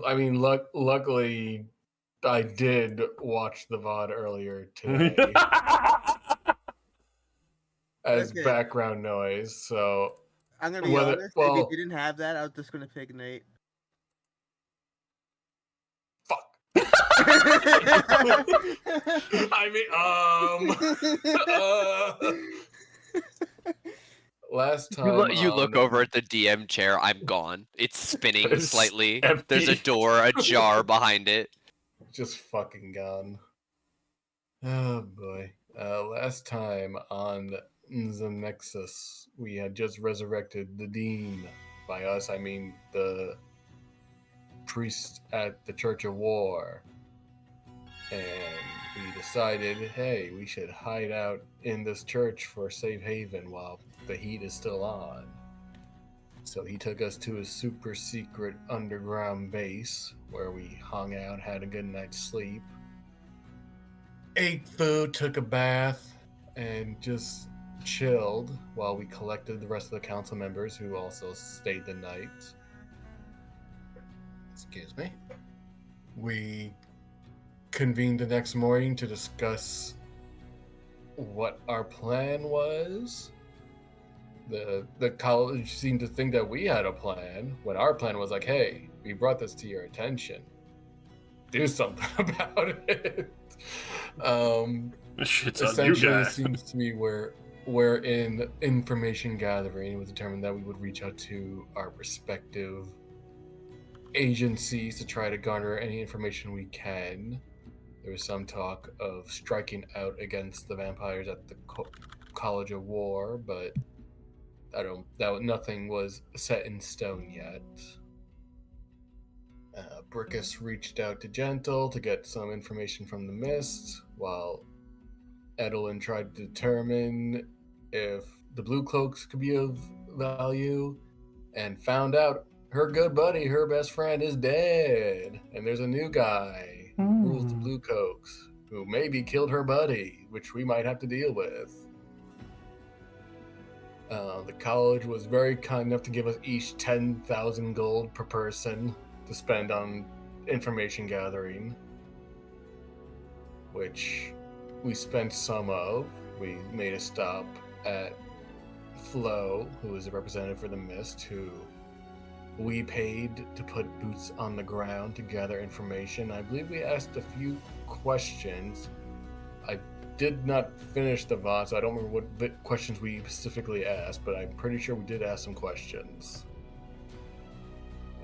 I mean, luckily, I did watch the VOD earlier today as Okay. background noise. So I'm gonna be honest. If well, you didn't have that, I was just gonna pick Nate. fuck. I mean, last time You look on over at the DM chair. I'm gone. It's spinning It's slightly. empty. There's a door ajar behind it. just fucking gone. Oh boy. Last time on the Nexus, we had just resurrected the Dean. By us, I mean the priest at the Church of War. And we decided, hey, we should hide out in this church for safe haven while the heat is still on. So he took us to a super secret underground base where we hung out, had a good night's sleep, ate food, took a bath, and just chilled while we collected the rest of the council members who also stayed the night. Excuse me. We convened the next morning to discuss what our plan was. The college seemed to think that we had a plan, when our plan was like, hey, we brought this to your attention. Do something about it. Shit's on you Essentially, it guys. seems to me we're in information gathering. It was determined that we would reach out to our respective agencies to try to garner any information we can. There was some talk of striking out against the vampires at the College of War, but nothing was set in stone yet. Brickus reached out to Gentle to get some information from the Mist, while Edelyn tried to determine if the Blue Cloaks could be of value, and found out her good buddy, her best friend, is dead, and there's a new guy who rules the Blue Cloaks, who maybe killed her buddy, which we might have to deal with. The college was very kind enough to give us each 10,000 gold per person to spend on information gathering, which we spent some of. We made a stop at Flo, who is a representative for the Mist, who we paid to put boots on the ground to gather information. I believe we asked a few questions. I did not finish the VOD, so I don't remember what questions we specifically asked, but I'm pretty sure we did ask some questions.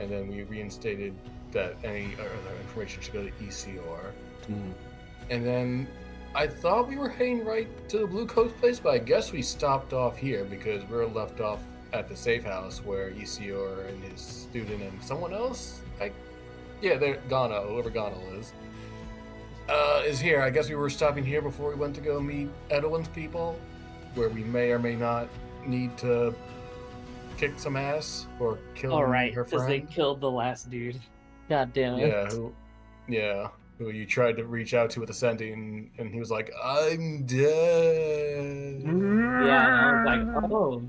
And then we reinstated that any other information should go to ECR. And then I thought we were heading right to the Blue Coast place, but I guess we stopped off here because we were left off at the safe house where ECR and his student and someone else, they're Ghana, whoever Ghana is here. I guess we were stopping here before we went to go meet Edelyn's people, where we may or may not need to kick some ass or kill her friend. Because they killed the last dude. God damn it. Who you tried to reach out to with the sending, and he was like, I'm dead. Yeah, and I was like, oh.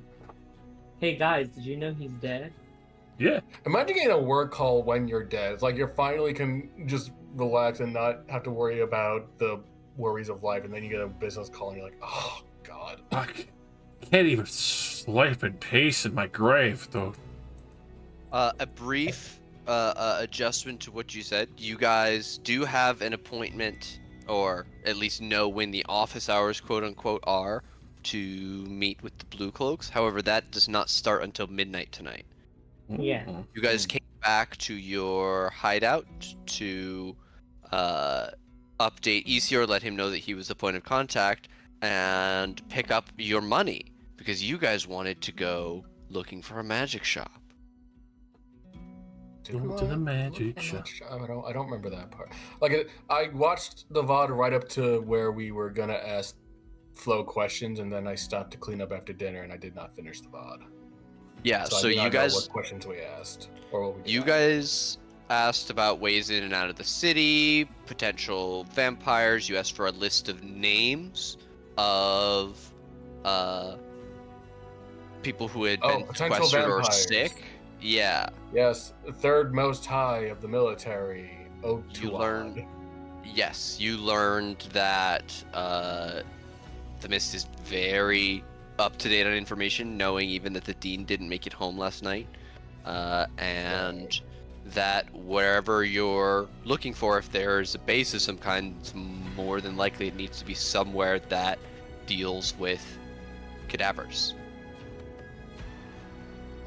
Hey guys, did you know he's dead? Yeah. Imagine getting a work call when you're dead. It's like you finally can just relax and not have to worry about the worries of life, and then you get a business call and you're like, oh god. I can't even sleep in peace in my grave, though. A brief adjustment to what you said. You guys do have an appointment, or at least know when the office hours, quote unquote, are to meet with the Blue Cloaks. However, that does not start until midnight tonight. Yeah. You guys came back to your hideout to update ECR, let him know that he was the point of contact, and pick up your money because you guys wanted to go looking for a magic shop. Go to the magic shop. I don't remember that part. Like, I watched the VOD right up to where we were gonna ask Flo questions, and then I stopped to clean up after dinner, and I did not finish the VOD. Yeah, so I do you not know guys, what questions we asked or what we did you not. guys asked about ways in and out of the city, potential vampires. You asked for a list of names of people who had been potential sequestered or vampires. sick. Yeah. Yes, the third most high of the military. Oh, You learn. Yes, you learned that the Mist is very up to date on information, knowing even that the Dean didn't make it home last night, and that wherever you're looking for, if there's a base of some kind, it's more than likely it needs to be somewhere that deals with cadavers.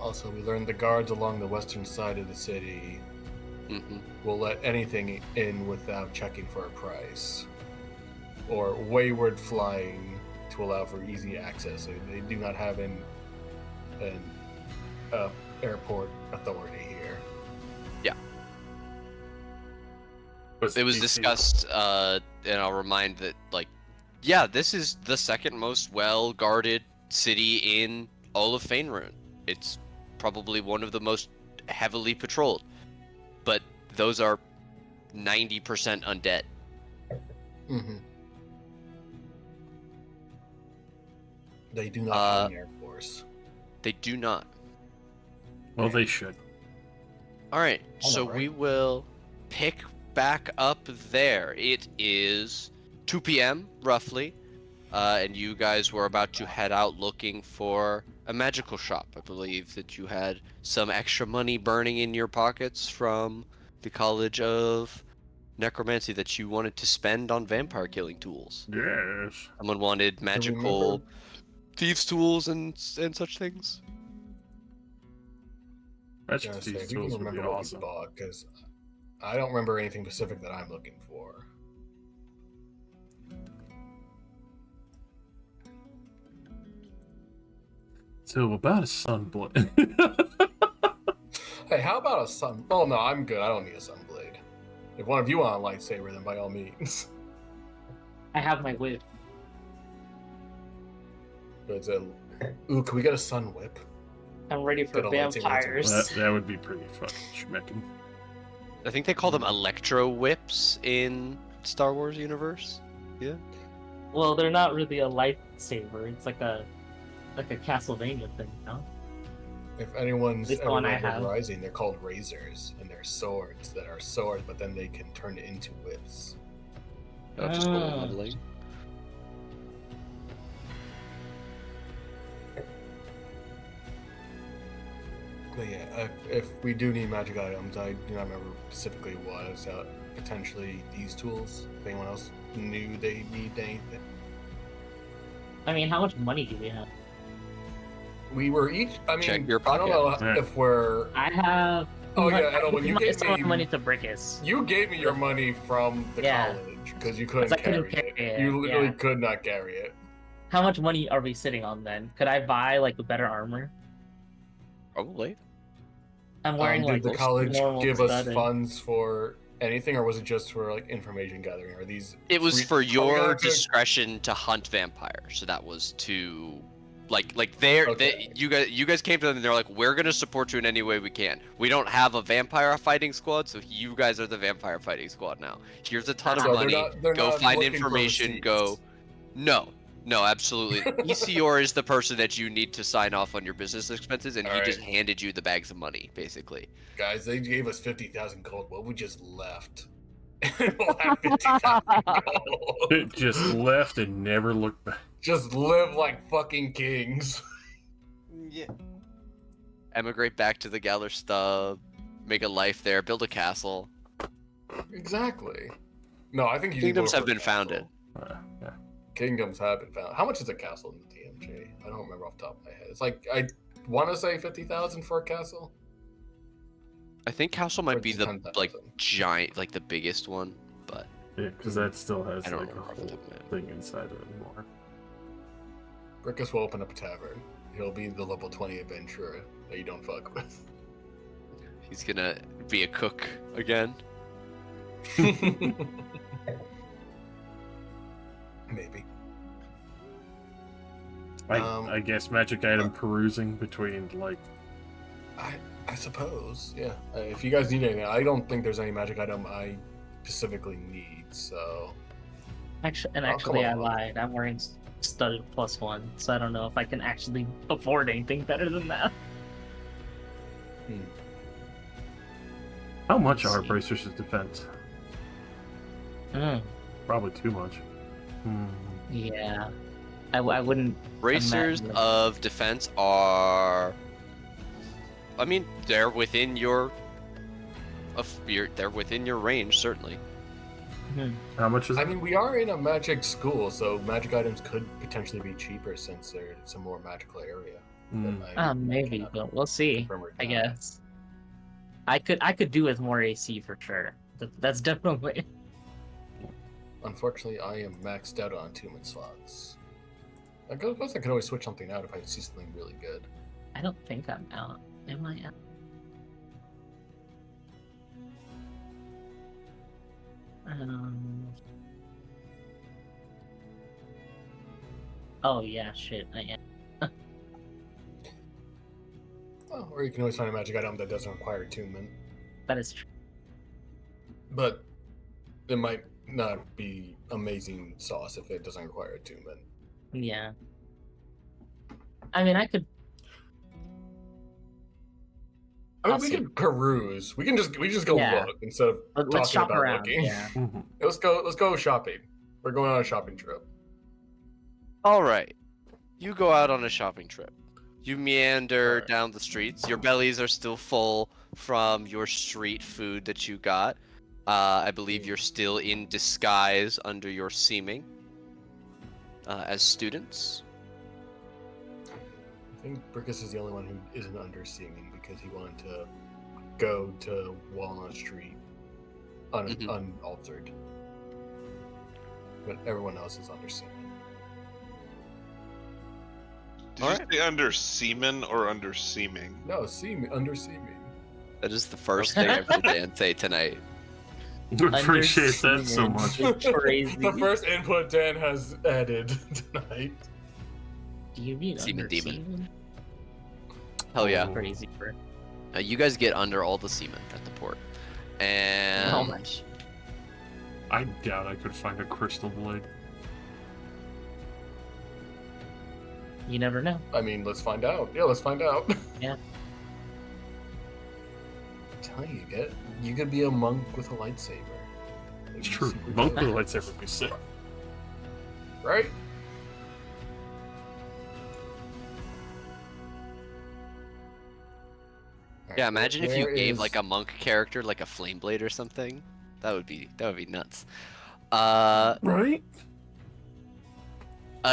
Also, we learned the guards along the western side of the city Mm-hmm. will let anything in without checking for a price, or wayward flying to allow for easy access. So they do not have an airport authority here. Yeah. It was discussed, and I'll remind that, like, yeah, this is the second most well-guarded city in all of Faerun. It's probably one of the most heavily patrolled, but those are 90% undead. Mm-hmm. They do not have an air force. They do not. Well, they should. All right, I know, so right? we will pick back up there. It is 2 p.m. roughly, and you guys were about to head out looking for a magical shop. I believe that you had some extra money burning in your pockets from the College of Necromancy that you wanted to spend on vampire killing tools. Yes. Someone wanted magical thieves' tools and such things. Magic If we these can tools would be remember what we awesome. bought, because I don't remember anything specific that I'm looking for. So about a sunblade. Hey, how about a sun? Oh no, I'm good. I don't need a sunblade. If one of you want a lightsaber, then by all means. I have my whip. But it's a. Ooh, can we get a sun whip? I'm ready for Get a lightsaber vampires. that would be pretty fun. Schmeckin'. I think they call them electro whips in Star Wars universe. Yeah. Well, they're not really a lightsaber. It's like a Castlevania thing, no? If anyone's This ever one I read Red have. Rising, they're called razors, and they're swords that are swords, but then they can turn into whips. Just roll Ah. leveling. But yeah, if we do need magic items, I do not remember specifically what. It's potentially these tools. If anyone else knew they need anything. I mean, how much money do we have? We were each. I mean, Check your I don't know pocket. if we're. I have. Oh yeah, I know. When you gave some me money to Brickus. you gave me your money from the Yeah. college because you couldn't, 'Cause I couldn't carry carry it. it, You literally yeah. could not carry it. How much money are we sitting on then? Could I buy like a better armor? Probably. I'm wearing Did like the college normal give us studded. funds for anything, or was it just for like information gathering? Are these? It was free- for we your gotta pick- discretion to hunt vampires. So that was to, like they're Okay. you guys came to them and they're like, we're gonna support you in any way we can. We don't have a vampire fighting squad, so you guys are the vampire fighting squad now. Here's a ton of So they're money. they're Go not find looking for information. receipts. Go. No, absolutely. ECR is the person that you need to sign off on your business expenses, and he Alright. just handed you the bags of money, basically. Guys, they gave us 50,000 gold. Well, we just left. We'll have 50,000 gold. It just left and never looked back. Just live like fucking kings. Yeah. Emigrate back to the Galler Stub, make a life there, build a castle. Exactly. No, I think you Kingdoms need have more been for a founded. castle. Yeah. Kingdoms have been founded. How much is a castle in the TMG? I don't remember off the top of my head. It's like I want to say 50,000 for a castle. I think Castle might be the 10,000. like giant, like the biggest one, but Yeah, because that still has I don't like a remember off the whole top of my head. thing inside of it more. Brickus will open up a tavern. He'll be the level 20 adventurer that you don't fuck with. he's gonna be a cook again. Maybe. I guess magic item perusing between like I suppose, yeah. If you guys need anything, I don't think there's any magic item I specifically need, so... Actually, I on. lied. I'm wearing studded +1, so I don't know if I can actually afford anything better than that. How much Let's are see. bracers' defense? Mm, Probably too much. yeah. I wouldn't. Bracers imagine- of defense are. I mean, they're within your. They're within your range, certainly. How much is I it? mean, we are in a magic school, so magic items could potentially be cheaper since it's a more magical area. But I Maybe, cannot but we'll see. confirm or I deny. guess. I could do with more AC for sure. That's definitely. Unfortunately, I am maxed out on attunement slots. I guess I could always switch something out if I see something really good. I don't think I'm out. Am I out? Oh yeah, shit. I am. Oh, or you can always find a magic item that doesn't require attunement. That is true. But it might not be amazing sauce if it doesn't require attunement. Yeah. I mean, I could. I mean, I'll we see. can peruse. We just go Yeah. look instead of Let's talking shop about around. looking. Yeah. Mhm. Let's go shopping. We're going on a shopping trip. All right, you go out on a shopping trip. You meander Alright. down the streets. Your bellies are still full from your street food that you got. I believe you're still in disguise under your seeming as students. I think Brickus is the only one who isn't under seeming because he wanted to go to Walnut Street unaltered. But everyone else is under seeming. Did All you right. say under semen or under seeming? No, under seeming. That is the first thing I've heard Dan say tonight. Appreciate that so Underseeming. much. It's crazy. The first input Dan has added tonight. Do you mean Semen demon. underseeming? Hell yeah. Oh. Crazy for. You guys get under all the semen at the port. And How much? I doubt I could find a crystal blade. You never know. I mean, let's find out. Yeah, let's find out. Yeah. Tell you could be a monk with a lightsaber. It'd It's be true. super Monk with a cool. lightsaber would be sick. Right? yeah, imagine if you Where gave is- like a monk character like a flame blade or something. That would be nuts. Right?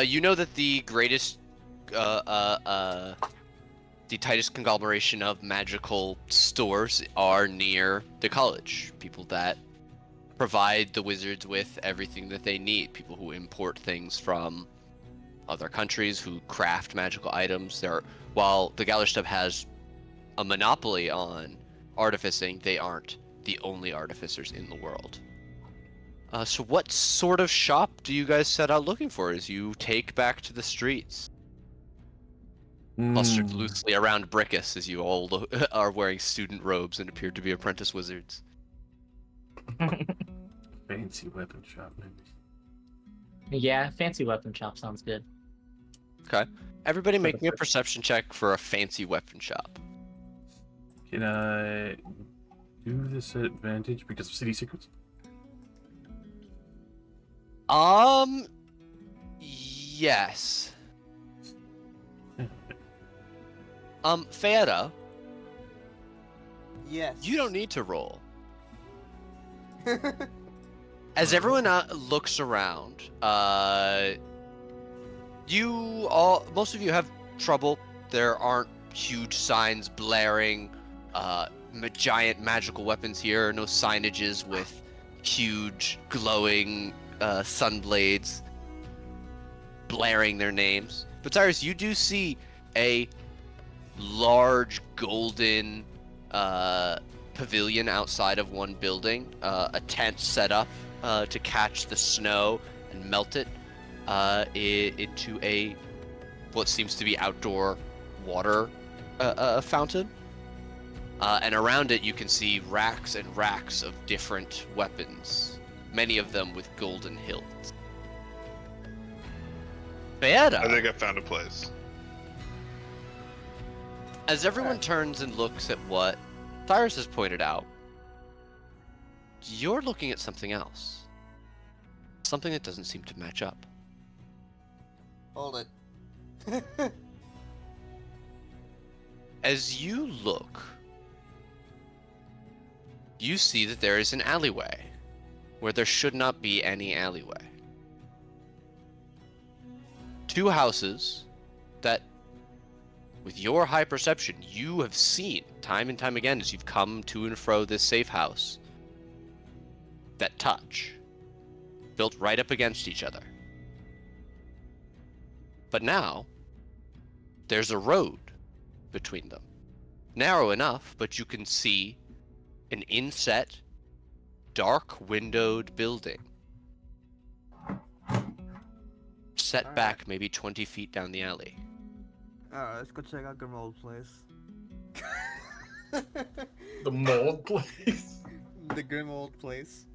You know that the greatest, the tightest conglomeration of magical stores are near the college. People that provide the wizards with everything that they need. People who import things from other countries, who craft magical items. While the Gallerstub has a monopoly on artificing, they aren't the only artificers in the world. So what sort of shop do you guys set out looking for as you take back to the streets? Clustered loosely around Brickus as you all are wearing student robes and appear to be apprentice wizards. Fancy weapon shop, maybe. Yeah, fancy weapon shop sounds good. Okay. Everybody For the make me a first- perception check for a fancy weapon shop. Can I do this at advantage because of city secrets? Yes. Feyada, Yes. you don't need to roll. As everyone looks around, most of you have trouble. There aren't huge signs blaring, giant magical weapons here. No signages with huge glowing sun blades blaring their names. But Cyrus, you do see a large golden pavilion outside of one building, a tent set up to catch the snow and melt it into what seems to be outdoor water fountain. And around it you can see racks and racks of different weapons, many of them with golden hilts. I Feyada, think I found a place. As everyone turns and looks at what Cyrus has pointed out, you're looking at something else. Something that doesn't seem to match up. Hold it. As you look, you see that there is an alleyway where there should not be any alleyway. Two houses that, with your high perception, you have seen time and time again as you've come to and fro this safe house, that touch, built right up against each other. But now, there's a road between them. Narrow enough, but you can see an inset, dark windowed building. Set back maybe 20 feet down the alley. Alright, let's go check out Grimold's place. The mold place. The Grimold place.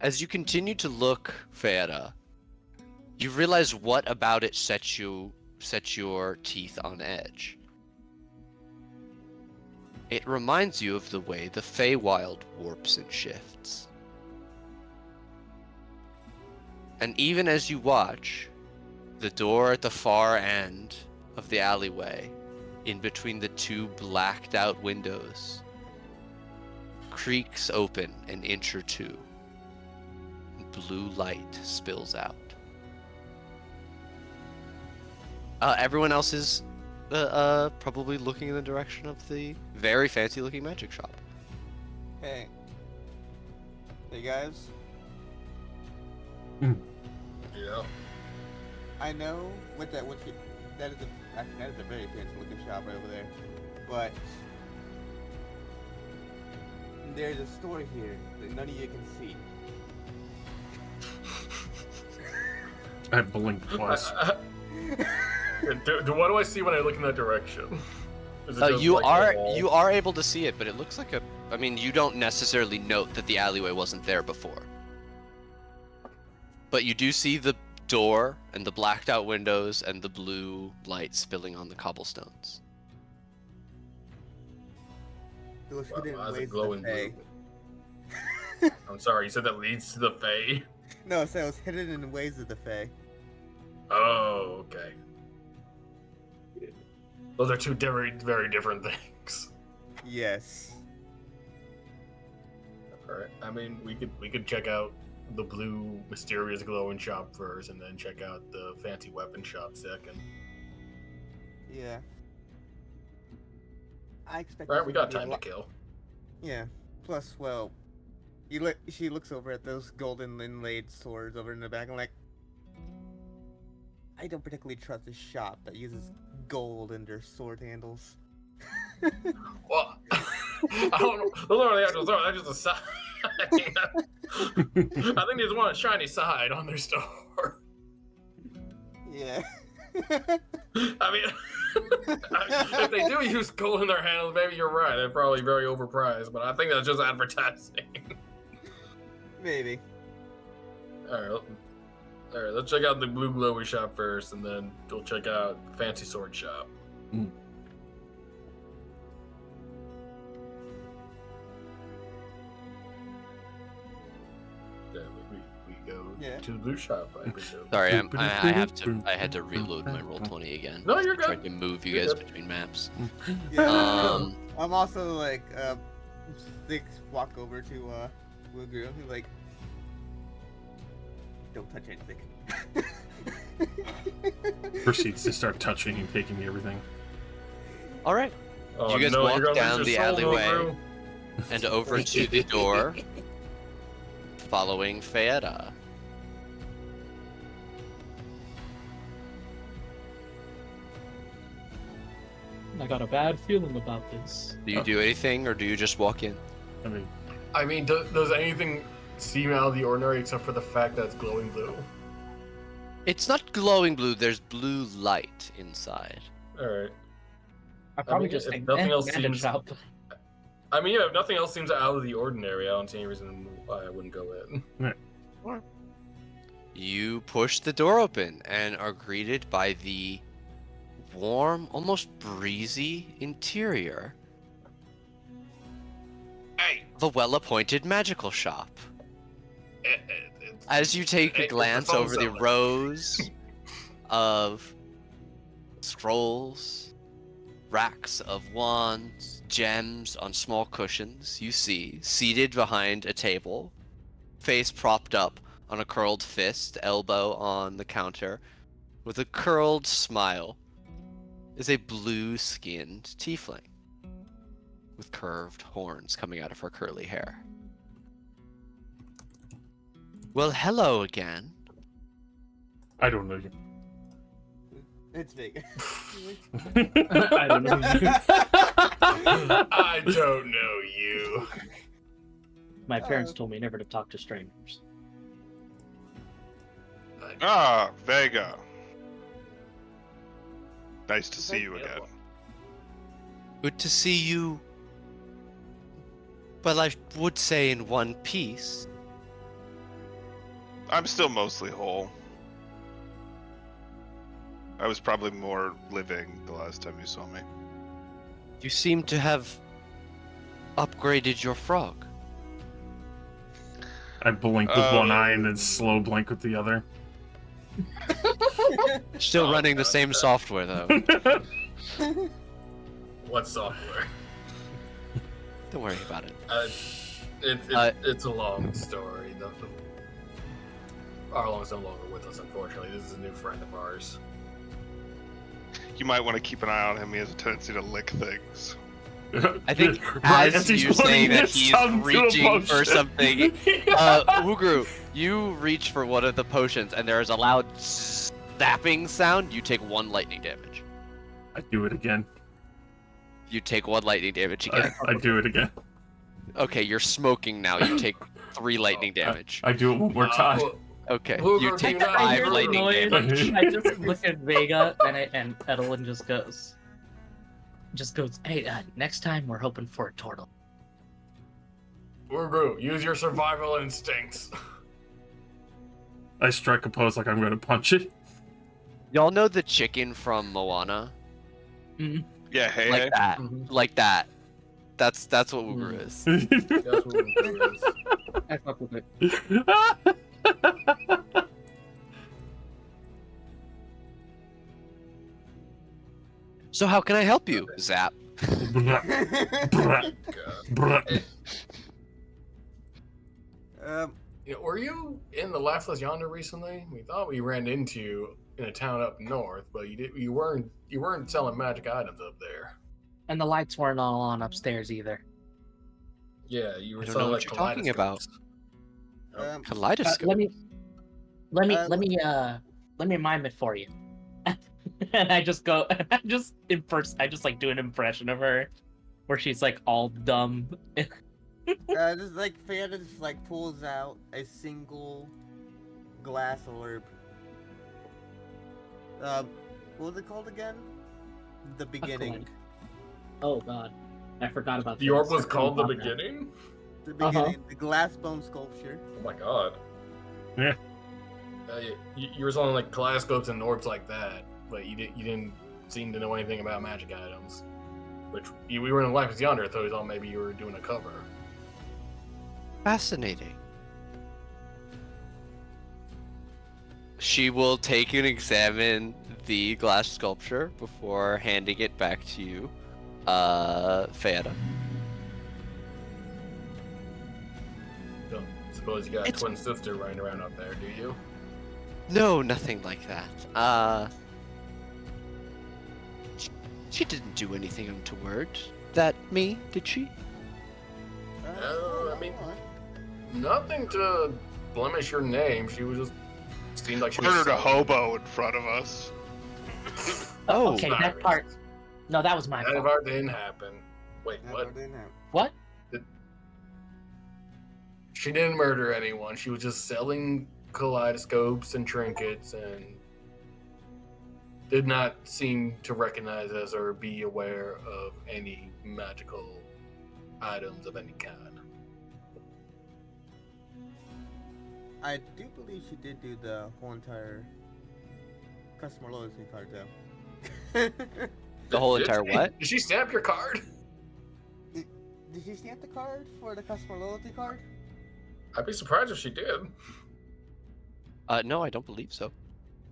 As you continue to look, Feyada, you realize what about it sets your teeth on edge. It reminds you of the way the Feywild warps and shifts. And even as you watch, the door at the far end of the alleyway, in between the two blacked out windows, creaks open an inch or two. Blue light spills out. Everyone else is probably looking in the direction of the very fancy looking magic shop. Hey. Hey guys. Yeah. I know that is a very fancy looking shop right over there. But there's a store here that none of you can see. I blinked twice. What do I see when I look in that direction? Is it just You like the wall? are able to see it, but it looks like a. I mean, you don't necessarily note that the alleyway wasn't there before. But you do see the door and the blacked out windows and the blue light spilling on the cobblestones. It was Wow, hidden why is it ways glowing of the Fae. blue? I'm sorry, you said that leads to the Fae? No, so it was hidden in the ways of the Fae. Oh, okay. Those are two very, very different things. Yes. Alright, I mean, we could check out the blue mysterious glowing shop first, and then check out the fancy weapon shop second. Yeah. I expect. Right, this we to got be a time to lot- kill. Yeah. Plus, well, she looks over at those golden inlaid swords over in the back and like, I don't particularly trust a shop that uses gold in their sword handles. Well, I don't know. Those aren't the actual swords, they're just a sign. I think they just want a shiny side on their store. Yeah. I mean, if they do use gold in their handles, maybe you're right. They're probably very overpriced, but I think that's just advertising. Maybe. Alright, let's check out the blue glowy shop first, and then we'll check out the fancy sword shop. Then we go to the blue shop, I presume. Sorry, I had to reload my Roll20 again. No, you're I tried good. to move you You're guys good. between maps. Yeah. I'm also like, walk over to Woogoo. He's like, don't touch anything. Proceeds to start touching and taking everything. All right, Oh, You guys no, walk you're gonna down lose the your soul, alleyway. Guru. and over to the door, following Feyada. I got a bad feeling about this. Do you do anything, or do you just walk in? I mean, does anything seem out of the ordinary except for the fact that it's glowing blue? It's not glowing blue. There's blue light inside. Alright. I probably mean, just if think nothing else bandage seems- shop. I mean, yeah, if nothing else seems out of the ordinary, I don't see any reason why I wouldn't go in. You push the door open and are greeted by the warm, almost breezy interior Hey, of a well-appointed magical shop. it's- As you take a Hey, glance the phone over the seller. rows of scrolls, racks of wands, gems on small cushions, you see, seated behind a table, face propped up on a curled fist, elbow on the counter, with a curled smile, is a blue-skinned tiefling with curved horns coming out of her curly hair. Well, hello again. I don't know you. It's big. I don't know. I don't know you. My parents told me never to talk to strangers. Ah, Vega. Nice to see you again. Good to see you. Well, I would say in one piece. I'm still mostly whole. I was probably more living the last time you saw me. You seem to have upgraded your frog. I blink with one eye and Oh. then slow blink with the other. Still Oh, running the God. same software, though. What software? Don't worry about it. It's a long story. Arlong's no longer with us, unfortunately. This is a new friend of ours. You might want to keep an eye on him. He has a tendency to lick things. I think Right as he's you're saying putting that his he's tongue to a reaching for potion. something, Ugru, you reach for one of the potions, and there is a loud zapping sound. You take 1 lightning damage. I do it again. You take 1 lightning damage again. I do it again. Okay, you're smoking now. You take 3 lightning damage. I do it one more time. Well, Okay, Ugru, you do take you not 5 hear the lightning noise? damage. I just look at Vega and Edelin just goes, hey, next time we're hoping for a turtle. Ugru, use your survival instincts. I strike a pose like I'm going to punch it. Y'all know the chicken from Moana? Yeah, hey, Like hey. that. Mhm. Like that. That's what Ugru is. That's what Ugru is. I fuck with it. So how can I help you? Zap. Bruh, bruh, God. bruh. Yeah, were you in the Laughless Yonder recently? We thought we ran into you in a town up north, but you weren't selling magic items up there. And the lights weren't all on upstairs either. Yeah, you were I don't selling know like what you're talking about. kaleidoscopes. Kaleidoscope. Let me mime it for you. And I just go, I just like do an impression of her, where she's like all dumb. Just like Fanta just like pulls out a single glass orb. What was it called again? The beginning. Oh god, I forgot about The orb this. was I called the forgot about that. beginning. The beginning. The glass bone sculpture. Oh my god. Yeah. You were selling like kaleidoscopes and orbs like that, but you didn't seem to know anything about magic items. Which we were in Life is Yonder, so we thought maybe you were doing a cover. Fascinating. She will take and examine the glass sculpture before handing it back to you, Feyada. Don't suppose you got It's- a twin sister running around up there, do you? No, nothing like that. She didn't do anything untoward. That me, did she? I mean- Nothing to blemish your name. She was just seemed like she was Murdered a selling- hobo in front of us. Oh, Okay, Sorry. that part. No, that was my That fault. part didn't happen. Wait, That what? part didn't happen. What? She didn't murder anyone. She was just selling kaleidoscopes and trinkets and did not seem to recognize us or be aware of any magical items of any kind. I do believe she did do the whole entire customer loyalty card though. The whole Did entire she- what? Did she stamp your card? Did she stamp the card for the customer loyalty card? I'd be surprised if she did. No, I don't believe so.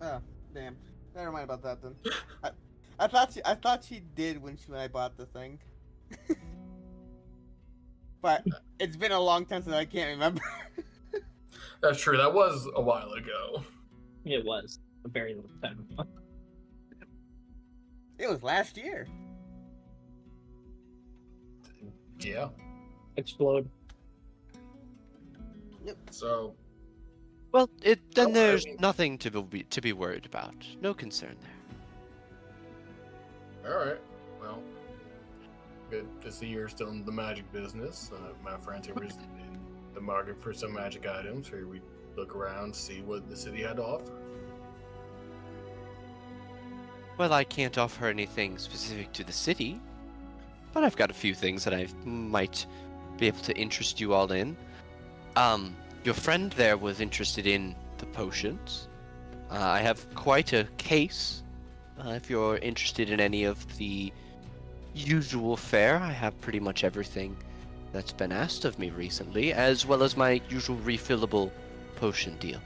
Oh, damn. Never mind about that then. I thought she did when I bought the thing. But it's been a long time since I can't remember. That's true. That was a while ago. It was a very long time ago. It was last year. Yeah. Explode. So Well, then Oh, I there's mean- nothing to be worried about. No concern there. all right. Well, good to see you're still in the magic business. My friends here was in the market for some magic items. Here we look around, see what the city had to offer. Well, I can't offer anything specific to the city, but I've got a few things that I might be able to interest you all in. Your friend there was interested in the potions. I have quite a case. If you're interested in any of the usual fare, I have pretty much everything that's been asked of me recently, as well as my usual refillable potion deal.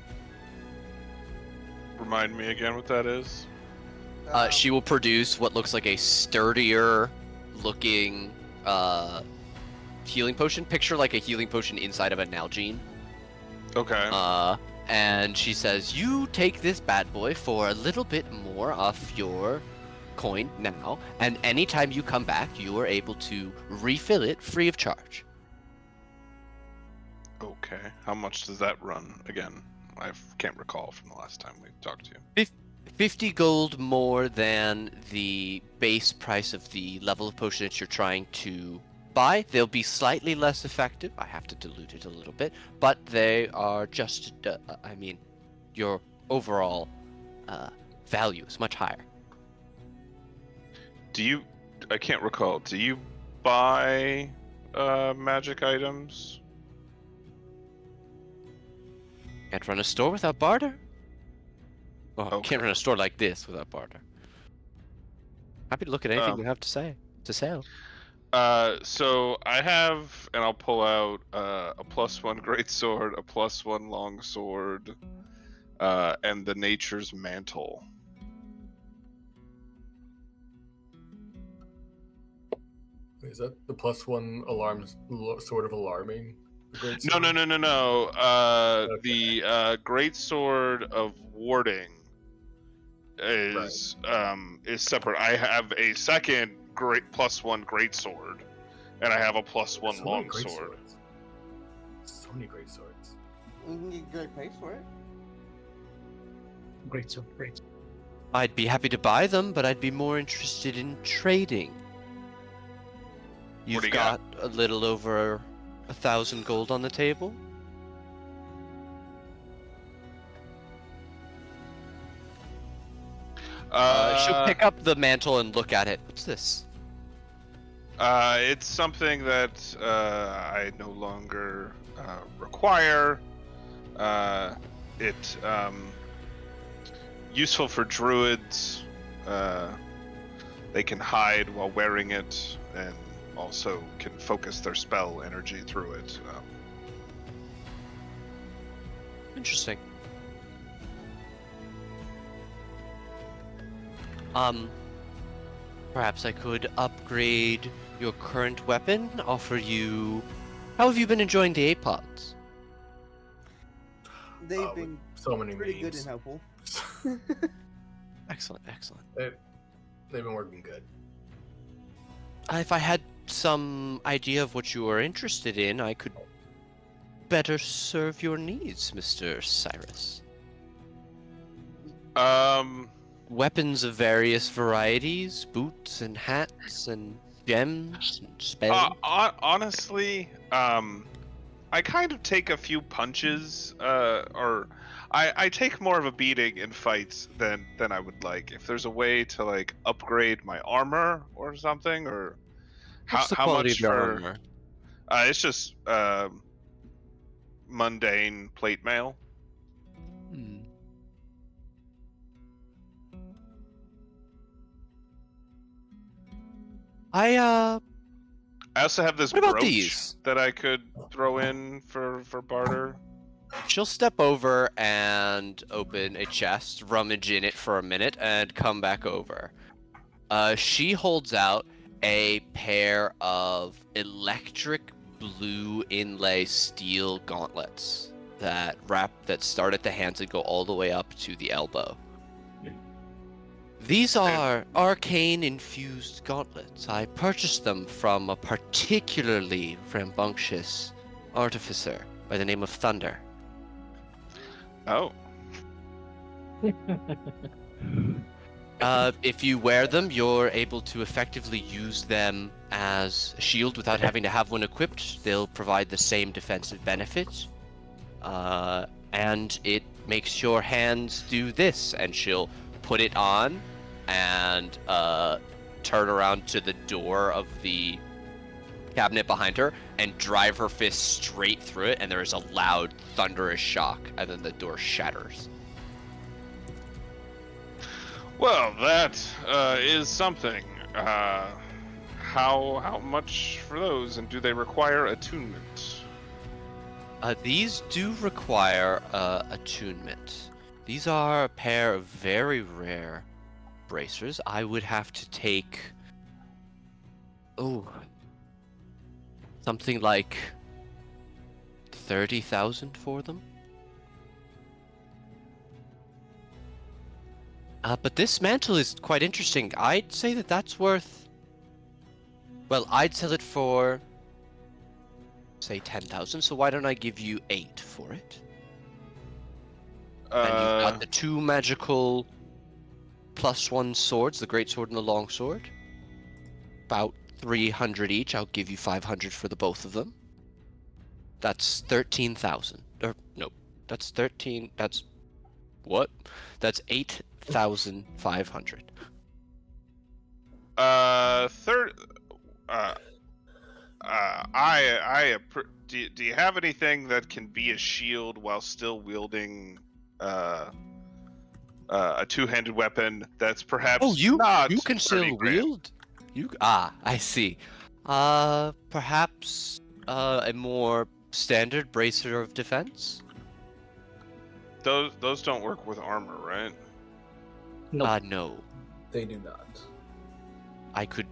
Remind me again what that is. She will produce what looks like a sturdier looking healing potion. Picture like a healing potion inside of a Nalgene. Okay. And she says, you take this bad boy for a little bit more off your coin now, and anytime you come back, you are able to refill it free of charge. Okay. How much does that run again? I can't recall from the last time we talked to you. 50 gold more than the base price of the level of potion that you're trying to buy. They'll be slightly less effective. I have to dilute it a little bit, but they are just, your overall value is much higher. I can't recall, do you buy magic items? Can't run a store without barter. Well, Okay. can't run a store like this without barter. Happy to look at anything you have to sell. So I have, and I'll pull out a +1 greatsword, a +1 longsword, and the Nature's Mantle. Is that the +1 alarms sort of alarming? Great No. Okay. The greatsword of warding is separate. I have a second +1 greatsword, and I have a +1 So many great longsword. swords. So many great swords. We can get good price for it. Great, so great. I'd be happy to buy them, but I'd be more interested in trading. You've do you got a little over 1,000 gold on the table. She'll pick up the mantle and look at it. What's this? It's something that I no longer require. It useful for druids. They can hide while wearing it, and also can focus their spell energy through it. Interesting. Perhaps I could upgrade your current weapon, offer you... How have you been enjoying the APODs? They've been So many pretty good memes. and helpful. Excellent, excellent. They've been working good. If I had some idea of what you are interested in, I could better serve your needs, Mr. Cyrus. Weapons of various varieties, boots and hats and gems and spells. Honestly, I kind of take a few punches, or I take more of a beating in fights than I would like. If there's a way to like upgrade my armor or something, or What's the how quality much of your for? armor? It's just mundane plate mail. I also have this What about brooch these? that I could throw in for barter. She'll step over and open a chest, rummage in it for a minute, and come back over. She holds out a pair of electric blue inlay steel gauntlets that start at the hands and go all the way up to the elbow. These are arcane infused gauntlets. I purchased them from a particularly rambunctious artificer by the name of Thunder. Oh. If you wear them, you're able to effectively use them as a shield without having to have one equipped. They'll provide the same defensive benefit. And it makes your hands do this, and she'll put it on and turn around to the door of the cabinet behind her and drive her fist straight through it, and there is a loud, thunderous shock, and then the door shatters. Well, that is something. How much for those, and do they require attunement? These do require attunement. These are a pair of very rare bracers. I would have to take... something like 30,000 for them. But this mantle is quite interesting. I'd say that that's worth... Well, I'd sell it for, say, 10,000, so why don't I give you 8 for it? And you've got the 2 magical +1 swords, the great sword and the long sword. About 300 each. I'll give you 500 for the both of them. That's 13,000. Or, no, that's 13... That's... What? That's 8,500. Do you have anything that can be a shield while still wielding a two-handed weapon that's perhaps not you can 30 still grand? wield? I see. Perhaps a more standard bracer of defense? Those don't work with armor, right? Nope. No. They do not. I could...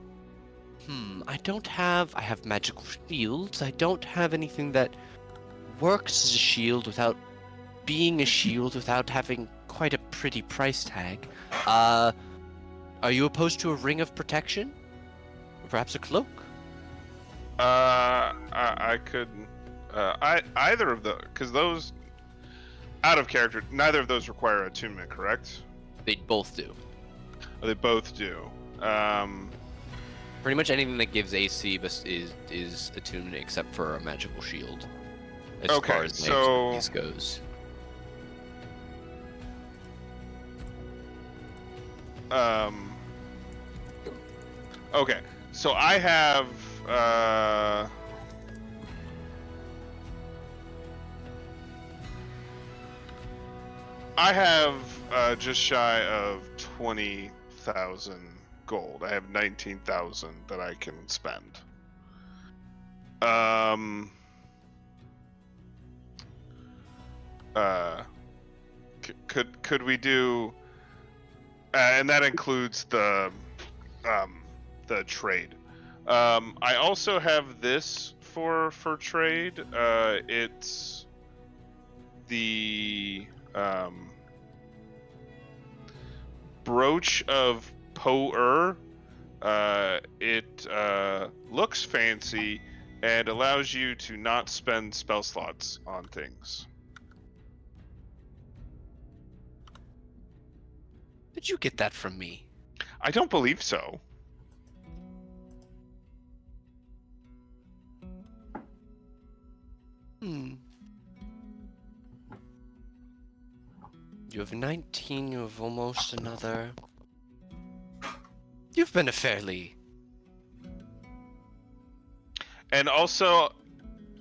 I have magical shields. I don't have anything that works as a shield without being a shield without having quite a pretty price tag. Are you opposed to a ring of protection? Or perhaps a cloak? I could... either of those... Because those... Out of character, neither of those require attunement, correct? They both do. Oh, they both do. Pretty much anything that gives AC is attunement except for a magical shield. As Okay, far as so- these goes. Okay, so I have just shy of 20,000 gold. I have 19,000 that I can spend. Could we do? And that includes the trade. I also have this for trade. It's the brooch of Po-er. It looks fancy and allows you to not spend spell slots on things. Did you get that from me? I don't believe so. You have 19, you have almost another. You've been a fairly... And also,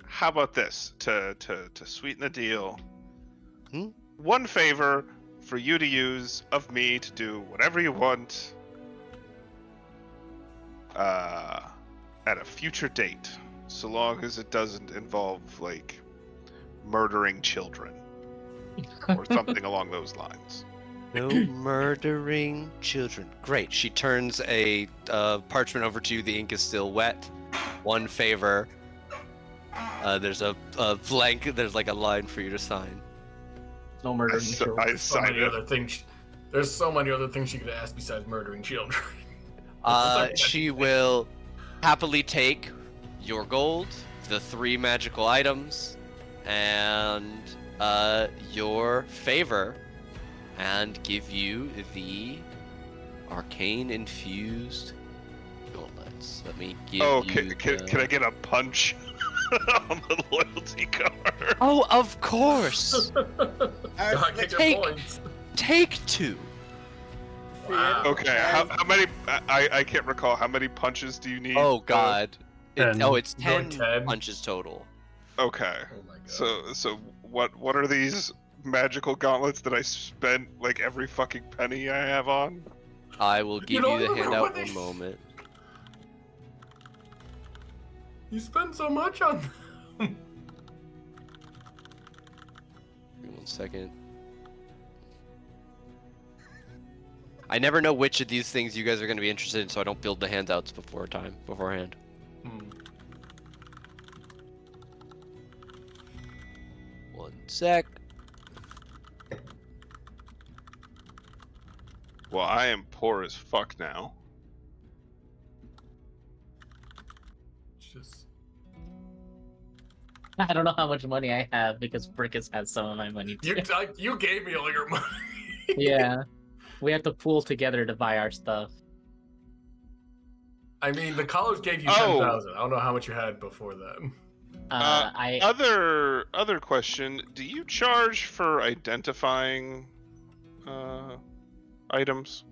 how about this to sweeten the deal? One favor for you to use of me to do whatever you want. at a future date, so long as it doesn't involve like murdering children or something along those lines. No murdering children. Great. She turns a parchment over to you. The ink is still wet. One favor. There's a blank. There's like a line for you to sign. No murder. I So signed many it. other things. There's so many other things she could ask besides murdering children. She will happily take your gold, the 3 magical items, and your favor, and give you the arcane infused gauntlets. Let me give Oh, you. can I get a punch on the loyalty card? Oh, of course. God, get your Take- points. Take 2. Wow. Okay, how many? I can't recall. How many punches do you need? Oh God. Ten. It's You're 10 10. punches total. Okay. Oh my god. So what are these magical gauntlets that I spent like every fucking penny I have on? I will give don't you the even handout know one moment. You spend so much on them. Give me 1 second. I never know which of these things you guys are going to be interested in, so I don't build the handouts beforehand. Hmm. 1 sec. Well, I am poor as fuck now. It's just I don't know how much money I have because Brickus has some of my money too. you gave me all your money. Yeah. We have to pool together to buy our stuff. I mean, the college gave you Oh. 10,000. I don't know how much you had before then. Other question: do you charge for identifying items?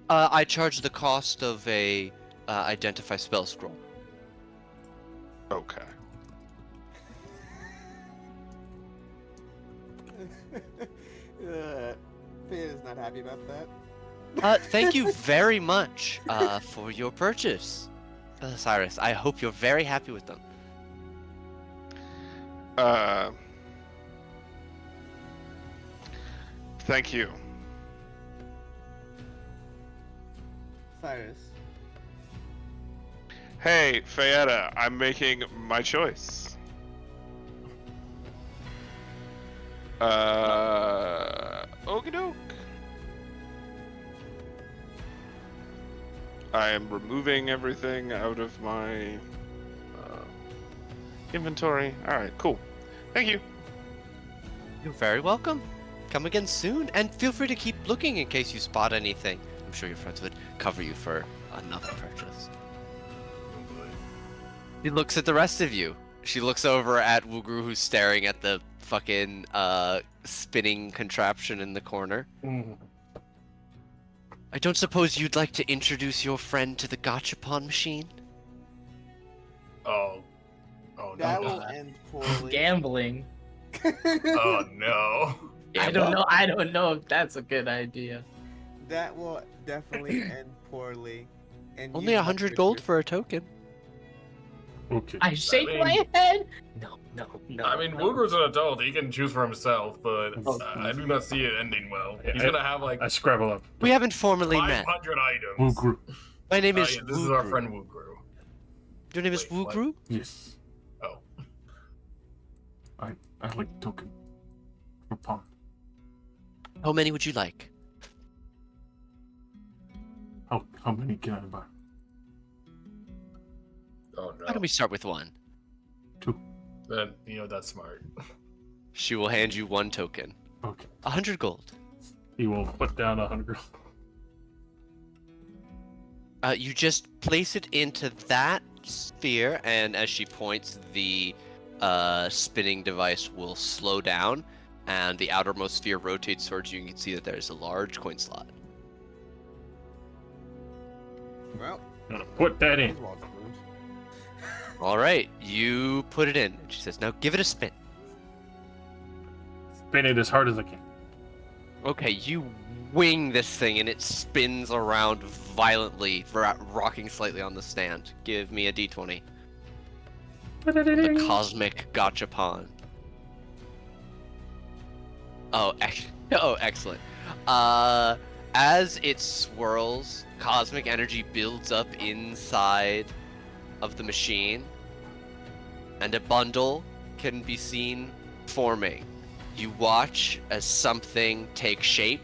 I charge the cost of a identify spell scroll. Okay. Finn is not happy about that. Thank you very much for your purchase, Cyrus. I hope you're very happy with them. Thank you. Cyrus. Hey, Fayetta, I'm making my choice. Okie doke. I am removing everything out of my inventory. Alright, cool. Thank you. You're very welcome. Come again soon, and feel free to keep looking in case you spot anything. I'm sure your friends would cover you for another purchase. She looks at the rest of you. She looks over at Wugru, who's staring at the fucking spinning contraption in the corner. I don't suppose you'd like to introduce your friend to the gachapon machine? Oh no. That will end poorly. Gambling. Oh no. I don't know if that's a good idea. That will definitely end poorly. And Only you 100 must gold put for a token. Okay. I shake mean- my head. No. I mean, Wugru's an adult. He can choose for himself, but Oh. I do not see it ending well. Yeah, He's gonna have like I scrabble up. We haven't formally met. 500 items. Wugru. My name Oh, is yeah, this is our Wugru. friend Wugru. Your name is Wait, what? Wugru? Yes. Oh. I like token. For pawn. How many would you like? How many can I buy? Oh Why no. don't we start with 1? 2. Then that's smart. She will hand you 1 token. Okay. 100 gold. He will put down 100. You just place it into that sphere, and as she points, the spinning device will slow down, and the outermost sphere rotates towards you. And you can see that there's a large coin slot. Well, I'm gonna put that in. Oswald's moved. All right, you put it in. And she says, "Now give it a spin." Spin it as hard as I can. Okay, you swing this thing and it spins around violently, rocking slightly on the stand. Give me a d20. The cosmic gachapon. Oh, excellent. As it swirls, cosmic energy builds up inside of the machine, and a bundle can be seen forming. You watch as something takes shape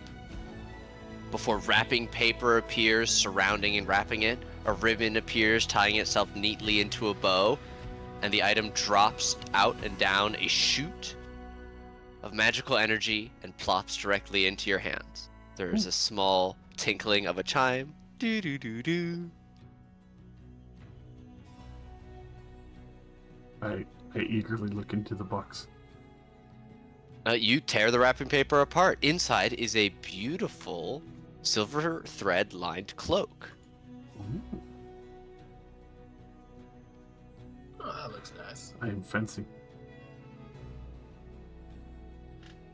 before wrapping paper appears surrounding and wrapping it. A ribbon appears tying itself neatly into a bow, and the item drops out and down a chute of magical energy and plops directly into your hands. There's a small tinkling of a chime. Do do do do. I eagerly look into the box. You tear the wrapping paper apart. Inside is a beautiful silver thread lined cloak. Ooh, Oh, that looks nice. I am fencing.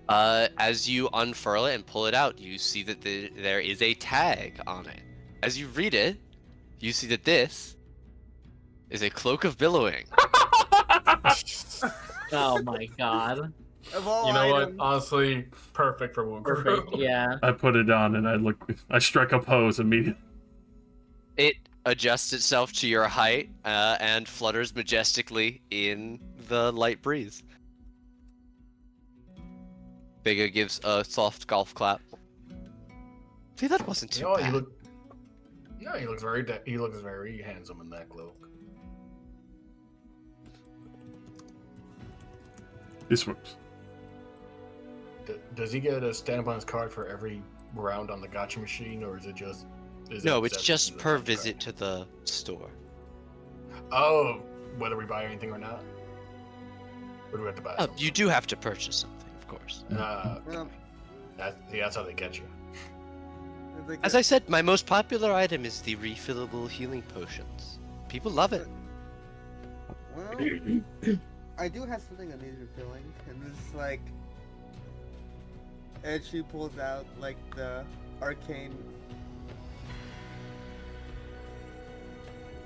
As you unfurl it and pull it out, you see that there is a tag on it. As you read it, you see that this is a cloak of billowing. Oh my god. Of all You know what? items, Honestly, perfect for Woogaroo. Perfect. Yeah. I put it on and I strike a pose immediately. It adjusts itself to your height and flutters majestically in the light breeze. Bigga gives a soft golf clap. See, that wasn't too You know what? bad. He looks very. He looks very handsome in that cloak. This works. Does he get a stamp on his card for every round on the gacha machine, or is it just? No, it's just per visit to the store. Oh, whether we buy anything or not, or do we have to buy something? You do have to purchase something, of course. well, That's how they get you. it's like As I said, my most popular item is the refillable healing potions. People love it. well, I do have something that needs refilling, and it's like, and she pulls out like the arcane,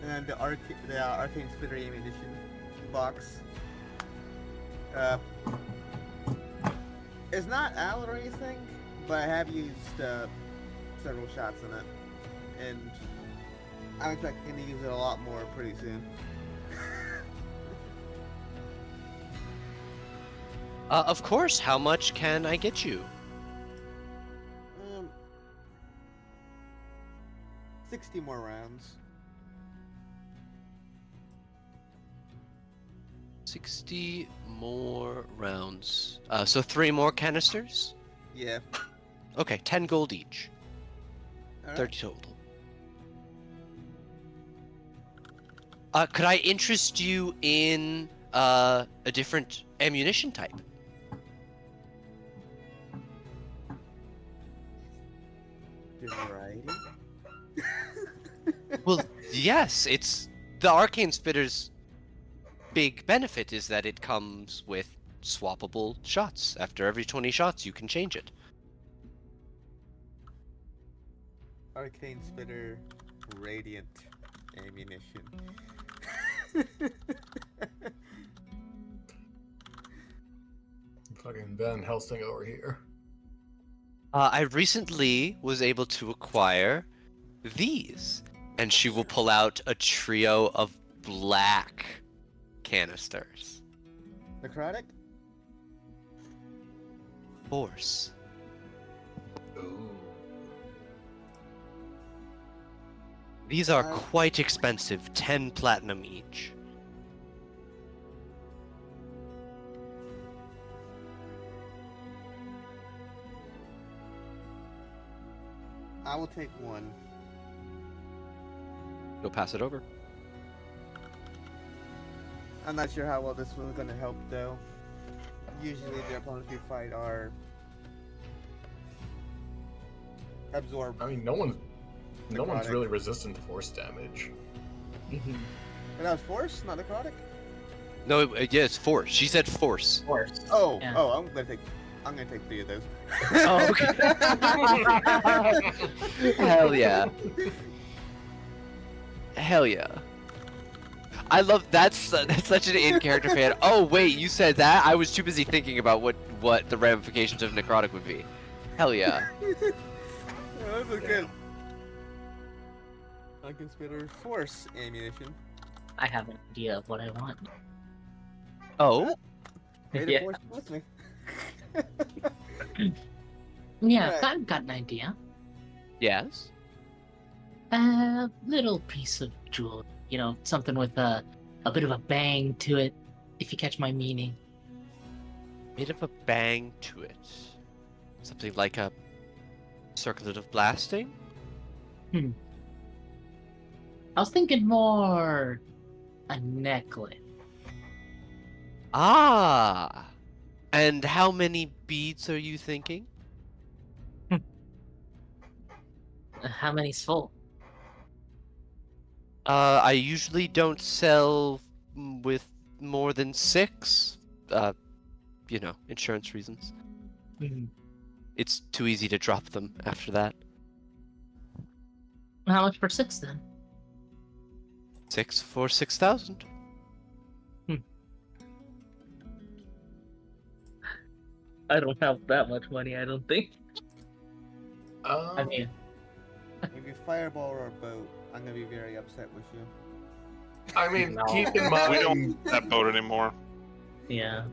and the arcane splitter ammunition box. It's not out or anything, but I have used several shots in it, and I'm expecting to use it a lot more pretty soon. Of course, how much can I get you? 60 more rounds. 60 more rounds. So 3 more canisters? Yeah. Okay, 10 gold each. Alright. 30 total. Could I interest you in a different ammunition type? Variety. Well, yes, it's the Arcane Spitter's big benefit is that it comes with swappable shots. After every 20 shots, you can change it. Arcane Spitter Radiant Ammunition. Fucking Ben Helsing over here. I recently was able to acquire these, and she will pull out a trio of black canisters. Necrotic? Force. Ooh. These are quite expensive, 10 platinum each. I will take one. You'll pass it over. I'm not sure how well this one's gonna help though. Usually the opponents we fight are absorbed. I mean, no one's Necrotic. really resistant to force damage. Mhm. But that was force, not necrotic? No, yeah, it's force. She said force. Of course. Oh, Yeah. oh, I'm gonna take I'm gonna take 3 of those. Oh, okay. Hell yeah. Hell yeah. I love that's such an in-character fan. Oh wait, you said that? I was too busy thinking about what the ramifications of necrotic would be. Hell yeah. Oh, that was good. I consider force ammunition. I have an idea of what I want. Oh, Way to Yeah, force it with me. yeah, Right. I've got an idea. yes. A little piece of jewelry, you know, something with a bit of a bang to it, if you catch my meaning. Bit of a bang to it. Something like a circlet of blasting? I was thinking more a necklace. Ah. And how many beads are you thinking? How many's full? I usually don't sell with more than 6. You know, insurance reasons. It's too easy to drop them after that. How much for 6 then? 6 for 6,000. I don't have that much money, I don't think. I mean, If you fireball or a boat, I'm gonna be very upset with you. I mean, No. keep in mind. We don't have that boat anymore. yeah.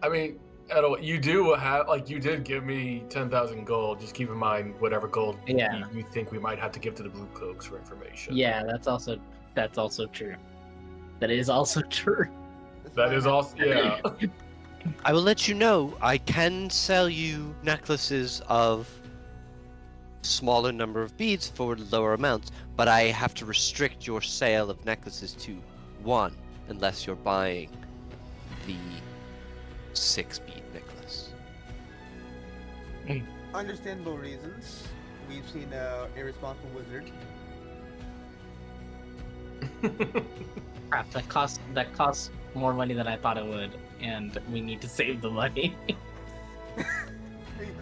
I mean, Edo, you do have, like, you did give me 10,000 gold. Just keep in mind whatever gold Yeah. you think we might have to give to the Blue Cloaks for information. Yeah, that's also true. That is also true. That's That why is I have- also, yeah. I will let you know, I can sell you necklaces of smaller number of beads for lower amounts, but I have to restrict your sale of necklaces to 1 unless you're buying the 6-bead necklace. Understandable reasons. We've seen an irresponsible wizard. Crap, that costs more money than I thought it would, and we need to save the money.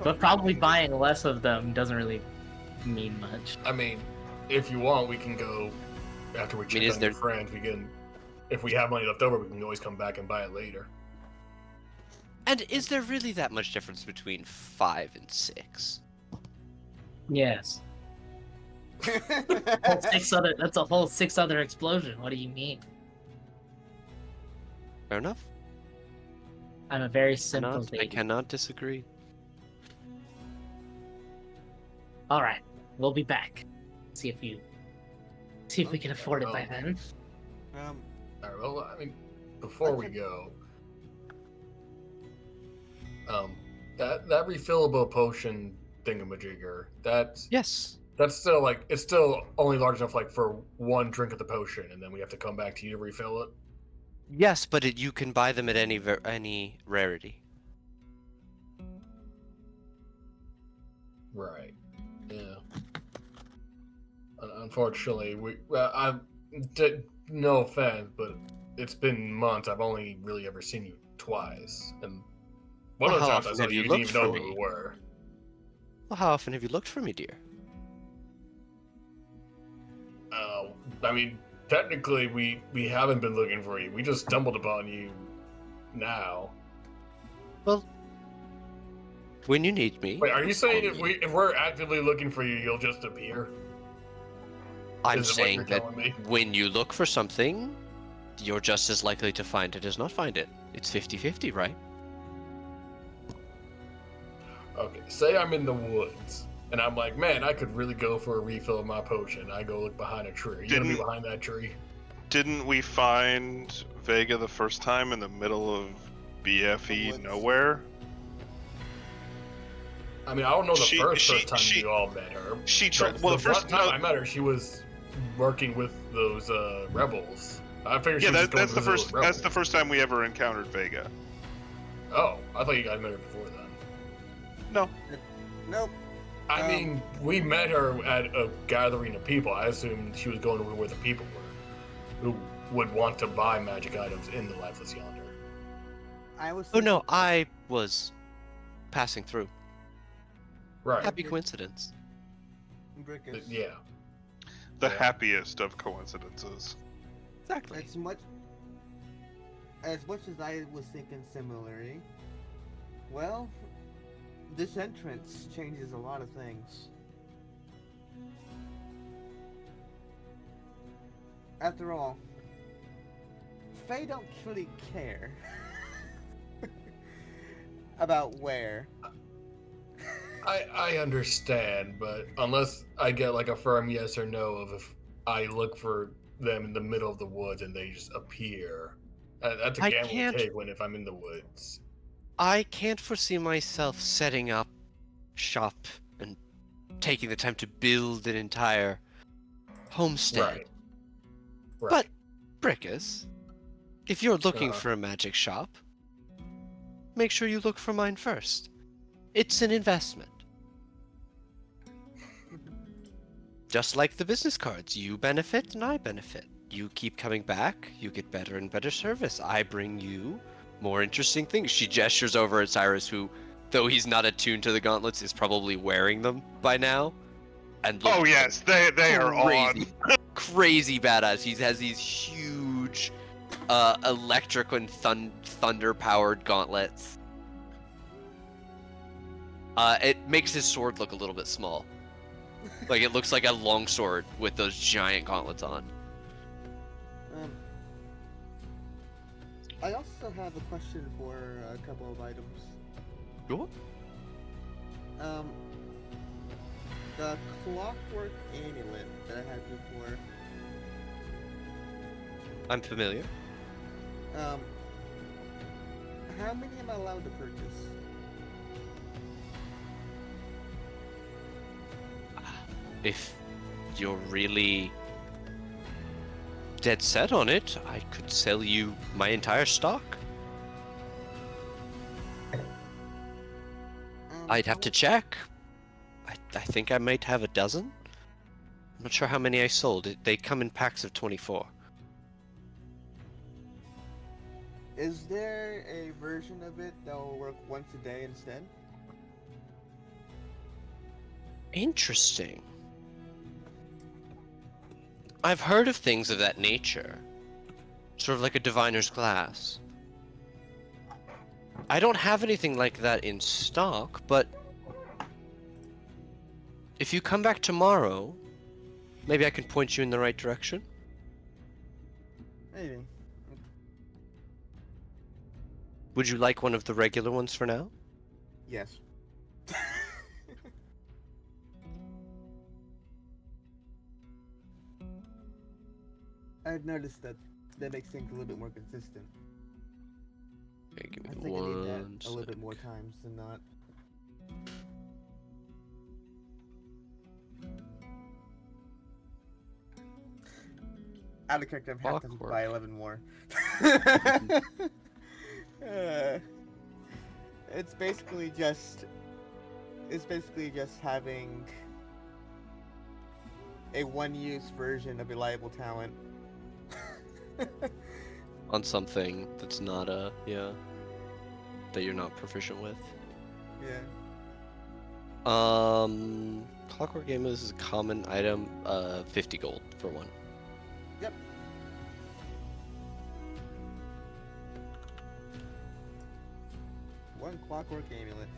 But probably buying less of them doesn't really mean much. I mean, if you want, we can go after we check is on there- your friends. We can, if we have money left over, we can always come back and buy it later. And is there really that much difference between 5 and 6? Yes. That's a whole 6 other explosion. What do you mean? Fair enough. I'm a very simple I lady. cannot disagree. All right, we'll be back. See if we can afford it by then. um, All right. Well, I mean, before we go, that refillable potion thingamajigger, that's Yes. still like, it's still only large enough like for 1 drink of the potion, and then we have to come back to you to refill it. Yes, but you can buy them at any rarity. Right. Yeah. Unfortunately, no offense, but it's been months. I've only really ever seen you twice, and one of the How times I often saw have you, you you didn't looked even know for who me? we were. Well, how often have you looked for me, dear? I mean, technically, we haven't been looking for you. We just stumbled upon you now. Well, when you need me. Wait, are you saying if we're actively looking for you, you'll just appear? I'm Is it what saying you're that telling me? when you look for something, you're just as likely to find it as not find it. It's 50-50, right? Okay, say I'm in the woods, and I'm like, man, I could really go for a refill of my potion. I go look behind a tree. You gonna be Didn't- behind that tree? Didn't we find Vega the first time in the middle of BFE woods. nowhere? I mean, I don't know the She- first she- time she- you all met her. She tried. The Well, the first one time no, I met her, she was working with those rebels. I figured she yeah, was just going that's to the visit first. those rebels. That's the first time we ever encountered Vega. Oh, I thought you guys met her before then. No, nope. I mean, we met her at a gathering of people. I assumed she was going to where the people were, who would want to buy magic items in the Lifeless Yonder. I was. Oh no, I was passing through. Right. Happy coincidence. Brickus. Yeah. The Yeah. happiest of coincidences. Exactly. As much as I was thinking similarly, well, this entrance changes a lot of things. After all, Faye don't really care about where. I understand, but unless I get like a firm yes or no of if I look for them in the middle of the woods and they just appear, that's a I gamble to can't- take when if I'm in the woods. I can't foresee myself setting up shop and taking the time to build an entire homestead. Right. Right. But, Brickus, if you're looking Uh-huh. for a magic shop, make sure you look for mine first. It's an investment. Just like the business cards, you benefit and I benefit. You keep coming back, you get better and better service. I bring you more interesting things. She gestures over at Cyrus, who, though he's not attuned to the gauntlets, is probably wearing them by now. And Oh looks yes, they are on. crazy, crazy badass. He has these huge, electric and thunder-powered gauntlets. It makes his sword look a little bit small. Like it looks like a long sword with those giant gauntlets on. I also have a question for a couple of items. Cool. The clockwork amulet that I had before. I'm familiar. How many am I allowed to purchase? If you're really dead set on it, I could sell you my entire stock. I'd have to check. I think I might have a dozen. I'm not sure how many I sold. They come in packs of 24. Is there a version of it that will work once a day instead? Interesting. I've heard of things of that nature. Sort of like a diviner's glass. I don't have anything like that in stock, but if you come back tomorrow, maybe I can point you in the right direction. Maybe. Would you like one of the regular ones for now? Yes. I've noticed that makes things a little bit more consistent. Okay, give me I think I need one that a little bit sec. more times than not. Out of character, I'm have to Clockwork. buy 11 more. It's basically just having a one-use version of reliable talent. On something that's not that you're not proficient with. Yeah. Clockwork Gamers is a common item, 50 gold for one. Yep. One clockwork amulet.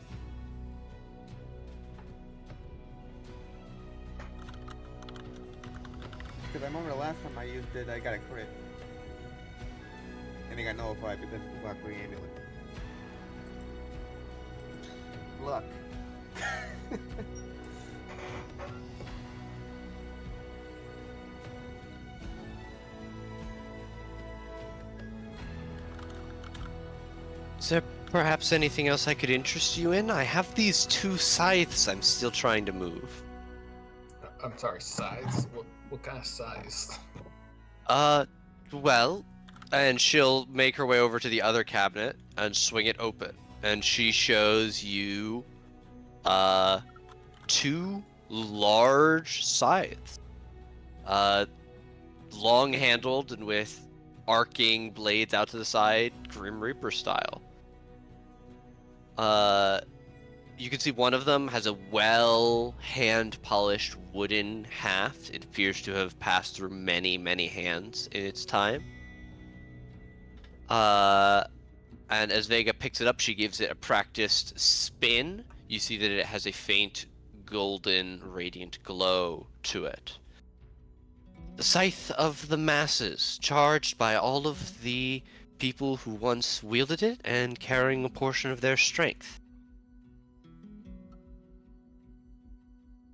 Because I remember the last time I used it, I got a crit. And it got nullified because of the clockwork amulet. Luck. Is there perhaps anything else I could interest you in? I have these 2 scythes I'm still trying to move. I'm sorry, size? What kind of size? Well, and she'll make her way over to the other cabinet and swing it open. And she shows you, 2 large scythes. Long-handled and with arcing blades out to the side, Grim Reaper style. you can see one of them has a well hand-polished wooden haft. It appears to have passed through many, many hands in its time. And as Vega picks it up, she gives it a practiced spin. You see that it has a faint golden radiant glow to it. The scythe of the masses, charged by all of the people who once wielded it and carrying a portion of their strength.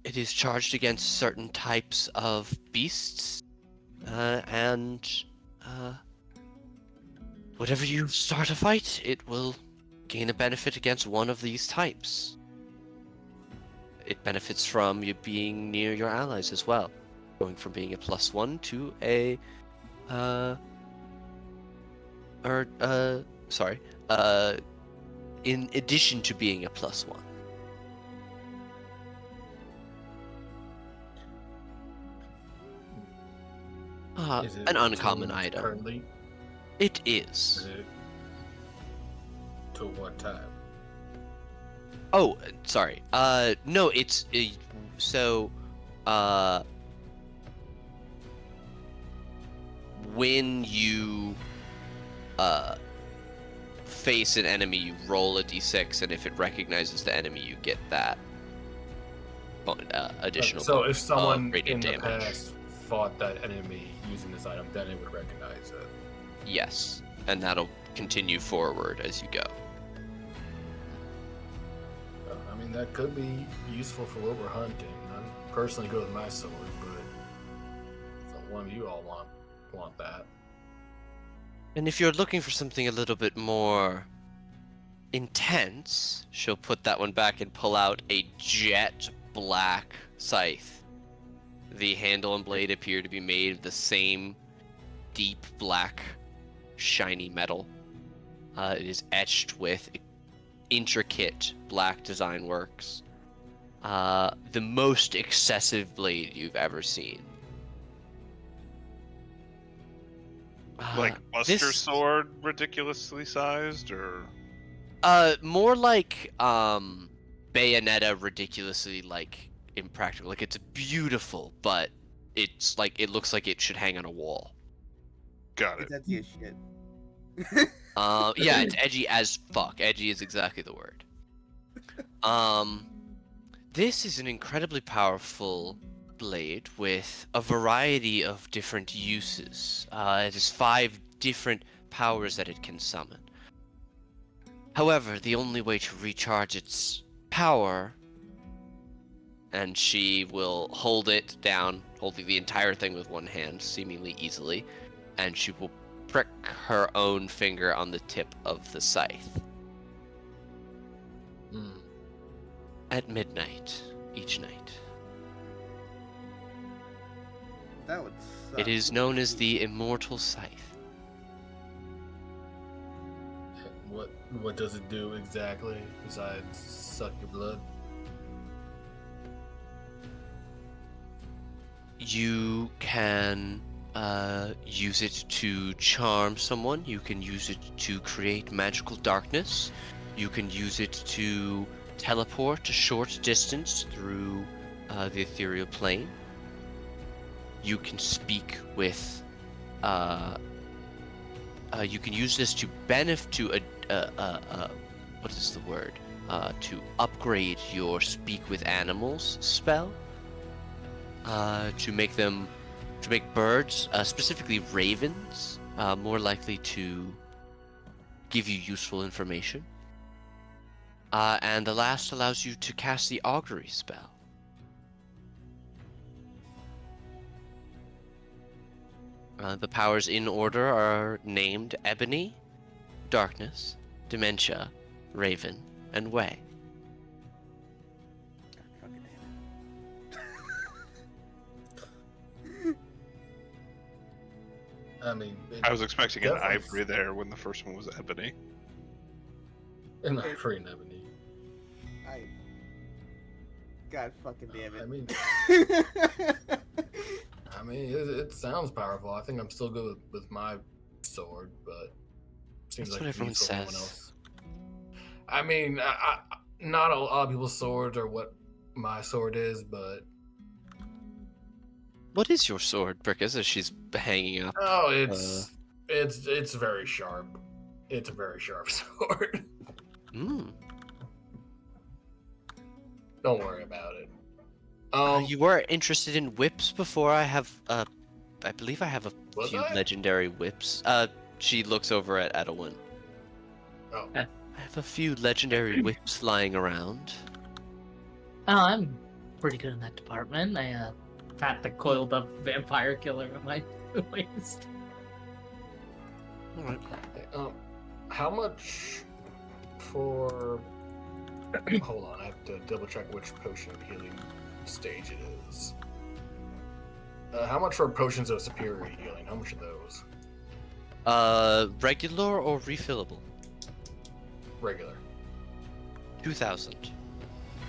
It is charged against certain types of beasts, and whatever you start a fight, it will gain a benefit against one of these types. It benefits from you being near your allies as well, going from being a +1 to a, in addition to being a +1. Is it An uncommon tuned item. Currently? It Is is. it to what time? Oh, sorry. No, it's so. When you face an enemy, you roll a d6, and if it recognizes the enemy, you get that additional. So if someone in radiant the damage. past fought that enemy using this item, then it would recognize it. Yes, and that'll continue forward as you go. I mean, that could be useful for what we're hunting. I'm personally good with my sword, but if one of you all want that. And if you're looking for something a little bit more intense, she'll put that one back and pull out a jet black scythe. The handle and blade appear to be made of the same deep black, shiny metal. It is etched with intricate black design works. The most excessive blade you've ever seen. Like Buster this- Sword, ridiculously sized, or More like Bayonetta, ridiculously like impractical. Like it's beautiful, but it's like it looks like it should hang on a wall. got it. It's edgy as shit. Yeah, it's edgy as fuck. Edgy is exactly the word. This is an incredibly powerful blade with a variety of different uses. It has 5 different powers that it can summon. However, the only way to recharge its power, and she will hold it down, holding the entire thing with one hand, seemingly easily, and she will prick her own finger on the tip of the scythe. At midnight, each night. That would suck. It is known as the Immortal Scythe. What does it do exactly besides suck your blood? You can use it to charm someone. You can use it to create magical darkness. You can use it to teleport a short distance through the ethereal plane. You can speak with. You can use this to benefit what is the word? To upgrade your speak with animals spell. To make birds, specifically ravens, more likely to give you useful information. And the last allows you to cast the augury spell. The powers in order are named Ebony, Darkness, Dementia, Raven, and Way. Fucking I mean, I was expecting an definitely- ivory there when the first one was ebony. and not free and ebony. I. God fucking damn I it. mean, it sounds powerful. I think I'm still good with my sword, but seems That's like what everyone it's useful for says. someone else. I mean, not a lot of people's swords are what my sword is, but What is your sword, Brickus, as she's hanging up? oh, it's very sharp. It's a very sharp sword. Hmm. Don't worry about it. You were interested in whips before. I believe I have a Was few I? legendary whips. She looks over at Edwin. Oh, I have a few legendary whips lying around. Oh, I'm pretty good in that department. I pat the coiled up vampire killer on my waist. Alright. how much for? Hold on, I have to double check which potion of healing stage it is. How much for potions of superior healing? How much are those? Regular or refillable? Regular. 2,000.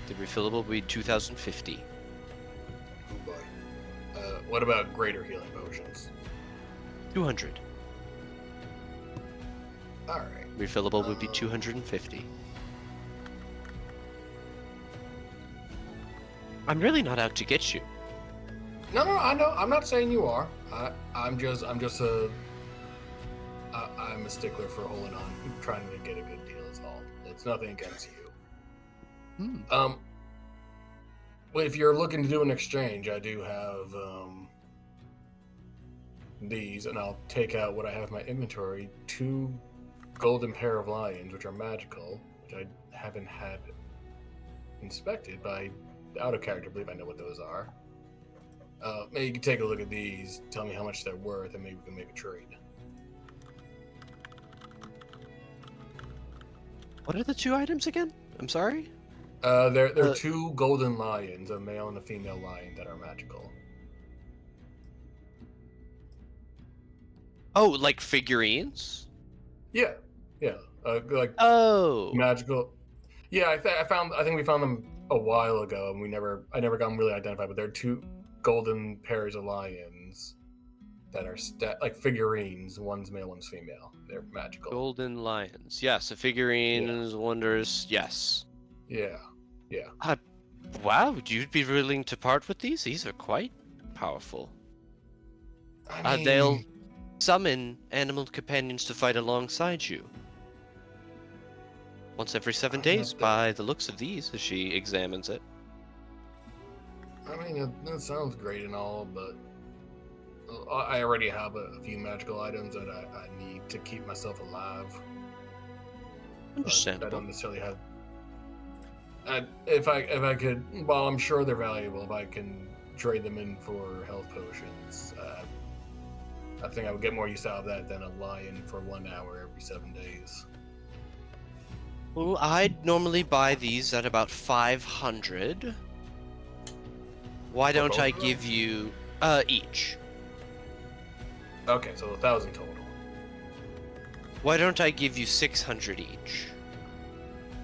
The refillable will be 2,050. Oh boy. What about greater healing potions? 200. All right. Refillable would be 250. I'm really not out to get you. No, I know. I'm not saying you are. I'm just I'm a stickler for holding on, trying to get a good deal. Is all. It's nothing against you. Hmm. Well, if you're looking to do an exchange, I do have these, and I'll take out what I have in my inventory: 2 golden pair of lions, which are magical, which I haven't had inspected, but out of character, I believe I know what those are. Maybe you can take a look at these, tell me how much they're worth, and maybe we can make a trade. What are the 2 items again? I'm sorry? They're 2 golden lions, a male and a female lion, that are magical. Oh, like figurines? Yeah. Like Oh. magical. Yeah, I think we found them a while ago, and I never got them really identified. But they're 2 golden pairs of lions that are like figurines. One's male, one's female. They're magical. Golden lions. Yes, a figurines, wonders. Yes. Yeah. Wow, would you be willing to part with these? These are quite powerful. I mean, They'll summon animal companions to fight alongside you. Once every 7 I'm days, not by the looks of these, as she examines it. I mean, that sounds great and all, but I already have a few magical items that I need to keep myself alive. But I Understandable. don't necessarily have. If I could, well, I'm sure they're valuable. If I can trade them in for health potions, I think I would get more use out of that than a lion for 1 hour every 7 days. Well, I'd normally buy these at about 500. Why For don't both I of them? give you each? Okay, so 1,000 total. Why don't I give you 600 each?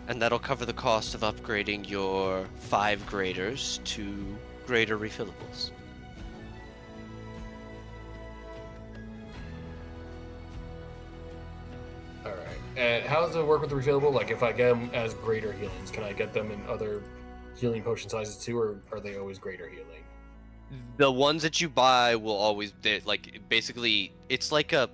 And that'll cover the cost of upgrading your 5 graders to greater refillables. All right. And how does it work with the refillable? Like, if I get them as greater healings, can I get them in other healing potion sizes too, or are they always greater healing? The ones that you buy will always like basically it's like a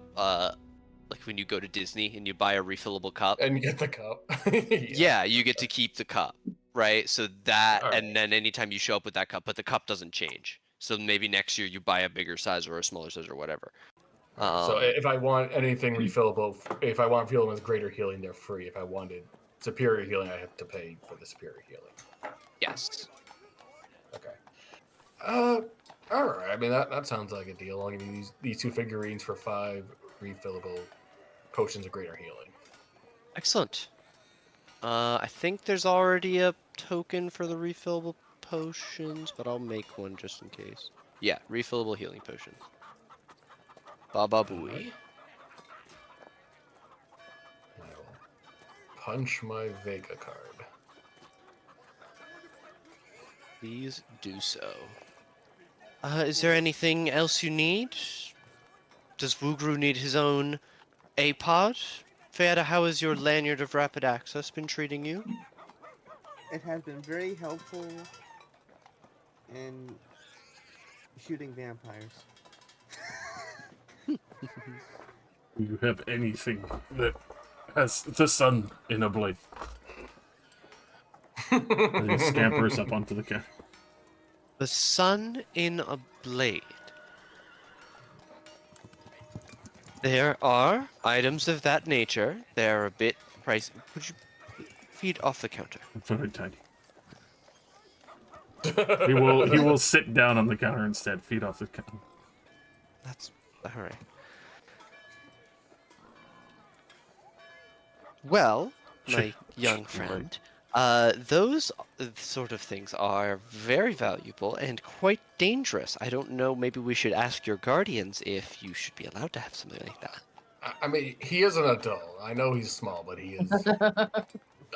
like when you go to Disney and you buy a refillable cup. And you get the cup. Yeah, you get to keep the cup, right? So that, All and right. then anytime you show up with that cup, but the cup doesn't change. So maybe next year you buy a bigger size or a smaller size or whatever. So if I want anything refillable, if I want to feel them as greater healing, they're free. If I wanted superior healing, I have to pay for the superior healing. Yes. Okay. All right. I mean, that sounds like a deal. I'll give you these 2 figurines for 5 refillable potions of greater healing. Excellent. I think there's already a token for the refillable potions, but I'll make one just in case. Yeah, refillable healing potions. Baba Booey. I will punch my Vega card. Please do so. Is there anything else you need? Does Wugru need his own A-pod? Feyada, how has your lanyard of rapid access been treating you? it has been very helpful in shooting vampires. Do you have anything that has the sun in a blade? And he scampers up onto the counter. The sun in a blade. There are items of that nature. They're a bit pricey. Would you feed off the counter? Very tiny. He will sit down on the counter instead. Feed off the counter. That's all right. Well, my young friend, those sort of things are very valuable and quite dangerous. I don't know, maybe we should ask your guardians if you should be allowed to have something like that. I mean, he is an adult. I know he's small, but he is.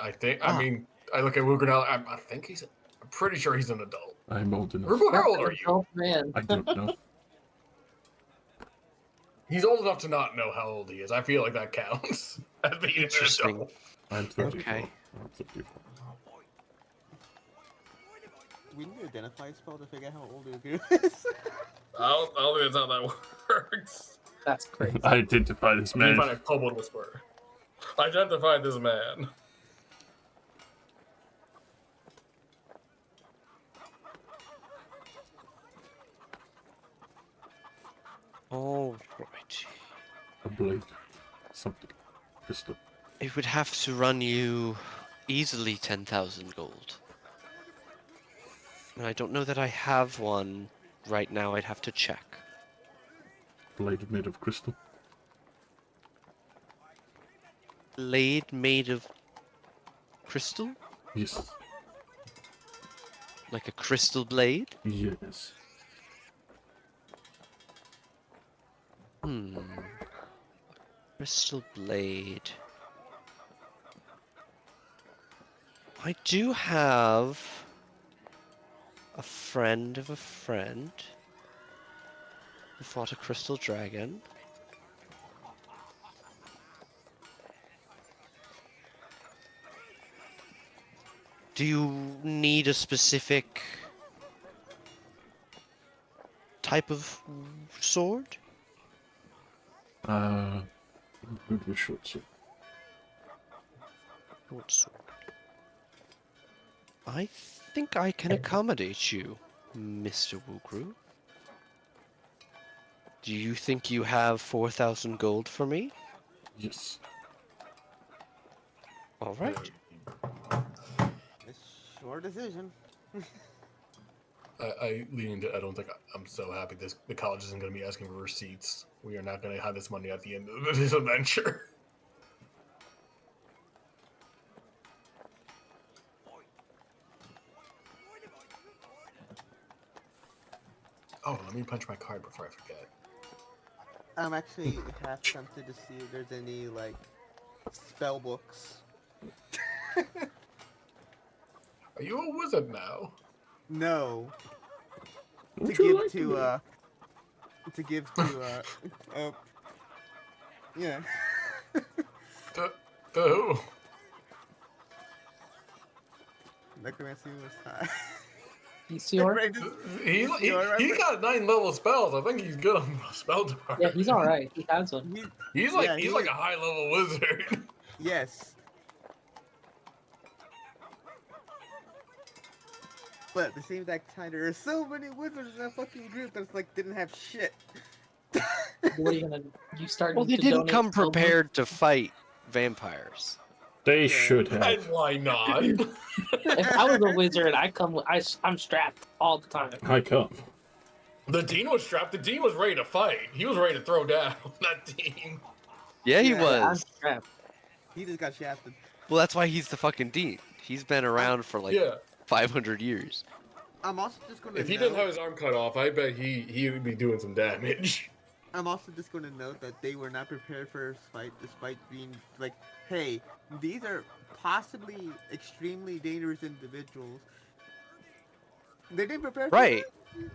I think. I mean, I look at Ruger now. I think he's. I'm pretty sure he's an adult. I'm old enough. Ruger, how old are you? Oh man. I don't know. He's old enough to not know how old he is. I feel like that counts as being an Interesting. adult. I'm 34. Okay. I'm 34. We need to identify a spell to figure out how old Ugu is. I don't think that's how that works. That's crazy. Identify this You need to man. find a public whisperer. Identify this man. Alrighty. A blade. Something. Crystal. It would have to run you easily 10,000 gold. And I don't know that I have one right now. I'd have to check. Blade made of crystal. Blade made of crystal? Yes. Like a crystal blade? Yes. Crystal blade. I do have a friend of a friend who fought a crystal dragon. Do you need a specific type of sword? Good with short sword. Short sword. I think I can accommodate you, Mr. Wugru. Do you think you have 4,000 gold for me? Yes. All right. It's your decision. I lean into. I don't think I'm so happy. The college isn't going to be asking for receipts. We are not going to have this money at the end of this adventure. Oh, let me punch my card before I forget. I'm actually half tempted to see if there's any like spell books. Are you a wizard now? No. Would To you give like to me? to give to yeah. To who? Necromancy was high. Meteor? He's got 9 level spells. I think he's good on the spell department. Yeah, he's alright. He has one. He's like Yeah, he's like a high level wizard. Yes. But at the same time, there are so many wizards in that fucking group that's like didn't have shit. What are you gonna? You start? Well, they to didn't donate come silver? prepared to fight vampires. They Yeah. should And have. why not? If I was a wizard, I'm strapped all the time. I come. The dean was strapped. The dean was ready to fight. He was ready to throw down that dean. Yeah, he Yeah, I'm was. strapped. He just got shafted. Well, that's why he's the fucking dean. He's been around for like Yeah. 500 years. I'm also just gonna If he note, didn't have his arm cut off, I bet he would be doing some damage. I'm also just gonna note that they were not prepared for this fight despite being like, hey, these are possibly extremely dangerous individuals. They didn't prepare for Right.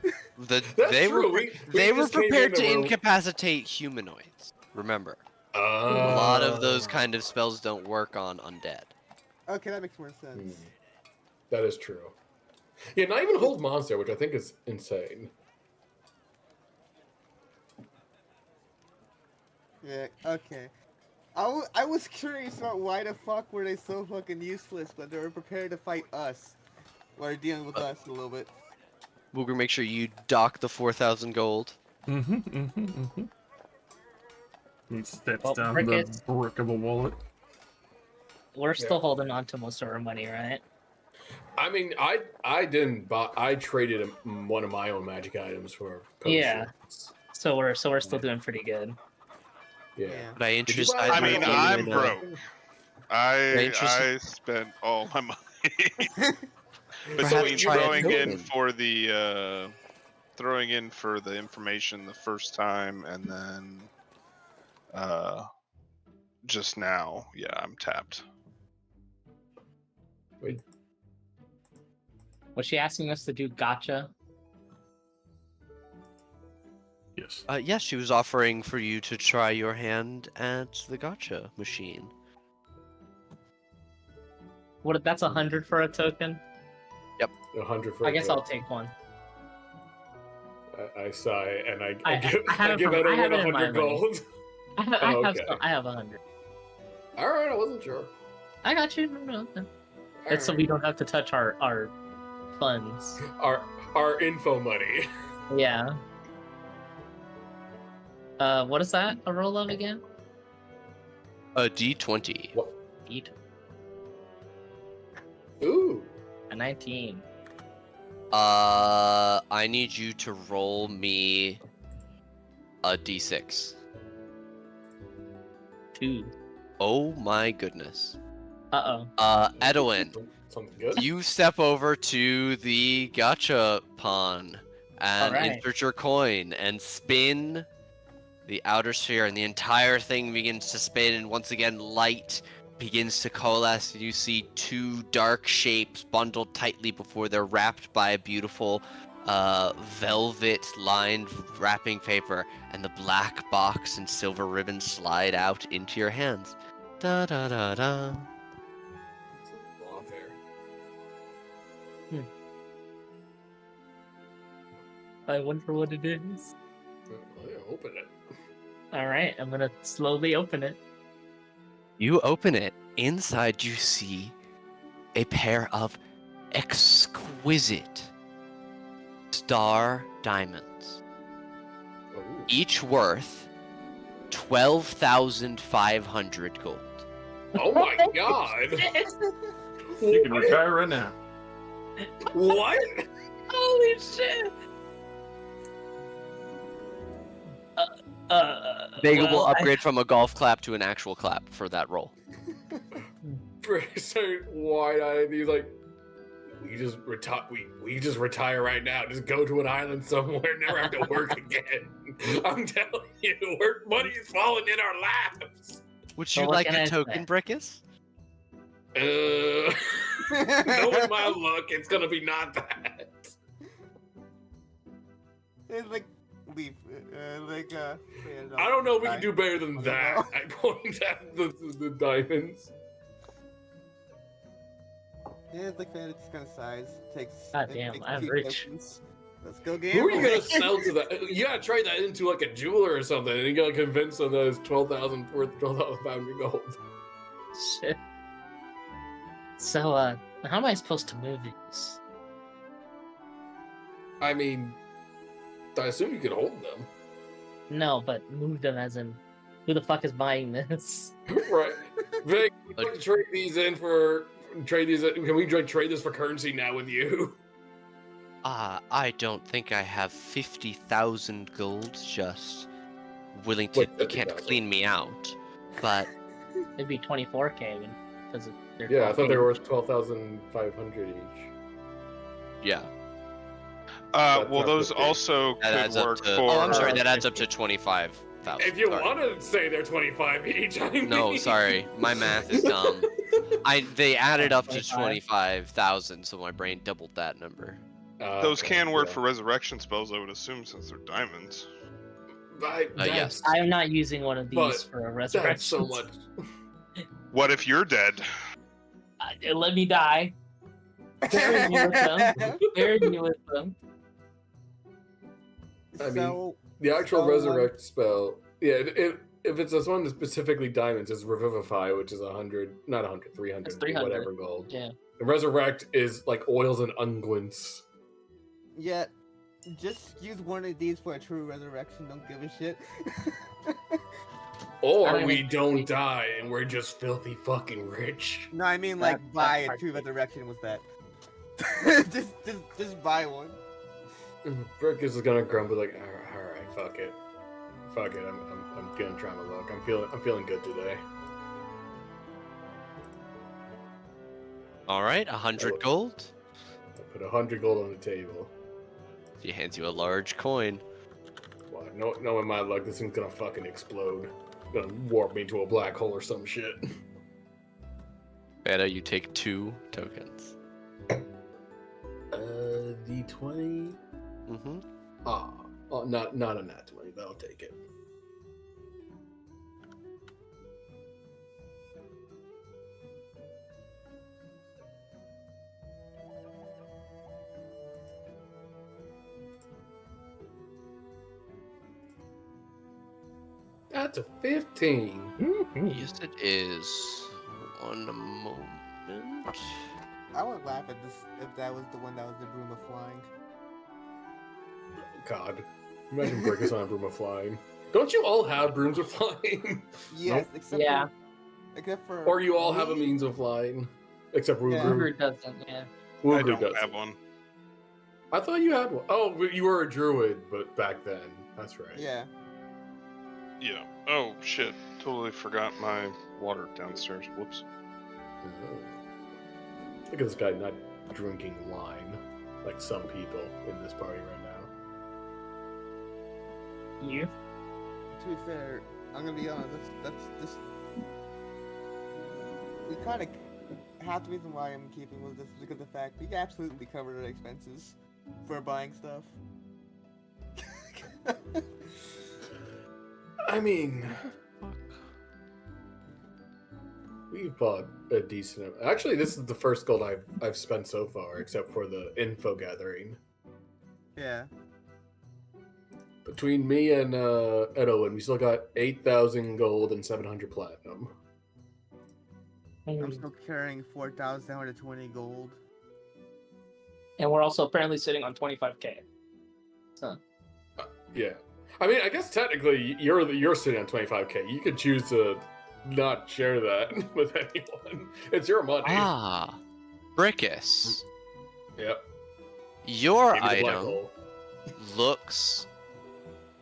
it. That's They true. were We they were just came prepared in to and we're- incapacitate humanoids. Remember, a lot of those kind of spells don't work on undead. Okay, that makes more sense. That is true. Yeah, not even hold monster, which I think is insane. Yeah, okay. I was curious about why the fuck were they so fucking useless, but they were prepared to fight us. Or dealing with us a little bit. Booger, make sure you dock the 4,000 gold. He steps Well, down Ricketts- the brick of a wallet. We're still holding on to most of our money, right? I mean, I didn't buy. I traded one of my own magic items for potions. Yeah. So we're still doing pretty good. Yeah. But I Did you interest. buy I my mean, own I'm magic broke. item? I spent all my money between try a throwing in token. for the information the first time and then just now. Yeah, I'm tapped. Wait. Was she asking us to do gotcha? Yes. Yes, she was offering for you to try your hand at the gotcha machine. What? That's 100 for a token. 100 for. I guess I'll take one. I sigh and I I give have it give from- I everyone have it in my 100 money. gold. I have 100. All right, I wasn't sure. I got you. No. It's so we don't have to touch our funds. Our info money. Yeah. What is that a roll of again? A D20. What? Eat Ooh. a 19. I need you to roll me a D6. 2. Oh my goodness. Uh-oh. Edwin, Something good. you step over to the gotcha pawn and Alright. insert your coin and spin the outer sphere, and the entire thing begins to spin, and once again light begins to coalesce, and you see two dark shapes bundled tightly before they're wrapped by a beautiful velvet lined wrapping paper, and the black box and silver ribbon slide out into your hands. Da da da da. Wrong there. I wonder what it is. Well, yeah, open it. Alright, I'm gonna slowly open it. You open it. Inside you see a pair of exquisite star diamonds, Ooh. each worth 12,500 gold. Oh my god! You can retire right now. What? Holy shit! They will well, upgrade from a golf clap to an actual clap for that roll. So wide-eyed. He's like, we just retire right now. Just go to an island somewhere. Never have to work again. I'm telling you, money's falling in our laps. Would So you what like can a I token, say? Brickus? Knowing my luck, it's gonna be not that. It's like leave. I don't know if we can do better than I don't that. know. I point at the diamonds. Yeah, it's like fantasy kind of size. Takes. God it damn, takes I'm 2 rich. tokens. Let's go Who are gamble. you gonna sell to that? You gotta trade that into like a jeweler or something, and you gotta convince them that it's 12,000 worth 12,500 gold. Shit. So, how am I supposed to move these? I mean, I assume you could hold them, No, but move them as in, who the fuck is buying this? right? Vic, you'd like to trade these in for trade these. Can we trade this for currency now with you? I don't think I have 50,000 gold just willing to. What, You can't 50,000? clean me out, but It'd be 24k because they're Yeah, I thought they 12K. were worth 12,500 each. yeah. That's Well, not those okay. also That could adds up work to. for. Oh, I'm sorry. Uh, That adds up to 25,000. If you sorry. want to say they're 25 each, I mean. No, sorry. My math is dumb. They added up to 25? 25,000, so my brain doubled that number. Those Okay, can work yeah. for resurrection spells, I would assume, since they're diamonds. Yes. I'm not using one of these But for a resurrection. That's so much. What if you're dead? Let me die. Very new with them. Very new with them. I mean, So The actual So, resurrect spell, yeah, if it's this one that's specifically diamonds, it's revivify, which is 100, not 100, 300, It's 300. whatever gold. Yeah. The resurrect is like oils and unguents. yeah, just use one of these for a true resurrection. Don't give a shit. I Or don't we even- don't die and we're just filthy fucking rich. No, I mean That- like buy that a part true too. resurrection with that. just buy one. Brick is gonna grumble like, alright, fuck it. Fuck it, I'm gonna try my luck. I'm feeling good today. All right, 100 gold. I put 100 gold on the table. He hands you a large coin. Why? Knowing my luck, this thing's gonna fucking explode. Gonna warp me into a black hole or some shit. Beta, you take 2 tokens. The 20. Mm-hmm. Oh, not a nat 20, but I'll take it. That's a 15. Yes, it is. One moment. I would laugh at this if that was the one that was the broom of flying. God. Imagine Brick is on a broom of flying. Don't you all have brooms of flying? Yes, except Yeah. except for. Or you all have a me. means of flying? Except Yeah. Woogru. Uber doesn't, yeah. I Woogru don't does. have one. I thought you had one. Oh, you were a druid, but back then. That's right. Yeah. Yeah. Oh shit! Totally forgot my water downstairs. Whoops. Oh. Look at this guy not drinking wine like some people in this party right now. You? To be fair, I'm gonna be honest. That's we kind of half the reason why I'm keeping with this is because of the fact we absolutely covered our expenses for buying stuff. I mean, we've bought a decent. Actually, this is the first gold I've spent so far, except for the info gathering. Yeah. Between me and Owen, we still got 8,000 gold and 700 platinum. I'm still carrying 4,720 gold. And we're also apparently sitting on 25k. So Yeah, I mean, I guess technically you're sitting on 25k. You could choose to not share that with anyone. It's your money. Ah, Brickus. Yep. Your Maybe the black item hole. looks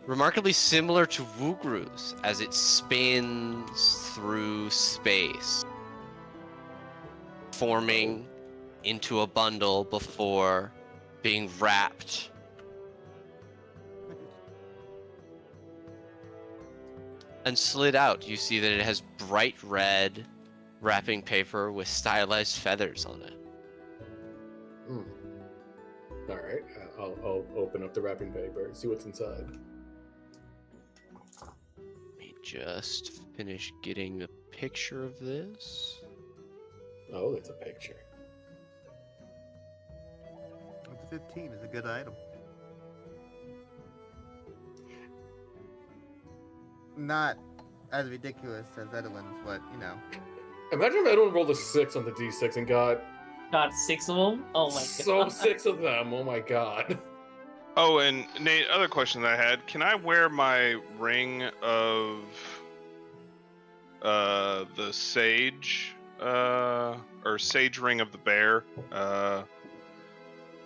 remarkably similar to Woogru's as it spins through space, forming into a bundle before being wrapped. And slid out, you see that it has bright red wrapping paper with stylized feathers on it. Hmm. All right, I'll open up the wrapping paper, see what's inside. Let me just finish getting a picture of this. Oh, it's a picture. The 15 is a good item. Not as ridiculous as other ones, but you know. Imagine if anyone rolled a 6 on the d6 and got got 6 of them. Oh my god. so 6 of them. Oh my god. Oh, and Nate, other question that I had: can I wear my ring of the sage, or sage ring of the bear,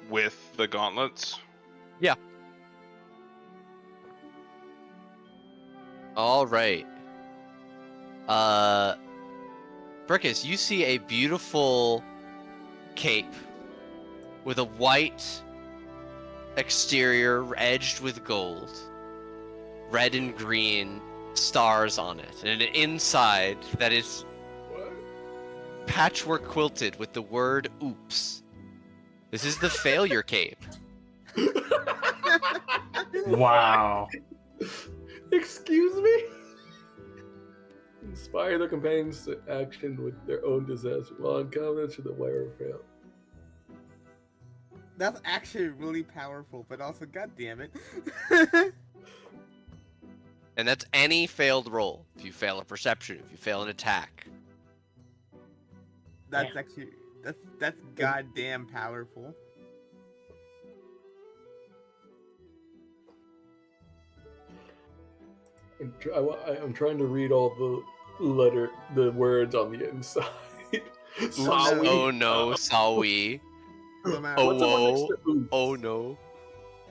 with the gauntlets? All right. Brickus, you see a beautiful cape with a white exterior edged with gold, red and green stars on it, and an inside that is What? patchwork quilted with the word "oops." This is the failure cape. Wow. Excuse me? Inspire their companions to action with their own disaster while in confidence with the wearer fail. That's actually really powerful, but also, god damn it. And that's any failed roll. If you fail a perception, if you fail an attack. That's actually that's goddamn powerful. I'm trying to read all the words on the inside. Sawi. Oh no, Sawi. No matter Oh what- What's the one next whoa. to oops? Oh no.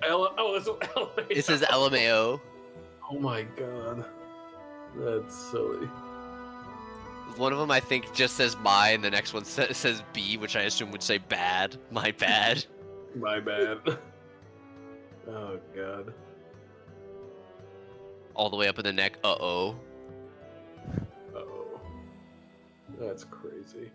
It's LMAO. It says LMAO. Oh my god. That's silly. One of them I think just says my, and the next one says B, which I assume would say bad. My bad. My bad. Oh god. All the way up in the neck. Uh-oh. Uh-oh. That's crazy.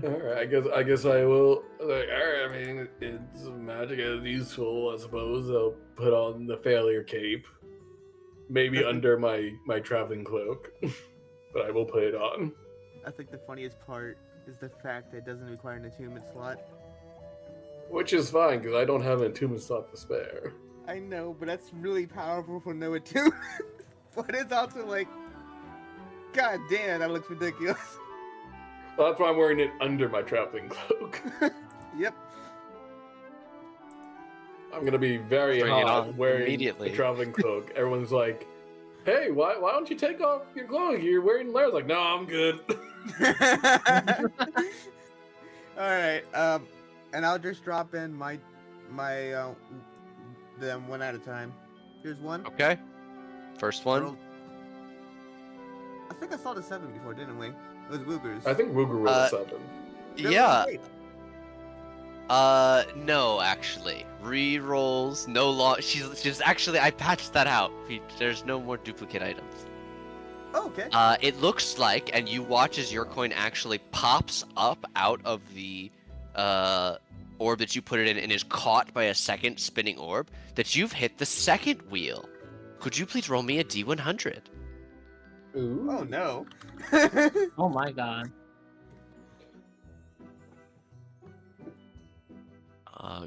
Alright, I guess I will. Like, alright, I mean, it's magic is useful, I suppose. I'll put on the failure cape. Maybe under my traveling cloak. But I will put it on. I think the funniest part is the fact that it doesn't require an attunement slot. Which is fine, because I don't have an attunement slot to spare. I know, but that's really powerful for no attunement. But it's also like, god damn, that looks ridiculous. Well, that's why I'm wearing it under my traveling cloak. Yep. I'm gonna be very Bring it hot on wearing immediately. a traveling cloak. Everyone's like, "Hey, why don't you take off your clothes? You're wearing layers." Like, no, I'm good. Alright, and I'll just drop in my them one at a time. Here's one. Okay. First one. I think I saw the 7 before, didn't we? It was Woogers. I think Ruger rolled a 7. Yeah. No, actually. Rerolls, no long. She's actually. I patched that out. There's no more duplicate items. Oh, okay. It looks like, and you watch as your coin actually pops up out of the orb that you put it in and is caught by a second spinning orb, that you've hit the second wheel. Could you please roll me a D100? Ooh. Oh no. Oh my god.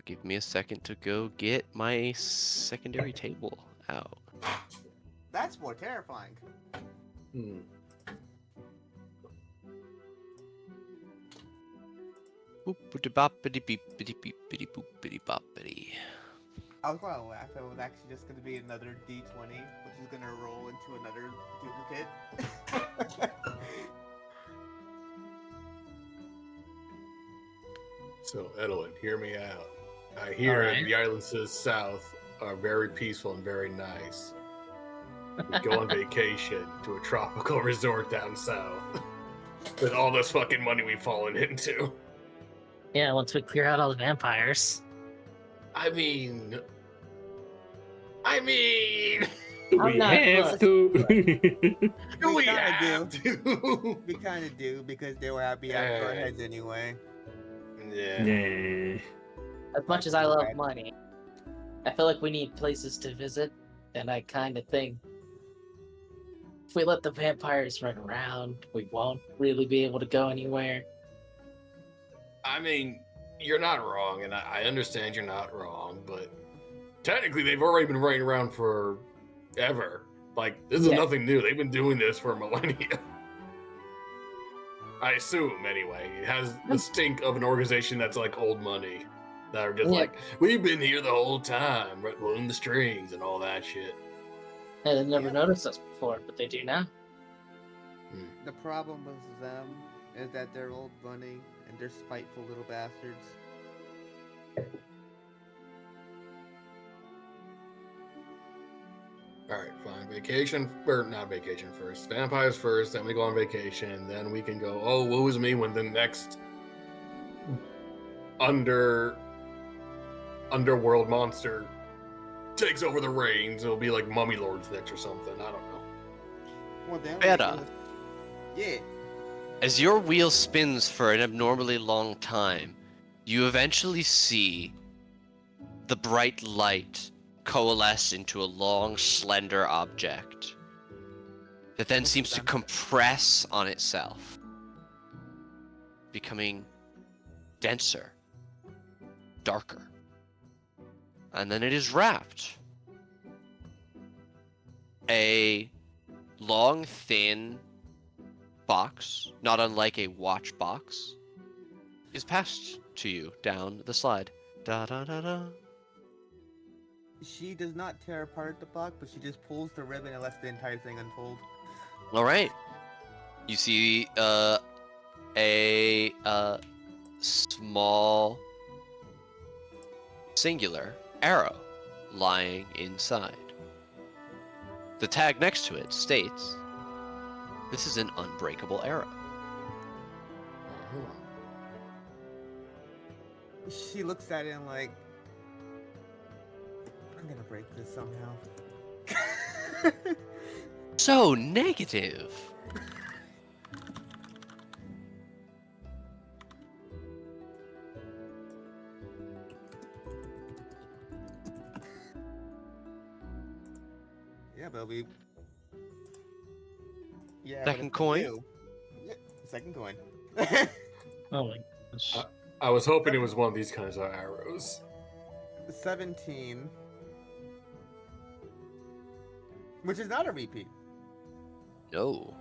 Give me a second to go get my secondary table out. That's more terrifying. Hmm. Boop-a-da-bop-a-dee-beep-a-dee-boop-a-dee-boop-a-dee-bop-a-dee. I was gonna laugh. It was actually just gonna be another D20, which is gonna roll into another duplicate. So, Edwin, hear me out. I hear Alright. the islands to the south are very peaceful and very nice. We go on vacation to a tropical resort down south with all this fucking money we've fallen into. Yeah, once we clear out all the vampires. I mean, I'm We not- have to. we kinda have to. We kind of do because they were happy after our heads anyway. Yeah. Yeah. As much as I love money, I feel like we need places to visit, and I kind of think if we let the vampires run around, we won't really be able to go anywhere. I mean, you're not wrong, and I understand you're not wrong, but technically they've already been running around forever. Like, this is Yeah. nothing new. They've been doing this for millennia. I assume, anyway. It has the stink of an organization that's like old money. That are just Yeah. like, we've been here the whole time, pulling the strings and all that shit. And they've never Yeah. noticed us before, but they do now. The problem with them is that they're old money and they're spiteful little bastards. Alright, fine. Vacation, or not vacation first. Vampires first, then we go on vacation, then we can go, oh, woe is me when the next underworld monster takes over the reins. It'll be like Mummy Lords next or something. I don't know. Well, then Better. Yeah. As your wheel spins for an abnormally long time, you eventually see the bright light coalesce into a long, slender object that then What's seems to that? compress on itself, becoming denser, darker. And then it is wrapped. A long, thin box, not unlike a watch box, is passed to you down the slide. Da da da da. She does not tear apart the box, but she just pulls the ribbon and lets the entire thing unfold. All right. You see a small singular arrow lying inside. The tag next to it states, "This is an unbreakable arrow." She looks at it and like, I'm gonna break this somehow. So negative. Yeah, but we. Yeah. Second but if we coin? do- Yeah, second coin. Oh my gosh. I was hoping it was one of these kinds of arrows. 17. Which is not a repeat. No.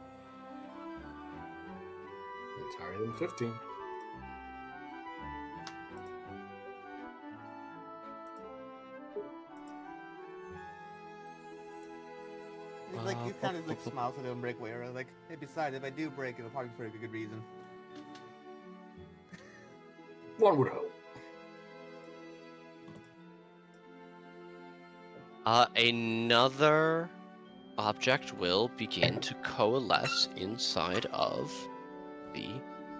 It's higher than 15. It's like he kind of like smiles at him, break arrow. Like, hey, besides, if I do break, it'll probably be for a good reason. One would hope. Another object will begin to coalesce inside of the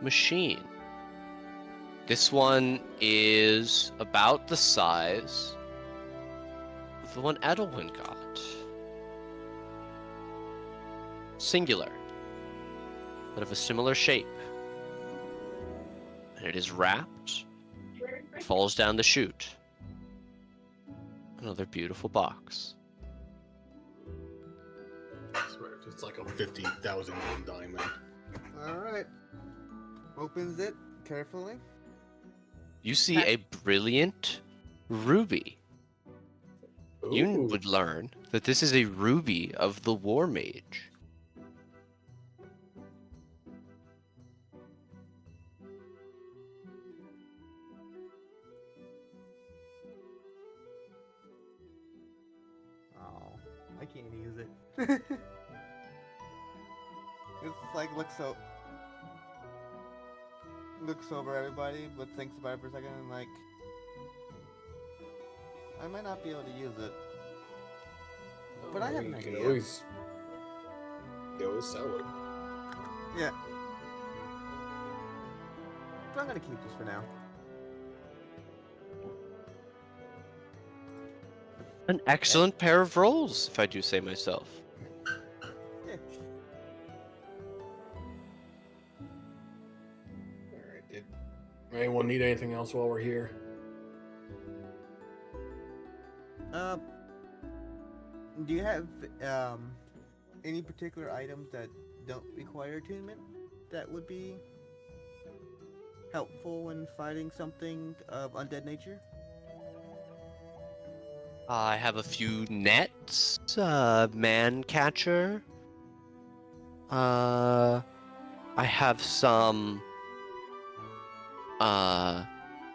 machine. This one is about the size of the one Edelwin got. Singular, but of a similar shape. And it is wrapped, falls down the chute. Another beautiful box. I swear, it's like a 50,000 diamond. Alright. Opens it carefully. You see a brilliant ruby. You Ooh. would learn that this is a ruby of the War Mage. Oh, I can't use it. It's like looks over everybody, but thinks about it for a second and like, I might not be able to use it. But I have an You can idea. always sell it. Yeah. But I'm gonna keep this for now. An excellent pair of rolls, if I do say myself. Yeah. Alright, did anyone need anything else while we're here? Do you have any particular items that don't require attunement that would be helpful when fighting something of undead nature? I have a few nets, man catcher. I have some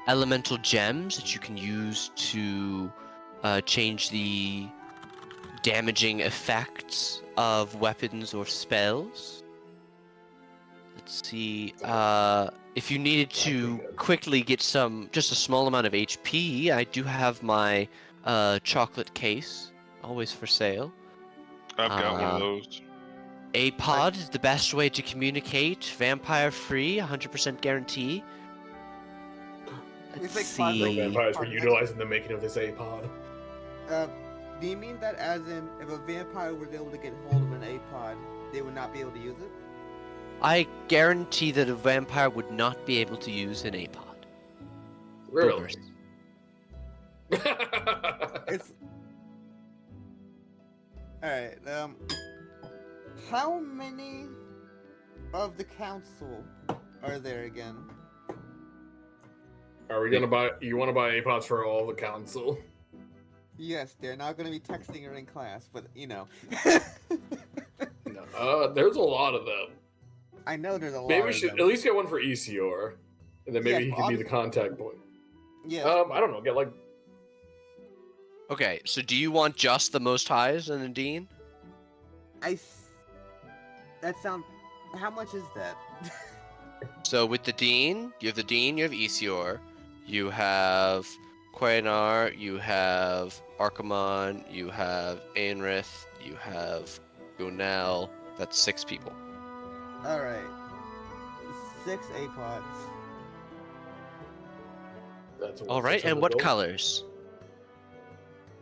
elemental gems that you can use to change the damaging effects of weapons or spells. Let's see. If you needed to quickly get just a small amount of HP, I do have my chocolate case, always for sale. I've got one of those. A pod is the best way to communicate. Vampire free, 100% guarantee. Let's It's like No see. vampires were utilizing the making of this A-pod. Do you mean that as in, if a vampire was able to get hold of an A-pod, they would not be able to use it? I guarantee that a vampire would not be able to use an A-pod. Really? It's... Alright, how many of the council are there again? Are we gonna buy? You want to buy APODs for all the council? Yes, they're not going to be texting her in class, but you know. No. There's a lot of them. I know there's a lot. Maybe we of should them. at least get one for ECOR, and then maybe Yes, he can be the contact point. Yes. I don't know. Get like. Okay, so do you want just the most highs and the dean? That sound. How much is that? So with the dean, you have ECOR, you have Quainar, you have Archimon, you have Ainrith, you have Gunel. That's 6 people. All right. 6 APODs. That's All right, and what colors?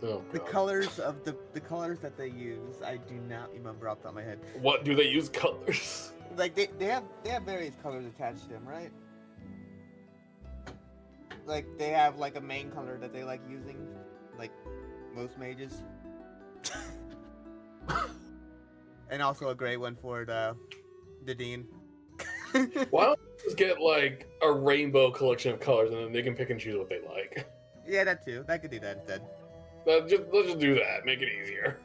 Oh, The God. colors of the colors that they use, I do not remember off the top of my head. What do they use colors? Like they have various colors attached to them, right? Like they have like a main color that they like using, like most mages, and also a gray one for the dean. Why don't we just get like a rainbow collection of colors, and then they can pick and choose what they like? Yeah, that too. I could do that instead. Let's just do that. Make it easier.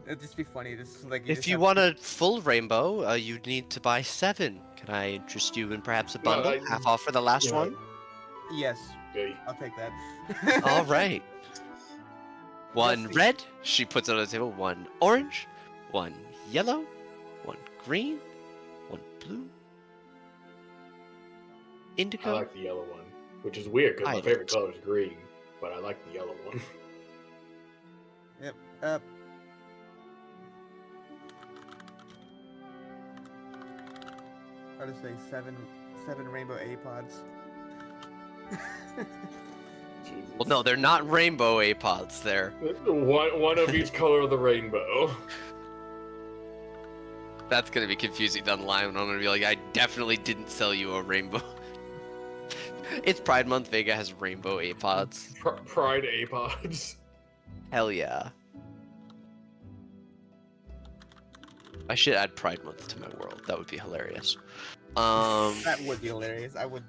It'd just be funny. Just like If just you have want a full rainbow, you'd need to buy 7. Can I interest you in perhaps a No, bundle? Half off for the last yeah. one? Yes, Okay. I'll take that. All right. One Yes, red, she puts it on the table. 1 orange, 1 yellow, 1 green, 1 blue, I indigo. like the yellow one, which is weird because my favorite Violet. color is green, but I like the yellow one. Yep. How to say 7 rainbow APODs. Jesus. Well, no, they're not rainbow apods. They're One of each color of the rainbow. that's gonna be confusing down the line. When I'm gonna be like, I definitely didn't sell you a rainbow. It's Pride Month. Vega has rainbow apods. Pride APODs. Hell yeah. I should add Pride Month to my world. That would be hilarious. That would be hilarious. I would.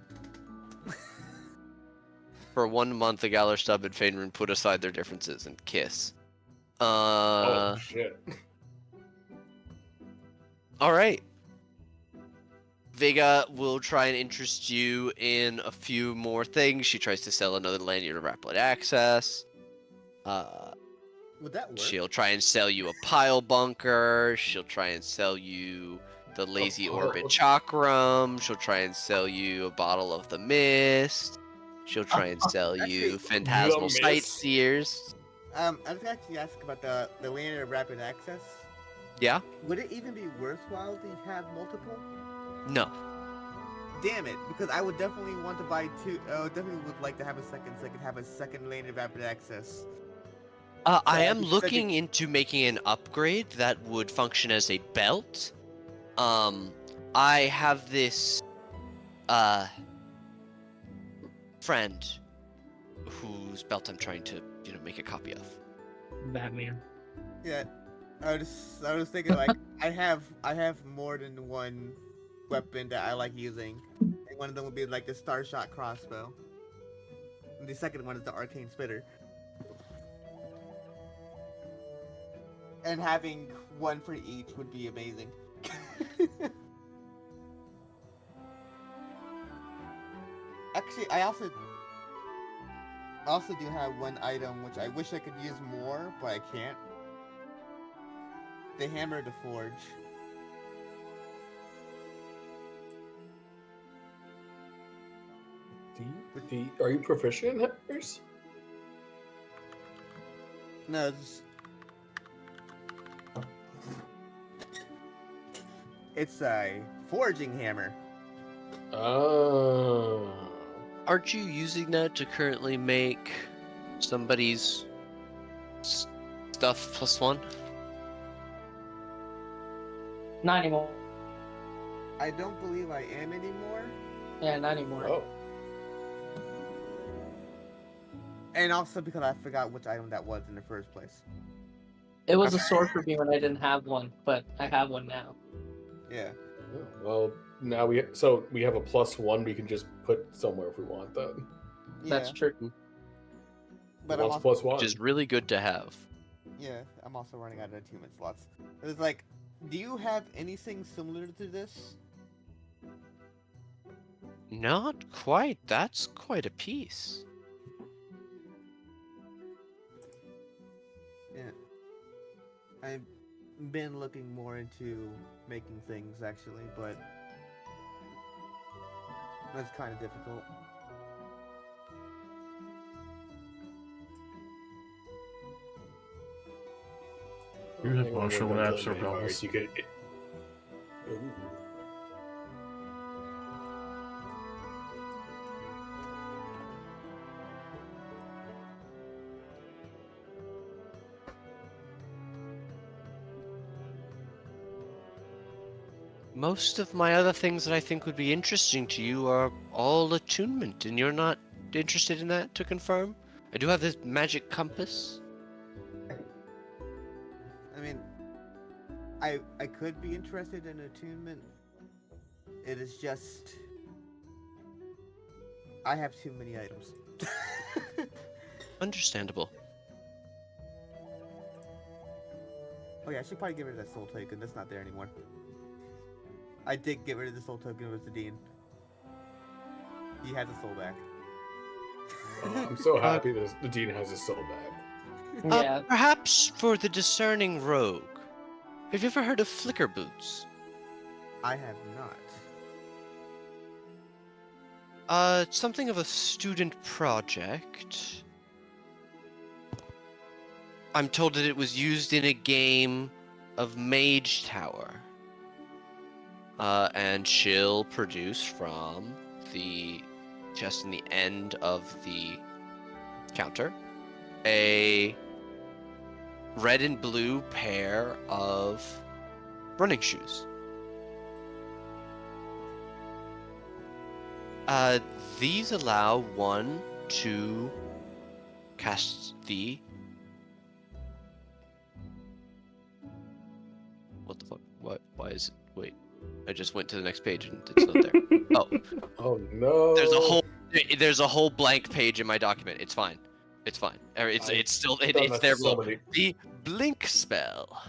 For 1 month, the Galar Stub and Fainrune put aside their differences and kiss. Oh shit. All right. Vega will try and interest you in a few more things. She tries to sell another lanyard of Rapid Access. Would that work? She'll try and sell you a pile bunker. She'll try and sell you the lazy orbit chakram. She'll try and sell you a bottle of the mist. She'll try and sell you Actually, phantasmal mist? sightseers. I was actually asking about the lanyard of rapid access. Yeah? Would it even be worthwhile to have multiple? No. Damn it! Because I would definitely want to buy 2. Definitely would like to have a second, so I could have a second lanyard of rapid access. I Yeah, am because looking into making an upgrade that would function as a belt. I have this friend whose belt I'm trying to, make a copy of. Batman. Yeah, I was thinking like I have more than one weapon that I like using, and one of them would be like the Starshot crossbow. And the second one is the Arcane Spitter. And having one for each would be amazing. Actually, I also do have one item which I wish I could use more, but I can't. The Hammer to Forge. Are you proficient in hammers? No, it's a forging hammer. Oh. Aren't you using that to currently make somebody's stuff +1? Not anymore. I don't believe I am anymore. Yeah, not anymore. Oh. And also because I forgot which item that was in the first place. It was a sword for me when I didn't have one, but I have one now. Yeah. Well, now we have a +1 we can just put somewhere if we want that. That's Yeah, true. but I'm What's also, plus one? Which is really good to have. yeah, I'm also running out of attunement slots. It's like, do you have anything similar to this? Not quite. That's quite a piece. Yeah, I've been looking more into making things actually, but that's kind of difficult. You have Hang on, martial we're done apps killing or vampires. bells. You could. Ooh. Most of my other things that I think would be interesting to you are all attunement, and you're not interested in that, to confirm? I do have this magic compass. I mean, I could be interested in attunement. It is just I have too many items. Understandable. Oh yeah, I should probably get rid of that soul token. That's not there anymore. I did get rid of the soul token with the Dean. He has his soul back. I'm so happy that the Dean has his soul back. Yeah. Perhaps for the discerning rogue. Have you ever heard of flicker boots? I have not. It's something of a student project. I'm told that it was used in a game of Mage Tower. And she'll produce from the chest in the end of the counter a red and blue pair of running shoes. These allow one to cast the... What the fuck? What? Why is it? Wait. I just went to the next page and it's not there. Oh. Oh no! There's a whole blank page in my document. It's fine. It's fine. It's still done it's that there to so below. many- The blink spell.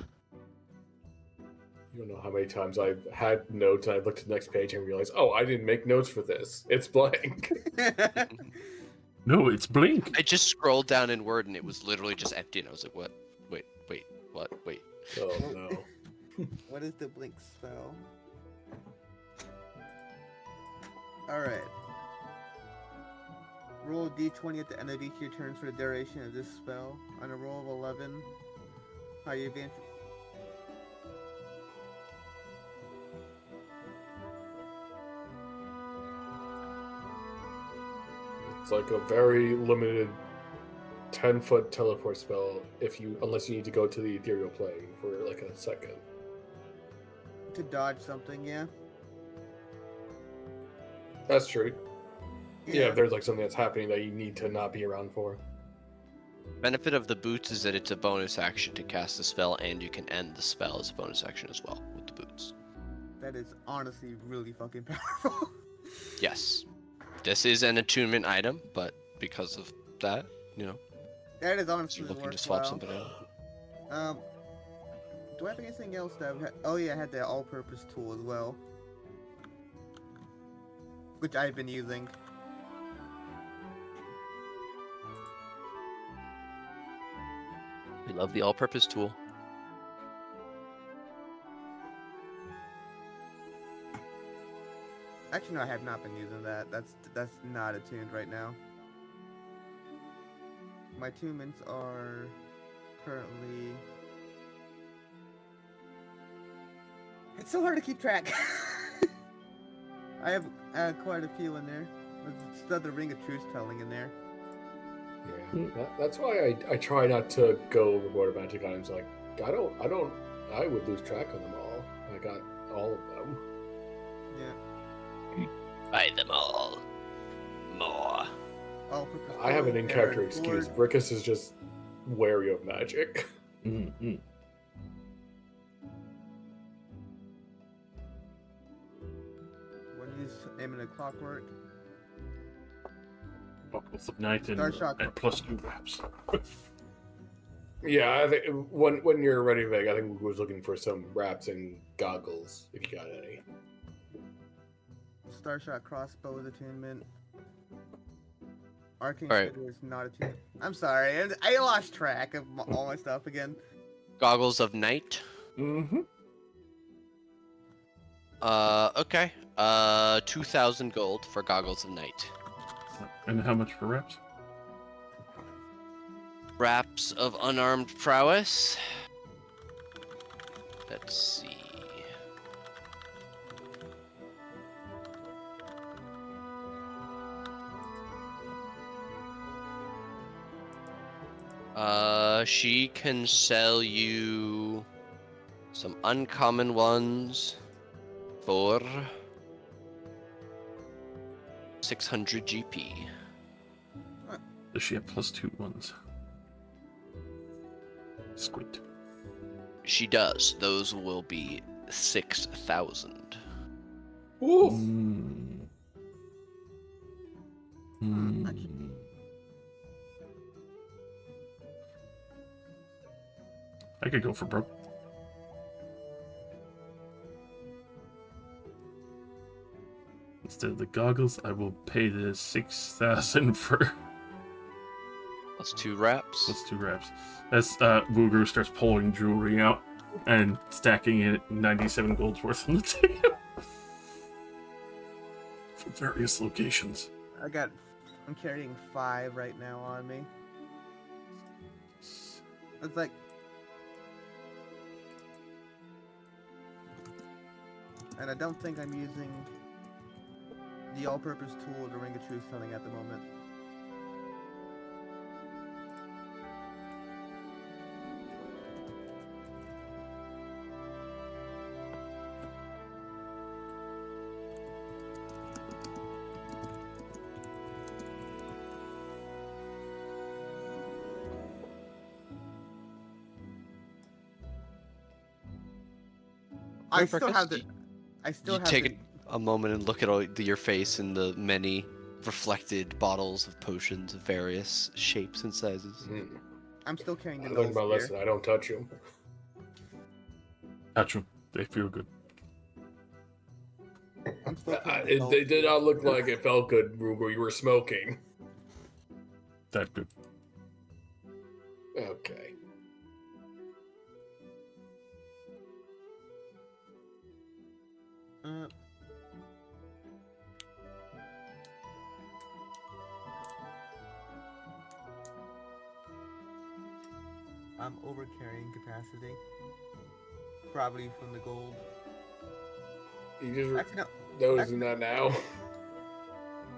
You don't know how many times I've had notes and I looked at the next page and realized, oh, I didn't make notes for this. It's blank. No, it's Blink. I just scrolled down in Word and it was literally just empty, and I was like, what? Wait, what? Wait. Oh no. What is the blink spell? Alright. Roll a d20 at the end of each of your turns for the duration of this spell. On a roll of 11, how you advance. It's like a very limited 10-foot teleport spell unless you need to go to the ethereal plane for like a second. To dodge something, yeah? That's true. Yeah, if there's like something that's happening that you need to not be around for. Benefit of the boots is that it's a bonus action to cast the spell, and you can end the spell as a bonus action as well with the boots. That is honestly really fucking powerful. Yes. This is an attunement item, but because of that, That is honestly you're looking worthwhile. to swap something out. Do I have anything else that I've had? Oh yeah, I had that all-purpose tool as well, which I've been using. We love the all-purpose tool. Actually, no, I have not been using that. That's not attuned right now. My attunements are currently. It's so hard to keep track. I have quite a few in there. There's still the Ring of Truth telling in there. Yeah, that's why I try not to go overboard with magic items. Like I would lose track of them all. I got all of them. Yeah. Buy them all. More. All-purpose I have an tool, in-character and excuse. board. Brickus is just wary of magic. Mm-hmm. When he's aiming at clockwork. Buckle. Goggles of Night and Starshot. +2 wraps. Yeah, I think when you're ready, Veg, I think we was looking for some wraps and goggles, if you got any. Starshot crossbow with attunement. Arcane Alright. Spitter is not attuned. I'm sorry, I lost track of all my stuff again. Goggles of Night. Mm-hmm. Okay. 2,000 gold for Goggles of Night. And how much for wraps? Wraps of Unarmed Prowess. Let's see. She can sell you some uncommon ones for 600 GP. Does she have +2 ones? Squint. She does. Those will be 6,000. Oof. Mm. Mm. I could go for broke. Instead of the goggles, I will pay the 6,000 for Plus 2 wraps. +2 wraps. As Wooger starts pulling jewelry out and stacking it 97 gold's worth on the table from various locations. I'm carrying 5 right now on me. It's like, and I don't think I'm using the all-purpose tool, the Ring of Truth, selling at the moment. I still Marcus, have the. I still You have take the, a moment and look at your face and the many reflected bottles of potions of various shapes and sizes. I'm still carrying I the learned my Null lesson. Spear. I don't touch them. Touch them. They feel good. I'm still carrying the Null They did Spear. not look like it felt good, Ruger. You were smoking. That good. Okay. I'm over carrying capacity. Probably from the gold. You just Actually, no. noticing that now.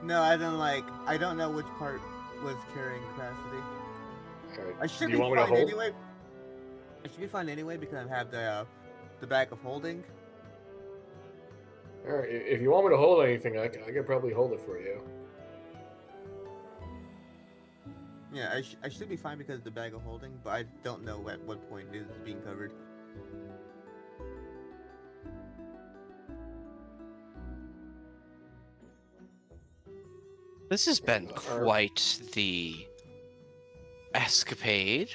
No, I don't like. I don't know which part was carrying capacity. Alright. I should Do you be want me to fine hold? anyway. I should be fine anyway because I have the bag of holding. Alright, if you want me to hold anything, I could probably hold it for you. Yeah, I should be fine because of the bag of holding, but I don't know at what point it is being covered. This has been quite the escapade.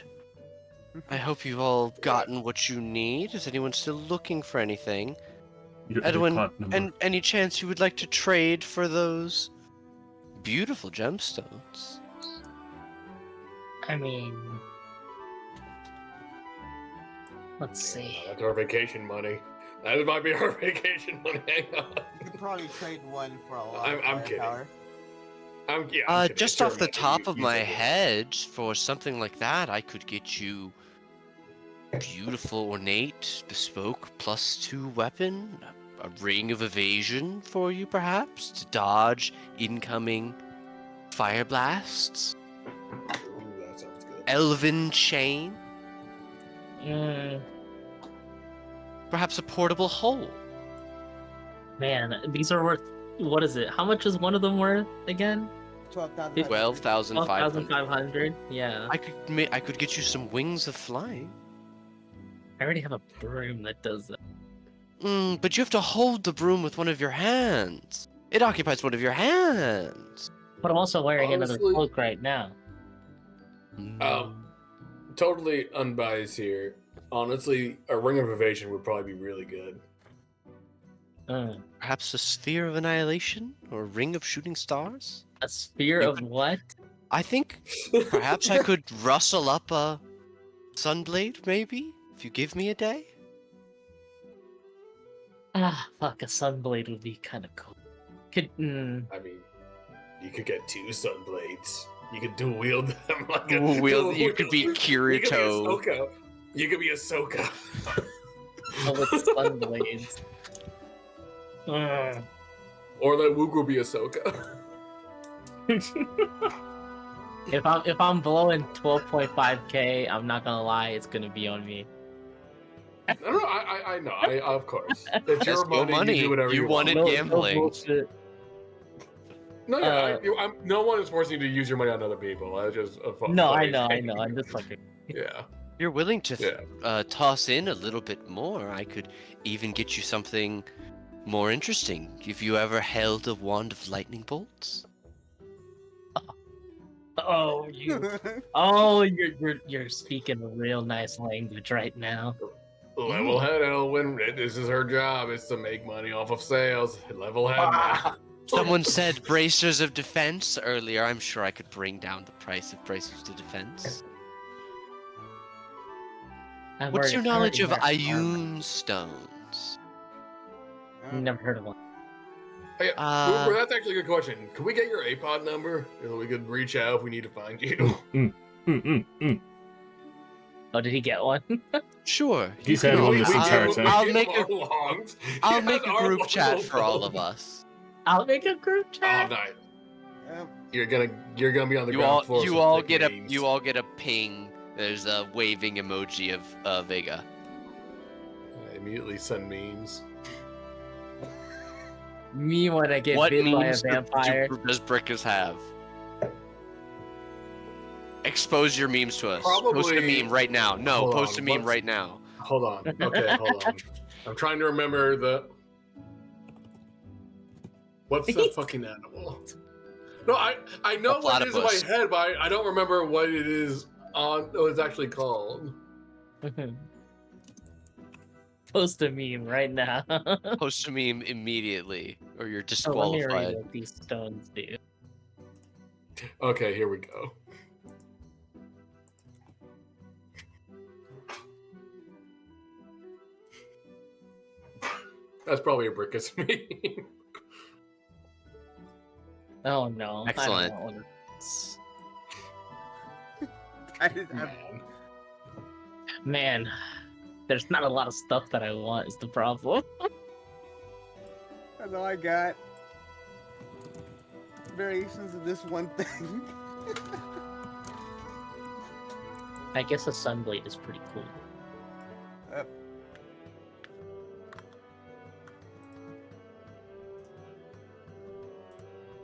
I hope you've all gotten what you need. Is anyone still looking for anything? Edwin, and any chance you would like to trade for those beautiful gemstones? I mean, let's see. That's our vacation money. That might be our vacation money. Hang on. You could probably trade one for a lot. I'm of kidding. firepower. I'm kidding. Just Sure, off the man, top of you my said it. head, for something like that, I could get you beautiful, ornate, bespoke +2 weapon, a ring of evasion for you, perhaps, to dodge incoming fire blasts, Ooh, that sounds good. elven chain, perhaps a portable hole. Man, these are worth. What is it? How much is one of them worth again? 12,000. 12,500. 12,500. Yeah. I could get you some wings of flying. I already have a broom that does that. But you have to hold the broom with one of your hands. It occupies one of your hands. But I'm also wearing another Honestly- cloak right now. Totally unbiased here. Honestly, a ring of evasion would probably be really good. Perhaps a sphere of annihilation or a ring of shooting stars? A spear You of could- what? I think perhaps I could rustle up a sunblade, maybe, if you give me a day. Ah, fuck, a sunblade would be kind of cool. Could, I mean, you could get 2 sunblades. You could dual wield them like a Dual wield- dual you could be wield. Kirito. You could be Ahsoka. with sunblades. Or let Woogu be Ahsoka. If I'm blowing 12.5k, I'm not gonna lie, it's gonna be on me. No, I know. Of course. It's That's your no money. You do whatever You you want want. it gambling. bullshit. No, no one is forcing you to use your money on other people. That's just a fun. No, funny I thing. know. I'm just fucking. Yeah. You're willing to Yeah. toss in a little bit more. I could even get you something more interesting. Have you ever held a wand of lightning bolts? Oh, you're speaking a real nice language right now. Level head, Elwin. This is her job. Is to make money off of sales. Level head. Now. Someone said bracers of defense earlier. I'm sure I could bring down the price of bracers of defense. What's your knowledge of Ioun stones? Never heard of one. Hey, Uh, Uber, that's actually a good question. Can we get your APOD number? So we could reach out if we need to find you. Oh, did he get one? Sure. He's you had can one this always- entire time. I'll make a group chat for all of us. I'll make a group Oh, chat. nice. You're gonna be on the You ground all floor. you with all big get a names. you all get a ping. There's a waving emoji of Vega. Immediately send memes. Me when I get What bit by a memes vampire. does Brickus have? Expose your memes to us. Post a Probably- meme right now. No, Hold post a on, meme what's- right now. Hold on. Okay, hold on. I'm trying to remember the. What's the fucking animal? No, I know A what it is in platypus. my head, but I don't remember what it is on. What it's actually called. Post a meme right now. Post a meme immediately, or you're Oh, let me disqualified. read what these stones do. Okay, here we go. That's probably a Brickus meme. Oh no. Excellent. I don't know what it is. Man. Man, there's not a lot of stuff that I want is the problem. That's all I got. Variations of this one thing. I guess a sunblade is pretty cool.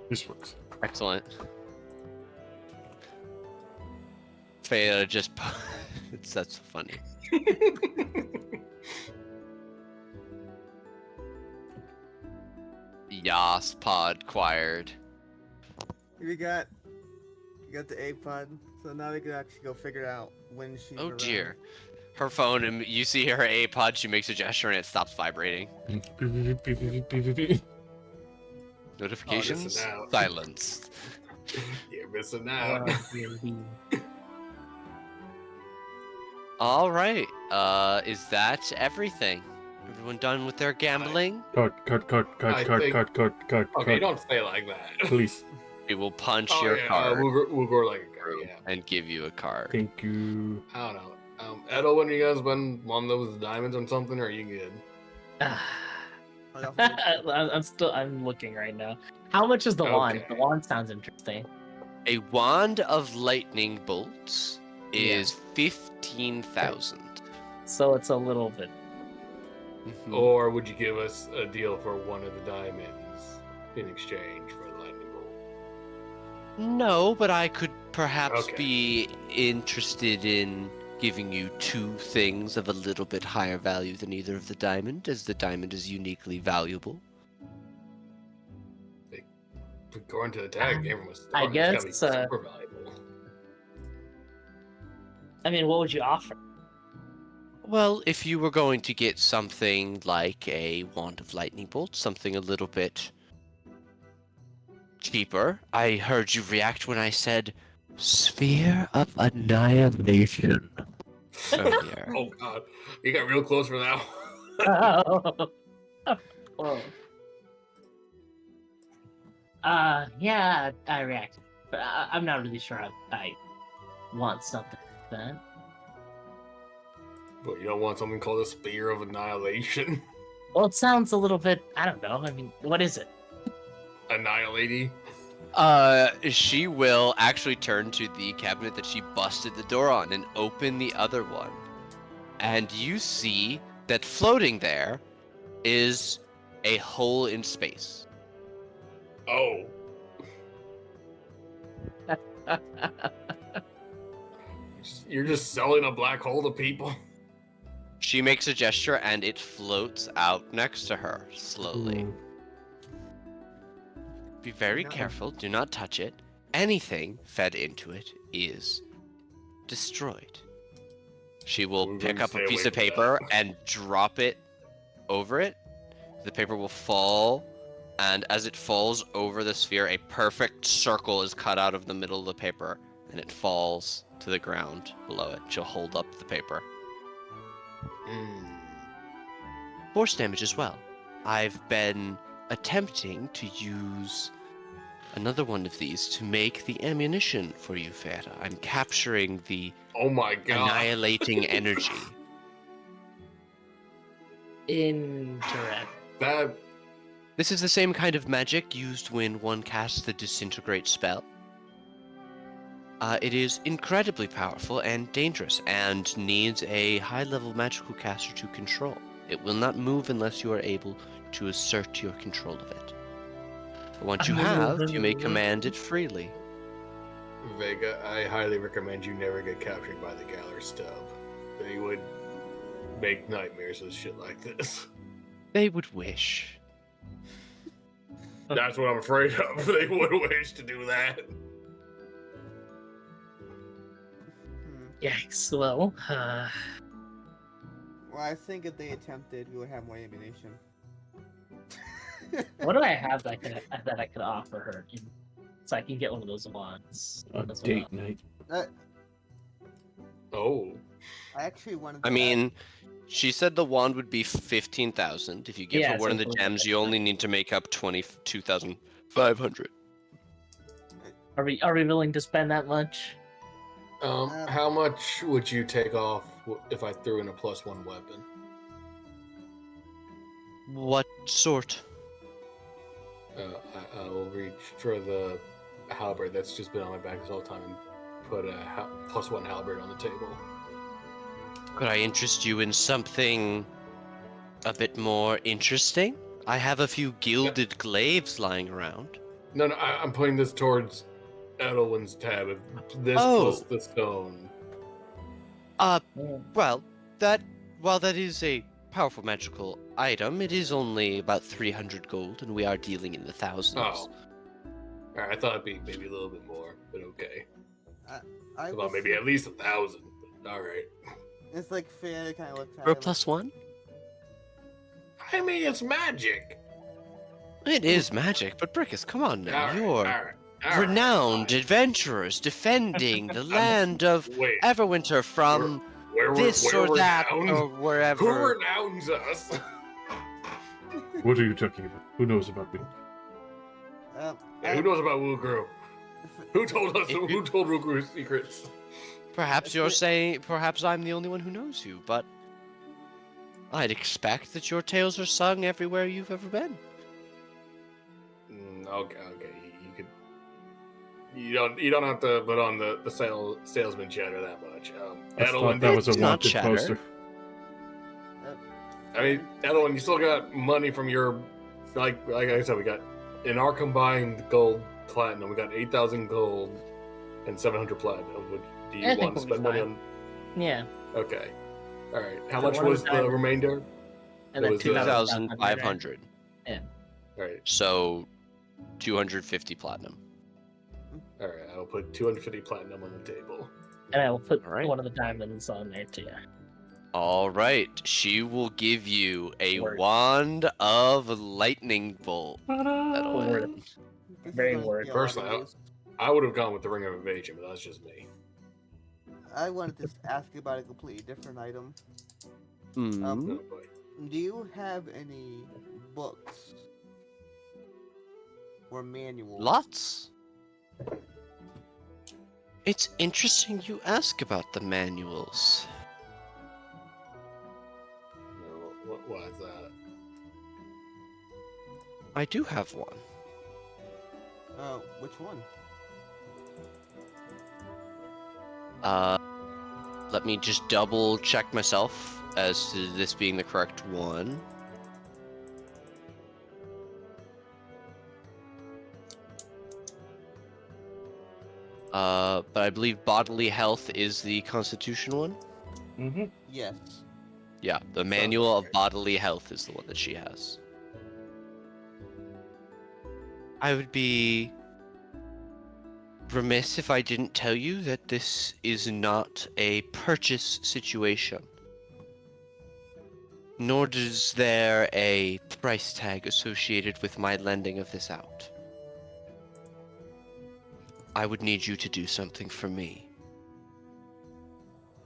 This works. Excellent. Faya just that's funny. Yas pod quired. You got the A pod, so now they can actually go figure out when she's Oh around. dear. Her phone, and you see her A pod, she makes a gesture and it stops vibrating. Notifications? out. Silence. You're missing out. Alright. Is that everything? Everyone done with their gambling? Cut. I think- Okay, don't say it like that. Please. We will punch Oh, your yeah, card we'll go like a card, yeah. and give you a card. Thank you. I don't know. Edo, when you guys win one of those diamonds or something, or are you good? I'm looking right now. How much is the wand? Okay. The wand sounds interesting. A wand of lightning bolts is 15,000. So it's a little bit. Mhm. Or would you give us a deal for one of the diamonds in exchange for the lightning bolt? No, but I could perhaps Okay. be interested in giving you two things of a little bit higher value than either of the diamond, as the diamond is uniquely valuable. According to the tag, came from a star. I It's gotta be guess, super valuable. I mean, what would you offer? Well, if you were going to get something like a wand of lightning bolt, something a little bit cheaper, I heard you react when I said sphere of annihilation earlier. Oh god, you got real close for that one. Oh. Whoa. Yeah, I reacted. But I'm not really sure I want something like that. But you don't want something called a spear of annihilation? Well, it sounds a little bit, I don't know. I mean, what is it? Annihilating? She will actually turn to the cabinet that she busted the door on and open the other one. And you see that floating there is a hole in space. Oh. You're just selling a black hole to people? She makes a gesture and it floats out next to her, slowly. Ooh. Be very No. careful, do not touch it. Anything fed into it is destroyed. She will We're pick gonna up a stay piece away of from paper that. and drop it over it. The paper will fall, and as it falls over the sphere, a perfect circle is cut out of the middle of the paper, and it falls to the ground below it. She'll hold up the paper. Force damage as well. I've been attempting to use another one of these to make the ammunition for you, Fera. I'm capturing the Oh my god. annihilating energy. Interesting. That. This is the same kind of magic used when one casts the disintegrate spell. It is incredibly powerful and dangerous, and needs a high-level magical caster to control. It will not move unless you are able to assert your control of it. But once you have, you may command it freely. Vega, I highly recommend you never get captured by the Galler Stub. They would make nightmares with shit like this. They would wish. That's what I'm afraid of. They would wish to do that. Yikes. Well, Well, I think if they attempted, we would have more ammunition. what do I have that I could offer her? So I can get one of those wands. A as well. date night. Oh. I actually wanted. I to mean, she said the wand would be 15,000. If you give Yeah, her one so of the it's gems, you only need to make up 22,500. Are we willing to spend that much? How much would you take off if I threw in a +1 weapon? What sort? I'll reach for the halberd that's just been on my back this whole time and put a +1 halberd on the table. Could I interest you in something a bit more interesting? I have a few gilded glaives lying around. No, I'm putting this towards Edelwin's tab. This Oh. plus the stone. Well, while that is a powerful magical item, it is only about 300 gold, and we are dealing in the thousands. Oh. Alright, I thought it'd be maybe a little bit more, but okay. I Well, was- maybe at least 1,000. Alright. It's like fair. Kind of looks at For a him. +1? I mean, it's magic. It is magic, but Brickus, come on now. Alright, You're alright, renowned fine. adventurers defending the land of Wait, Everwinter from where this we're or that renowned? or wherever. Who renowns us? What are you talking about? Who knows about me? Yeah, who knows about Wugru? Who told us? If Who told Wugru's secrets? Perhaps you're saying, perhaps I'm the only one who knows you, but I'd expect that your tales are sung everywhere you've ever been. Okay. You could. You don't have to put on the salesman chatter that much. I thought that was a It's not wanted chatter. poster. I mean, Edelwin, you still got money from your, like I said, we got in our combined gold platinum, we got 8,000 gold and 700 platinum. Do you I think want to we'll be spend money fine. on? Yeah. Okay. All right. How So much what was was the that? remainder? And It then was, 2,500. 2,500. All right. So 250 platinum. All right, I'll put 250 platinum on the table. And I will put All right. one of the diamonds on there too. All right, she will give you a Word. wand of lightning bolt. Ta-da! Word. This Very is gonna word. be a lot of Personally, use. I would have gone with the Ring of Evasion, but that's just me. I wanted to ask you about a completely different item. Hmm. Oh boy. Do you have any books or manuals? Lots. It's interesting you ask about the manuals. No, why is that? I do have one. Which one? Let me just double check myself as to this being the correct one. But I believe bodily health is the constitution one. Mm-hmm. Yes. Yeah, the manual of bodily health is the one that she has. I would be remiss if I didn't tell you that this is not a purchase situation. Nor is there a price tag associated with my lending of this out. I would need you to do something for me.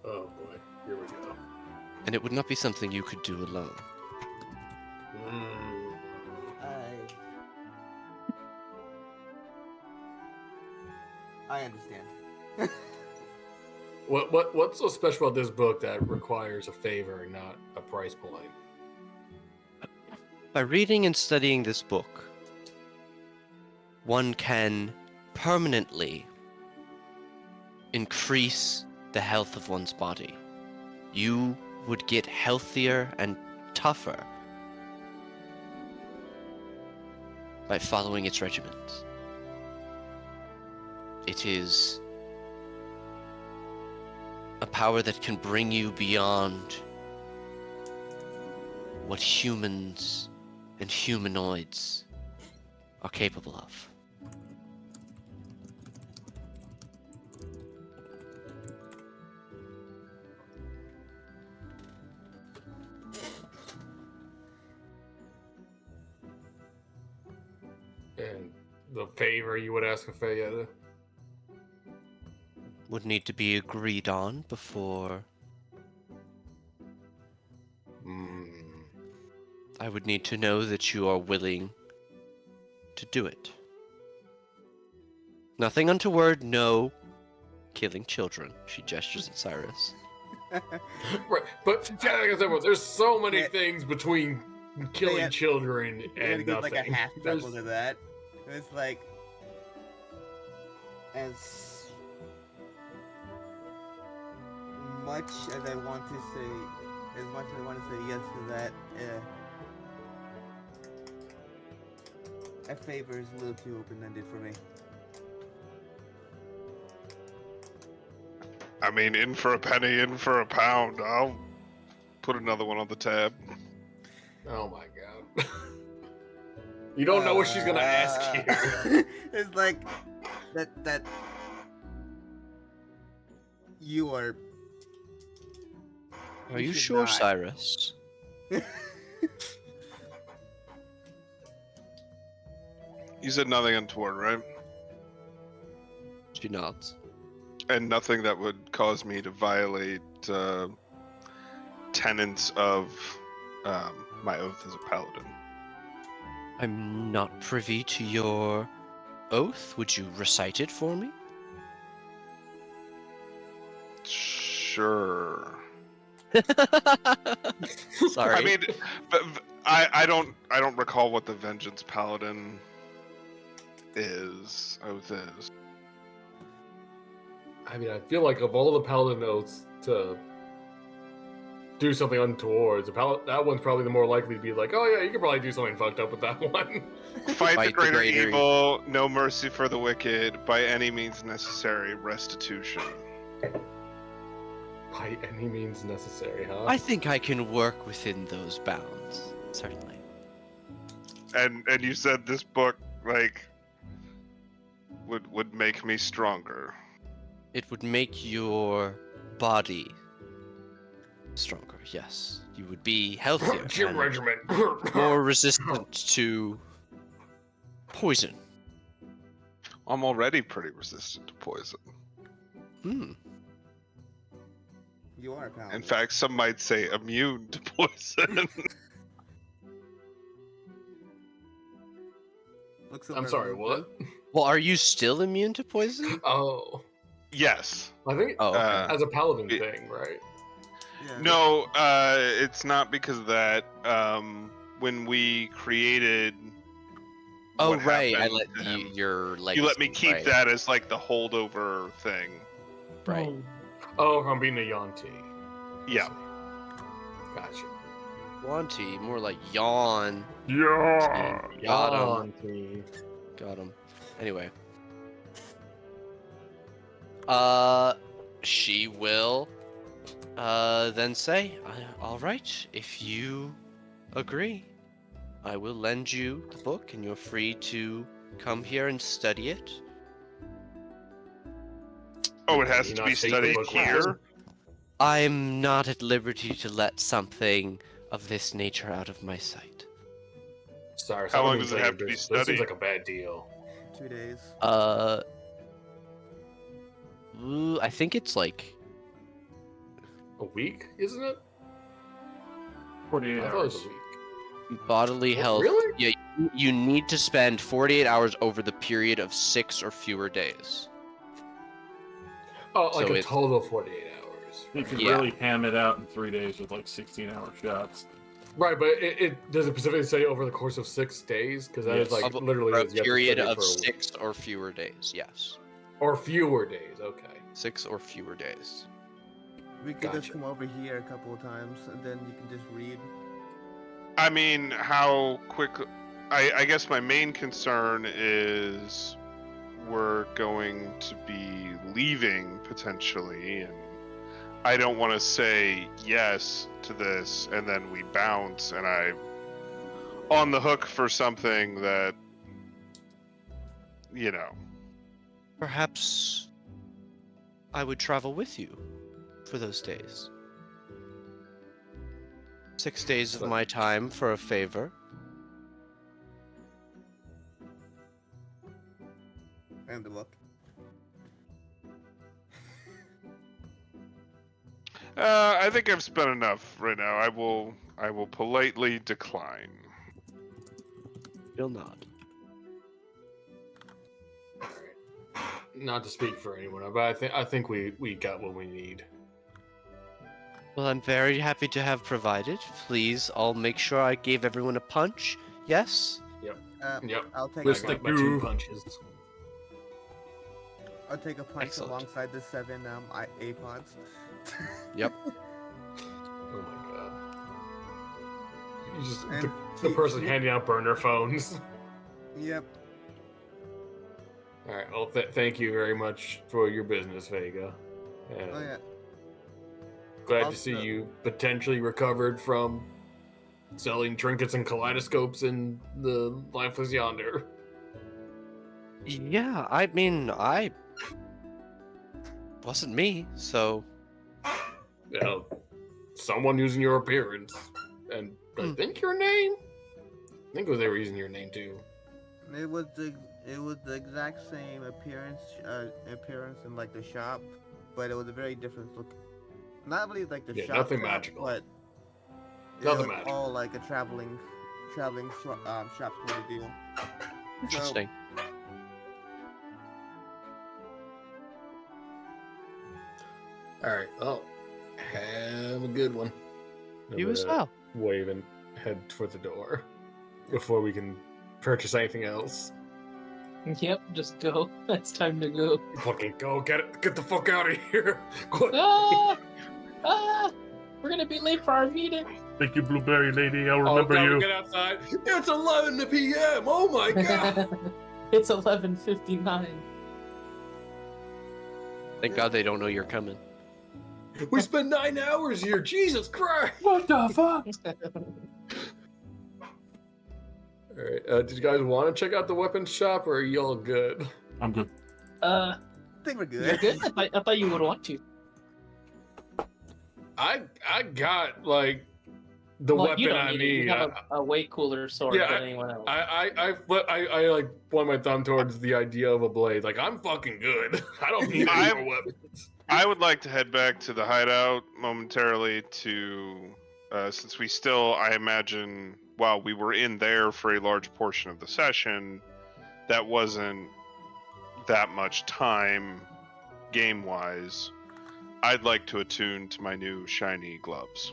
Oh boy, here we go. And it would not be something you could do alone. Mm. I understand. What's so special about this book that requires a favor and not a price point? By reading and studying this book, one can permanently increase the health of one's body. You would get healthier and tougher by following its regimens. It is a power that can bring you beyond what humans and humanoids are capable of. And the favor you would ask of Fayetta? Would need to be agreed on before I would need to know that you are willing to do it. Nothing untoward, no killing children. She gestures at Cyrus. Right, but like I said, there's so many Yeah. things between killing Yeah. children You're gonna and give nothing. like a half There's- double to that. It's like as much as I want to say, yes to that, a favor is a little too open-ended for me. I mean, in for a penny, in for a pound. I'll put another one on the tab. Oh my god. You don't know what she's gonna ask you. It's like that you are. Are You you should sure, not. Cyrus? You said nothing untoward, right? She nods. And nothing that would cause me to violate tenets of my oath as a paladin. I'm not privy to your oath. Would you recite it for me? Sure. Sorry. I mean, but I don't recall what the Vengeance Paladin oath is. I mean, I feel like of all the paladin oaths to do something untoward, that one's probably the more likely to be like, oh yeah, you could probably do something fucked up with that one. Fight the the greater greater evil, no mercy for the wicked, by any means necessary, restitution. By any means necessary, huh? I think I can work within those bounds. Certainly. And you said this book like would make me stronger. It would make your body stronger, yes. You would be healthier Gym and regiment. more resistant to poison. I'm already pretty resistant to poison. Hmm. You are a paladin. In fact, some might say immune to poison. Looks I'm over sorry, at what? Well, are you still immune to poison? Oh, Yes. I think Oh, okay. as a paladin it- thing, right? Yeah. No, it's not because of that. When we created Oh, what right. I happened let to you him, your legacy. you let me keep right, that as like the holdover thing. Right. Oh, I'm being a Yanti. Yeah. Gotcha. Wanty, more like yawn. Yeah. Got him. Yanti. Got him. Anyway. She will then say, all right, if you agree, I will lend you the book and you're free to come here and study it. Oh, it Can has you to not be take the studied book here? with you? I'm not at liberty to let something of this nature out of my sight. Sorry, How long someone does didn't it tell have you to be this. This seems studied? like a bad deal. 2 days. I think it's like A week, isn't it? 48 I thought it was hours. a week. bodily What, health. really? Yeah, you need to spend 48 hours over the period of 6 or fewer days. Oh, like So a it's- total of 48 hours. You can Yeah. really ham it out in 3 days with like 16-hour shots. Right, but it does it specifically say over the course of 6 days? Because that is Yes. like Of- literally for a is you have to period study it of for a week. 6 or fewer days. Yes, Or fewer days. Okay. 6 or fewer days. We could Gotcha. just come over here a couple of times, and then you can just read. I mean, how quick? I guess my main concern is we're going to be leaving potentially, and I don't want to say yes to this and then we bounce and I'm on the hook for something that, you know. Perhaps I would travel with you for those days. 6 days of So- my time for a favor. And the book. I think I've spent enough right now. I will politely decline. You'll nod. Not to speak for anyone, but I think we got what we need. Well, I'm very happy to have provided. Please, I'll make sure I gave everyone a punch. Yes? Yep. I'll take I With a the got my 2 goo. punches. I'll take a punch Excellent. alongside the 7 APODs. Yep. Oh my god. You just And the he- person he- handing out burner phones. Yep. All right. Well, thank you very much for your business, Vega. And Oh yeah. glad to see Also- you potentially recovered from selling trinkets and kaleidoscopes in the Lifeless Yonder. Yeah, I mean, I wasn't me, so You know, someone using your appearance, and I think your name. I think they were using your name too. It was the exact same appearance in like the shop, but it was a very different look. Not really like the Yeah, shop, nothing shop, magical. but Nothing it was magical. all like a traveling shop sort of deal. interesting. All right. Oh, have a good one. You I'm as gonna well. Wave and head for the door before we can purchase anything else. Yep, just go. It's time to go. Fucking go get it. Get the fuck out of here. Quick. Ah! Ah! We're gonna be late for our meeting. Thank you, Blueberry Lady. I'll Oh, remember God, you. get outside. It's 11 p.m. Oh my god. It's 11:59. Thank God they don't know you're coming. We spent 9 hours here. Jesus Christ. What the fuck? All right. Did you guys want to check out the weapons shop, or are you all good? I'm good. I think we're You're good. good. I thought you would want to. I got like the Well, weapon you don't I need it. need. You have a way cooler sword Yeah, than anyone else. I like point my thumb towards the idea of a blade. Like I'm fucking good. I don't need any more weapons. I would like to head back to the hideout momentarily to, since we still, I imagine, while we were in there for a large portion of the session, that wasn't that much time game-wise. I'd like to attune to my new shiny gloves.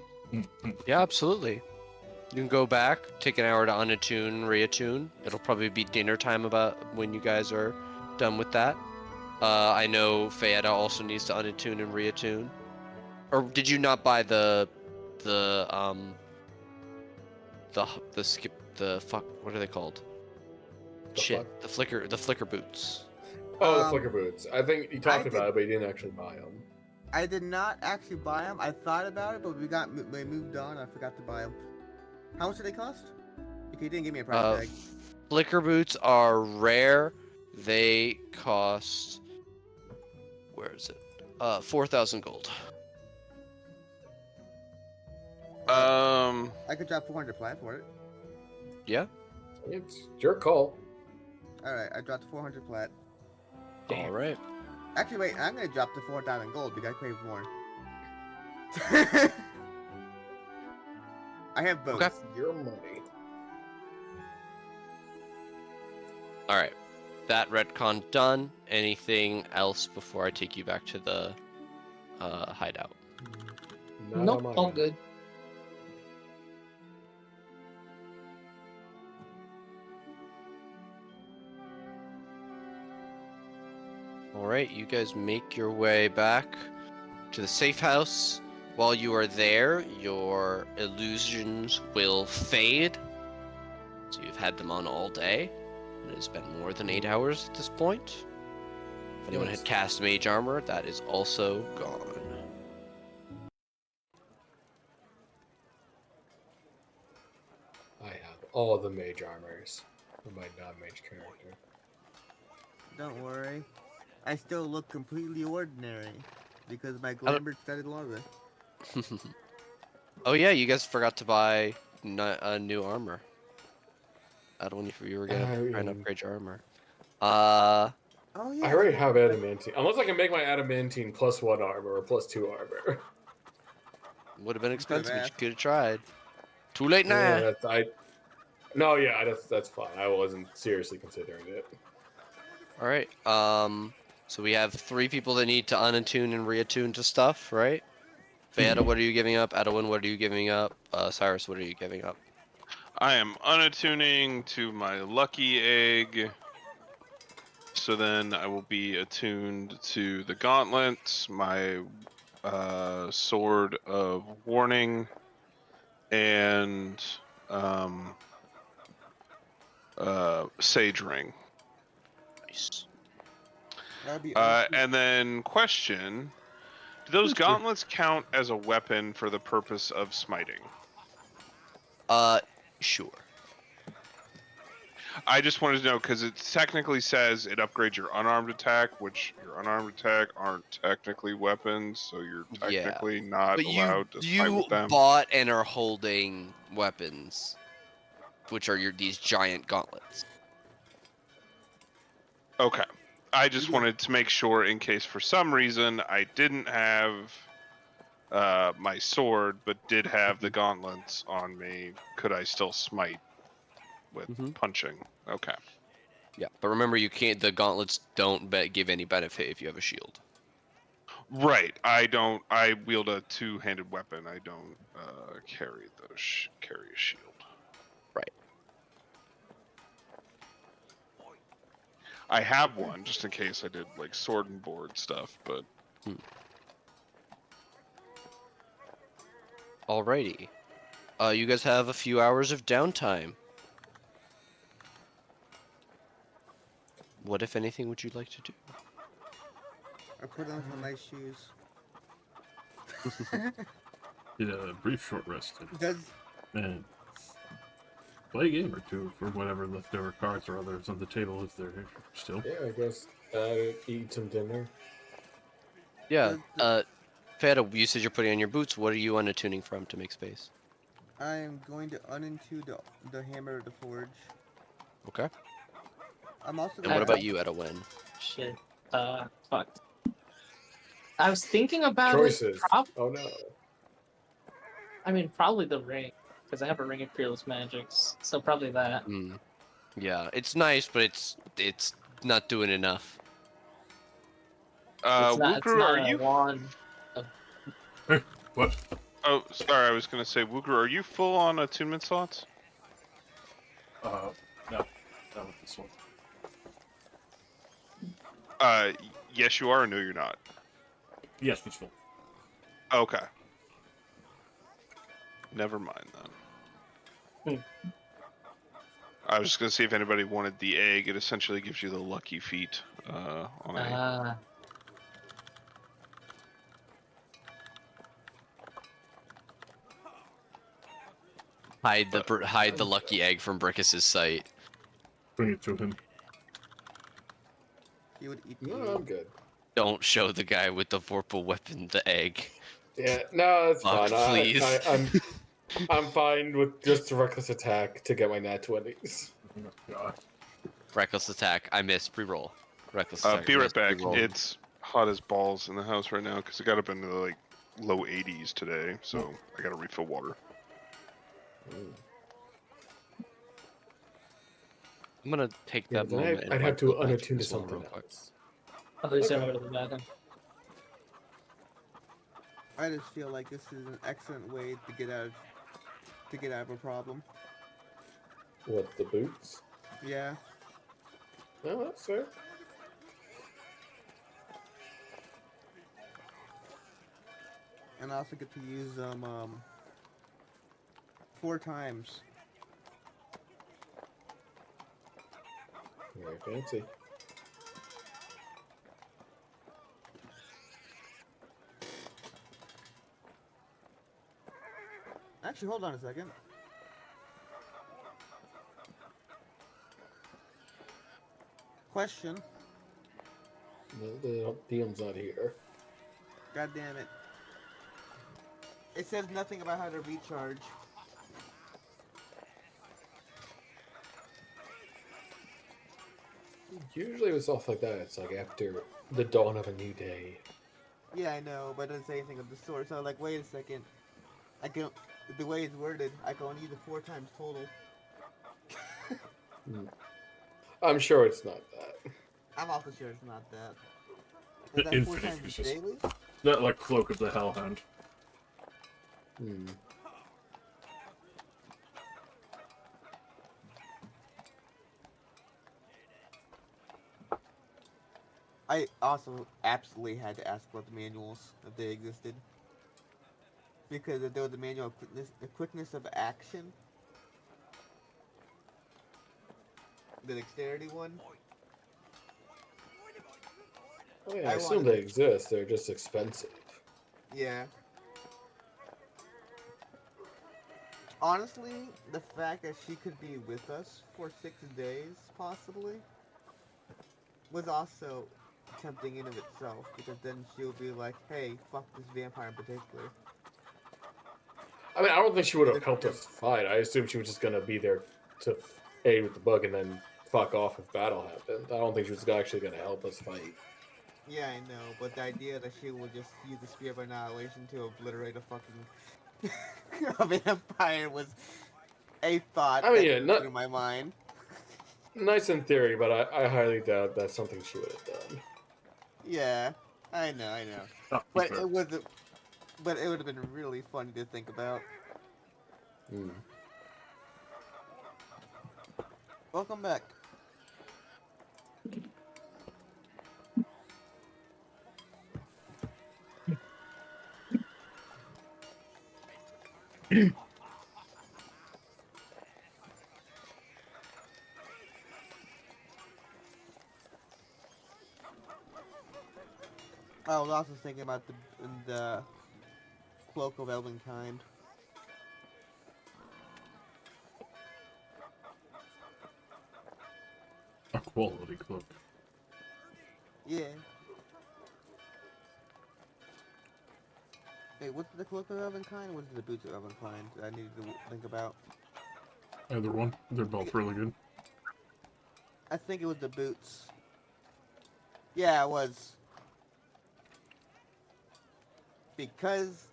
Yeah, absolutely. You can go back, take an hour to unattune, reattune. It'll probably be dinner time about when you guys are done with that. I know Fayetta also needs to unattune and reattune. Or did you not buy the skip the fuck? What are they called? The Shit, fuck? the flicker boots. Oh, the Um, flicker boots. I think you talked I about did- it, but you didn't actually buy them. I did not actually buy them. I thought about it, but we moved on. I forgot to buy them. How much do they cost? Okay, you didn't give me a price tag. Flicker boots are rare. They cost. Where is it? 4,000 gold. I could drop 400 plat for it. Yeah. It's your call. All right, I dropped 400 plat. All right. Actually, wait, I'm gonna drop to 4,000 gold because I crave more. I have both. Okay. Your money. All right. That retcon done. Anything else before I take you back to the hideout? Not on Nope, my all end. good. All right, you guys make your way back to the safe house. While you are there, your illusions will fade. So you've had them on all day. It has been more than 8 hours at this point. If anyone Yes. had cast mage armor, that is also gone. I have all the mage armors for my non-mage character. Don't worry. I still look completely ordinary because my Glambered studded larva. Oh yeah, you guys forgot to buy new armor. I don't know if you were gonna try and upgrade your armor. Oh yeah. I already have adamantine. Unless I can make my adamantine +1 armor or +2 armor. Would have been could've expensive, but you asked. could have tried. Too late now. Yeah, that's fine. I wasn't seriously considering it. All right. So we have 3 people that need to unattune and reattune to stuff, right? Fayetta, what are you giving up? Edwin, what are you giving up? Cyrus, what are you giving up? I am unattuning to my lucky egg. So then I will be attuned to the gauntlets, my sword of warning, and sage ring. Nice. That'd be And then question: do those gauntlets count as a weapon for the purpose of smiting? Sure. I just wanted to know because it technically says it upgrades your unarmed attack, which your unarmed attack aren't technically weapons, so you're Yeah. technically not But allowed to fight you with them. bought and are holding weapons, which are these giant gauntlets. Okay. I just Yeah. wanted to make sure in case for some reason I didn't have my sword but did have the gauntlets on me, could I still smite with Mhm. punching? Okay. Yeah, but remember, you can't. The gauntlets don't give any benefit if you have a shield. Right. I wield a two-handed weapon. I don't carry a shield. Right. I have one just in case I did like sword and board stuff, but Alrighty. You guys have a few hours of downtime. What, if anything, would you like to do? I put on some nice shoes. Did a brief short rest. Does And play a game or two for whatever leftover cards or others on the table if they're still. Yeah, I guess eat some dinner. Yeah. The- Feta, you said you're putting on your boots. What are you unattuning from to make space? I am going to uninto the hammer of the forge. Okay. I'm also And gonna what I- about you, Edwin? Shit. Fuck. I was thinking about Choices. it. Oh no. I mean, probably the ring, because I have a ring of fearless magics, so probably that. Hmm. Yeah, it's nice, but it's not doing enough. It's not Wugru, are a you? wand. What? Oh, sorry, I was gonna say, Wugru, are you full on attunement slots? No, not with this one. Yes, you are. Or no, you're not. Yes, it's full. Okay. Never mind then. I was just gonna see if anybody wanted the egg. It essentially gives you the lucky feat on a. Hide the lucky egg from Brickus's sight. Bring it to him. He would eat the No, egg. I'm good. Don't show the guy with the vorpal weapon the egg. Yeah, no, it's Fuck, fine. please. I'm fine with just a reckless attack to get my nat 20s. Oh, God. Reckless attack. I missed. Reroll. Reckless attack. Be I right missed. back. Reroll. It's hot as balls in the house right now because it got up into the like low 80s today, so I gotta refill water. I'm gonna take Yeah, that then moment. and I'd wipe have to the bathroom unattune to as well something real quick. else. Oh, there's Okay. over to the bathroom. I just feel like this is an excellent way to get out of a problem. What, the boots? Yeah. No, that's fair. And I also get to use them 4 times. Very fancy. Actually, hold on a second. Question. The DM's not here. God damn it. It says nothing about how to recharge. Usually with stuff like that, it's like after the dawn of a new day. Yeah, I know, but it doesn't say anything of the sort. So I'm like, wait a second. I can. The way it's worded, I can only use it 4 times total. I'm sure it's not that. I'm also sure it's not that. Is that 4 Infinite times uses. daily? Not like Cloak of the Hellhound. Hmm. I also absolutely had to ask about the manuals if they existed. Because if there was a manual of quickness of action, the dexterity one, Oh yeah, I I assume wanted- they exist. They're just expensive. yeah. Honestly, the fact that she could be with us for 6 days, possibly, was also tempting in of itself, because then she'll be like, hey, fuck this vampire in particular. I mean, I don't think she would have helped us fight. I assume she was just gonna be there to aid with the bug and then fuck off if battle happened. I don't think she was actually gonna help us fight. Yeah, I know, but the idea that she will just use the Spear of Annihilation to obliterate a fucking a vampire was a thought I mean, that yeah, went not- through my mind. Nice in theory, but I highly doubt that's something she would have done. Yeah, I know. Oh, But fair. it was, but it would have been really funny to think about. Hmm. Welcome back. I was also thinking about the Cloak of Elvenkind. quality cloak. Yeah. Wait, what's the cloak of Elvenkind? What's the boots of Elvenkind that I needed to think about? Either one. They're both really good. I think it was the boots. Yeah, it was. Because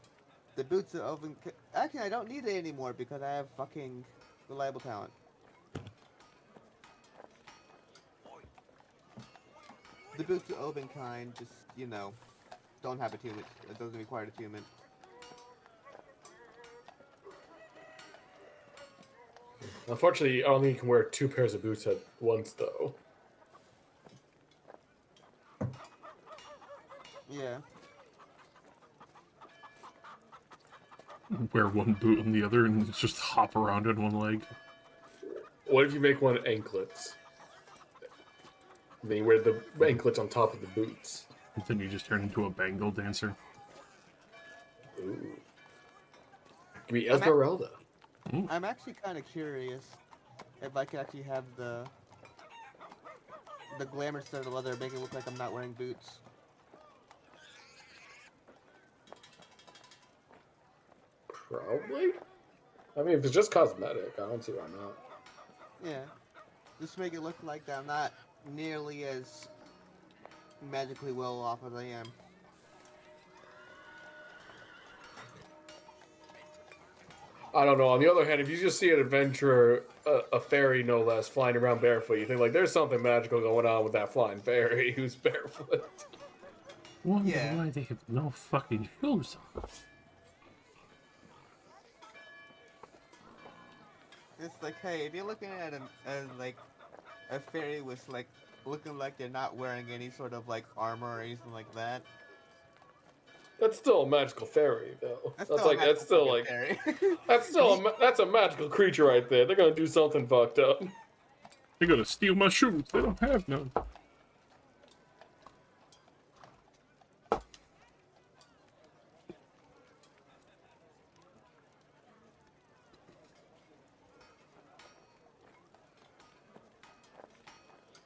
the boots of Elvenkind... Actually, I don't need it anymore because I have fucking reliable talent. The boots of Elvenkind just, you know, don't have attunement. It doesn't require attunement. Unfortunately, I don't think you can wear 2 pairs of boots at once, though. Yeah. Wear one boot on the other and just hop around on one leg. What if you make one anklets? Then you wear the anklets on top of the boots. And then you just turn into a Bengal dancer. Ooh. Give me Esmeralda. I'm actually kind of curious if I could actually have the glamour set of the leather, make it look like I'm not wearing boots. Probably. I mean, if it's just cosmetic, I don't see why not. Yeah. Just make it look like I'm not nearly as magically well off as I am. I don't know. On the other hand, if you just see an adventurer, a fairy no less, flying around barefoot, you think like there's something magical going on with that flying fairy who's barefoot. Wonder Yeah. why they have no fucking shoes on. It's like, hey, if you're looking at like a fairy with like looking like they're not wearing any sort of like armor or anything like that. That's still a magical fairy, though. That's That's a magical creature right there. They're gonna do something fucked up. They're gonna steal my shoes. They don't have none.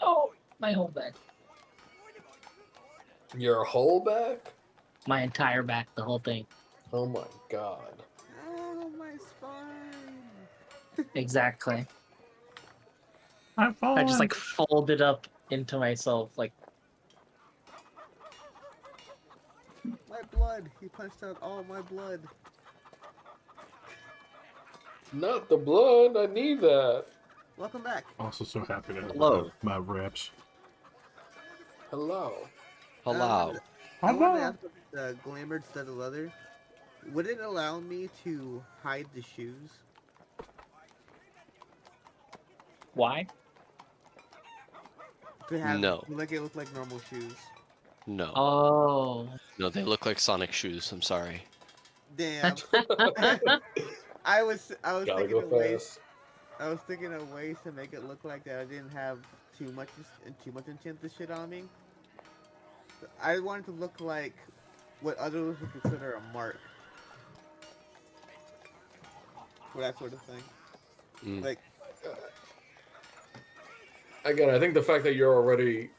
Oh, my whole back. Your whole back? My entire back, the whole thing. Oh my god. Oh, my spine. Exactly. I'm falling. I just like folded up into myself, like My blood. He punched out all my blood. Not the blood. I need that. Welcome back. Also so happy to have Hello. my wraps. Hello. Hello. I want to ask about the glamored set of leather. Would it allow me to hide the shoes? why? To have No. to make it look like normal shoes. No. Oh. No, they look like Sonic shoes. I'm sorry. Damn. I was Gotta thinking go of ways. fast. I was thinking of ways to make it look like that I didn't have too much enchanted shit on me. I wanted to look like what others would consider a mark. For that sort of thing. Mm. Like, Again, I think the fact that you're already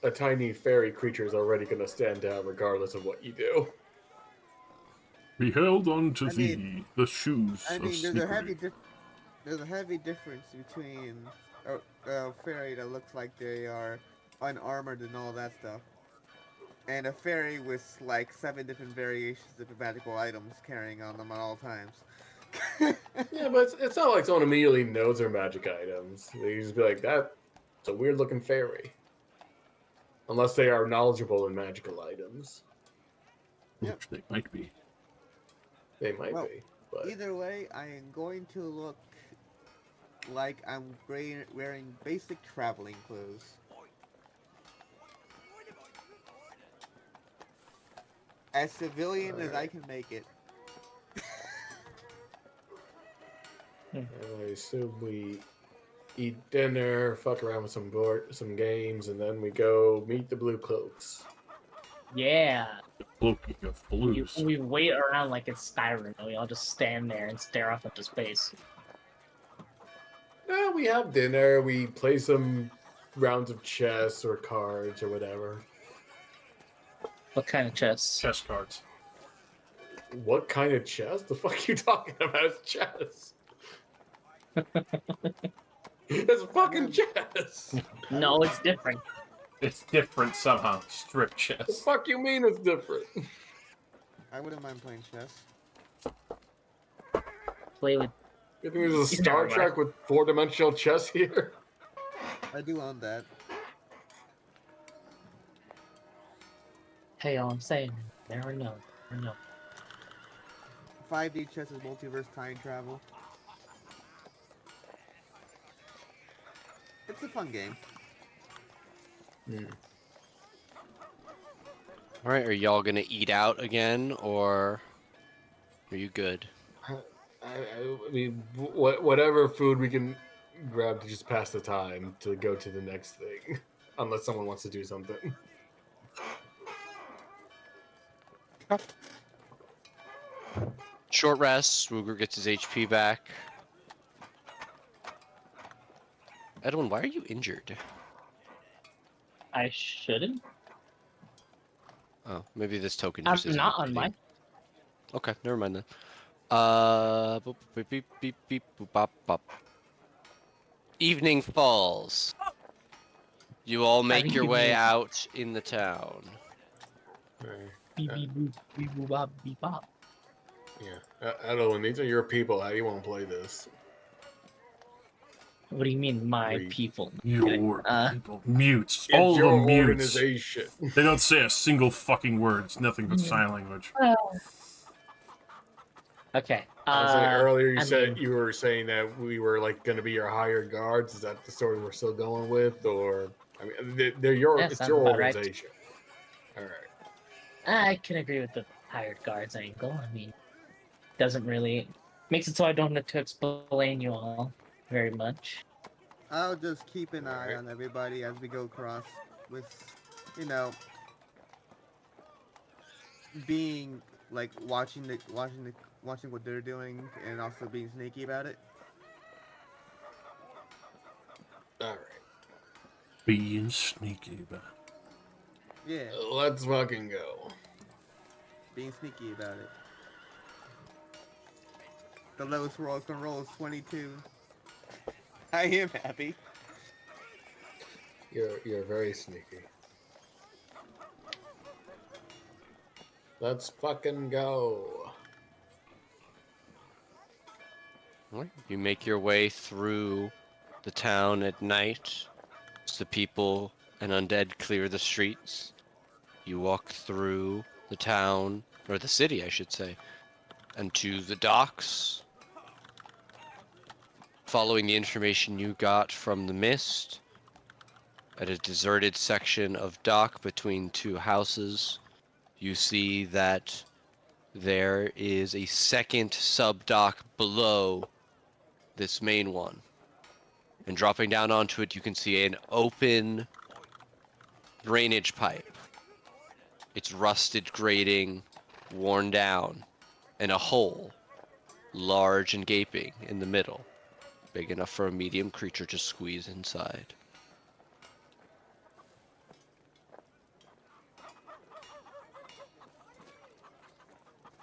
a tiny fairy creature is already going to stand out regardless of what you do. Beheld unto I thee mean- the shoes I of mean, slippery. there's a heavy difference between a fairy that looks like they are unarmored and all that stuff, and a fairy with like 7 different variations of magical items carrying on them at all times. Yeah, but it's not like someone immediately knows their magic items. They just be like, that's a weird looking fairy. Unless they are knowledgeable in magical items. Yep. Which they might be. They might Well, be. But Either way, I am going to look like I'm wearing basic traveling clothes. As civilian as I can make it. I assume we eat dinner, fuck around with some games, and then we go meet the Blue Cloaks. Yeah. The cloaking of blues. We wait around like it's Skyrim, and we all just stand there and stare off into space. No, we have dinner, we play some rounds of chess or cards or whatever. What kind of chess? Chess cards. What kind of chess? The fuck are you talking about? It's chess. It's fucking chess. No, it's different. It's different somehow. Strip The chess. fuck you mean it's different? I wouldn't mind playing chess. Play with. You think there's a You Star never Trek with 4-dimensional chess here? I do own that. Hey, all I'm saying, never know. Never know. 5D chess is multiverse time travel. It's a fun game. All right, are y'all gonna eat out again, or are you good? I mean, whatever food we can grab to just pass the time to go to the next thing, unless someone wants to do something. Short rest. Ruger gets his HP back. Edwin, why are you injured? I shouldn't. Oh, maybe this token I'm just isn't not on updating. mine. Okay, never mind then. Boop, beep, beep, beep, beep, boop, bop, bop. Evening falls. You all make your way evening. out in the town. Beep beep boop beep boop bop beep bop. Yeah, Adeline, these are your people. How do you want to play this? What do you mean, my Read. people? Your Uh, people. Mutes. It's All of your them mutes. organization. They don't say a single fucking word. It's nothing but sign language. Okay. I was like, earlier you I said mean, you were saying that we were like going to be your hired guards. Is that the story we're still going with, or I mean, they're your Yeah, it's sounds your about right. organization. All right. I can agree with the hired guards angle. I mean, doesn't really makes it so I don't have to explain you all very much. I'll just keep an eye Alright. on everybody as we go across with, you know, being like watching what they're doing and also being sneaky about it. All right. Being sneaky about it. Yeah, Let's fucking go. being sneaky about it. The lowest roll can roll is 22. I am happy. You're very sneaky. Let's fucking go. Alright, you make your way through the town at night as the people and undead clear the streets. You walk through the town, or the city, I should say, and to the docks. Following the information you got from the mist, at a deserted section of dock between two houses, you see that there is a second sub-dock below this main one. And dropping down onto it, you can see an open drainage pipe. It's rusted grating, worn down, and a hole, large and gaping, in the middle, big enough for a medium creature to squeeze inside.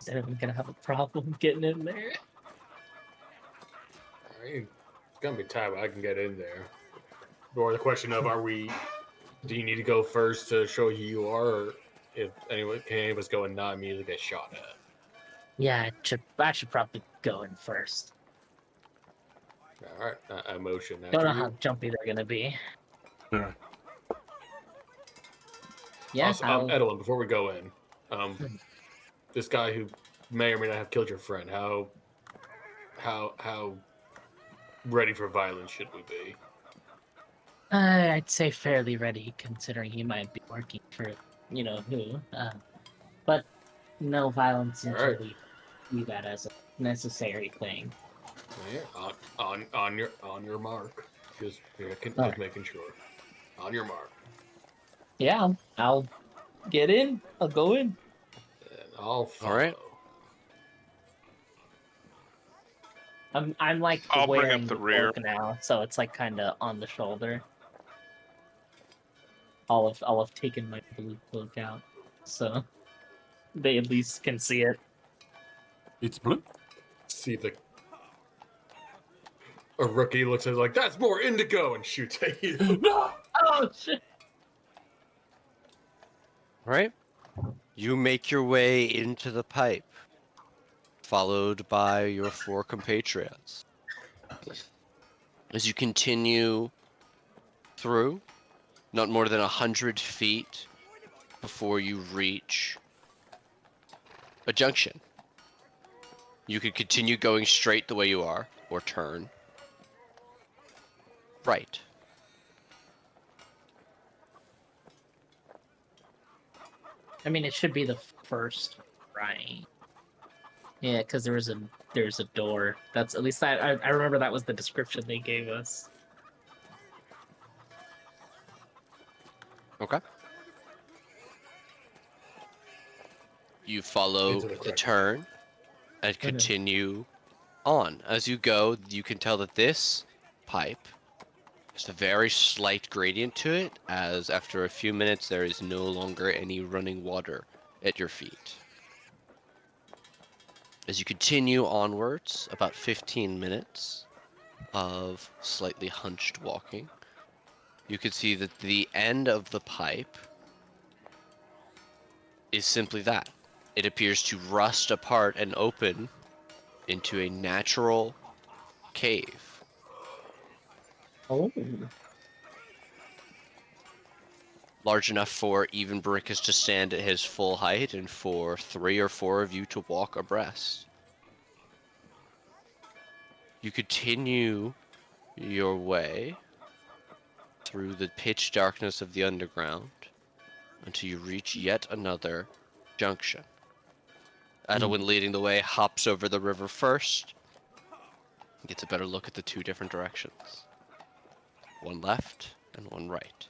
Is anyone gonna have a problem getting in there? I mean, it's gonna be tight, but I can get in there. Or the question of, do you need to go first to show who you are, or if anyone can any of us go and not immediately get shot at? Yeah, I should probably go in first. All right, I motion Don't after know you. how jumpy they're gonna be. Yeah. Yeah, Also, Edelin, before we go in, this guy who may or may not have killed your friend, how ready for violence should we be? I'd say fairly ready, considering he might be working for, you know who. But no violence until Alright. we see that as a necessary thing. Yeah, on your mark. Just Alright. making sure. On your mark. Yeah, I'll get in. I'll go in. And I'll follow. Alright. I'm like I'll bring wearing up the the rear. cloak now, so it's like kind of on the shoulder. I'll have taken my blue cloak out, so they at least can see it. It's blue. See a rookie looks at it like, that's more indigo, and shoots at you. No. Oh shit! Right? You make your way into the pipe, followed by your 4 compatriots. As you continue through, not more than 100 feet before you reach a junction. You could continue going straight the way you are, or turn right. I mean, it should be the first right. Yeah, because there's a door. That's at least I remember that was the description they gave us. Okay. You follow Into the the correct turn and continue on. As you go, you can tell that this pipe has a very slight gradient to it, as after a few minutes there is no longer any running water at your feet. As you continue onwards, about 15 minutes of slightly hunched walking, you can see that the end of the pipe is simply that. It appears to rust apart and open into a natural cave. Oh. Large enough for even Baricus to stand at his full height and for 3 or 4 of you to walk abreast. You continue your way through the pitch darkness of the underground until you reach yet another junction. Edelwyn, leading the way, hops over the river first and gets a better look at the 2 different directions. One left and one right.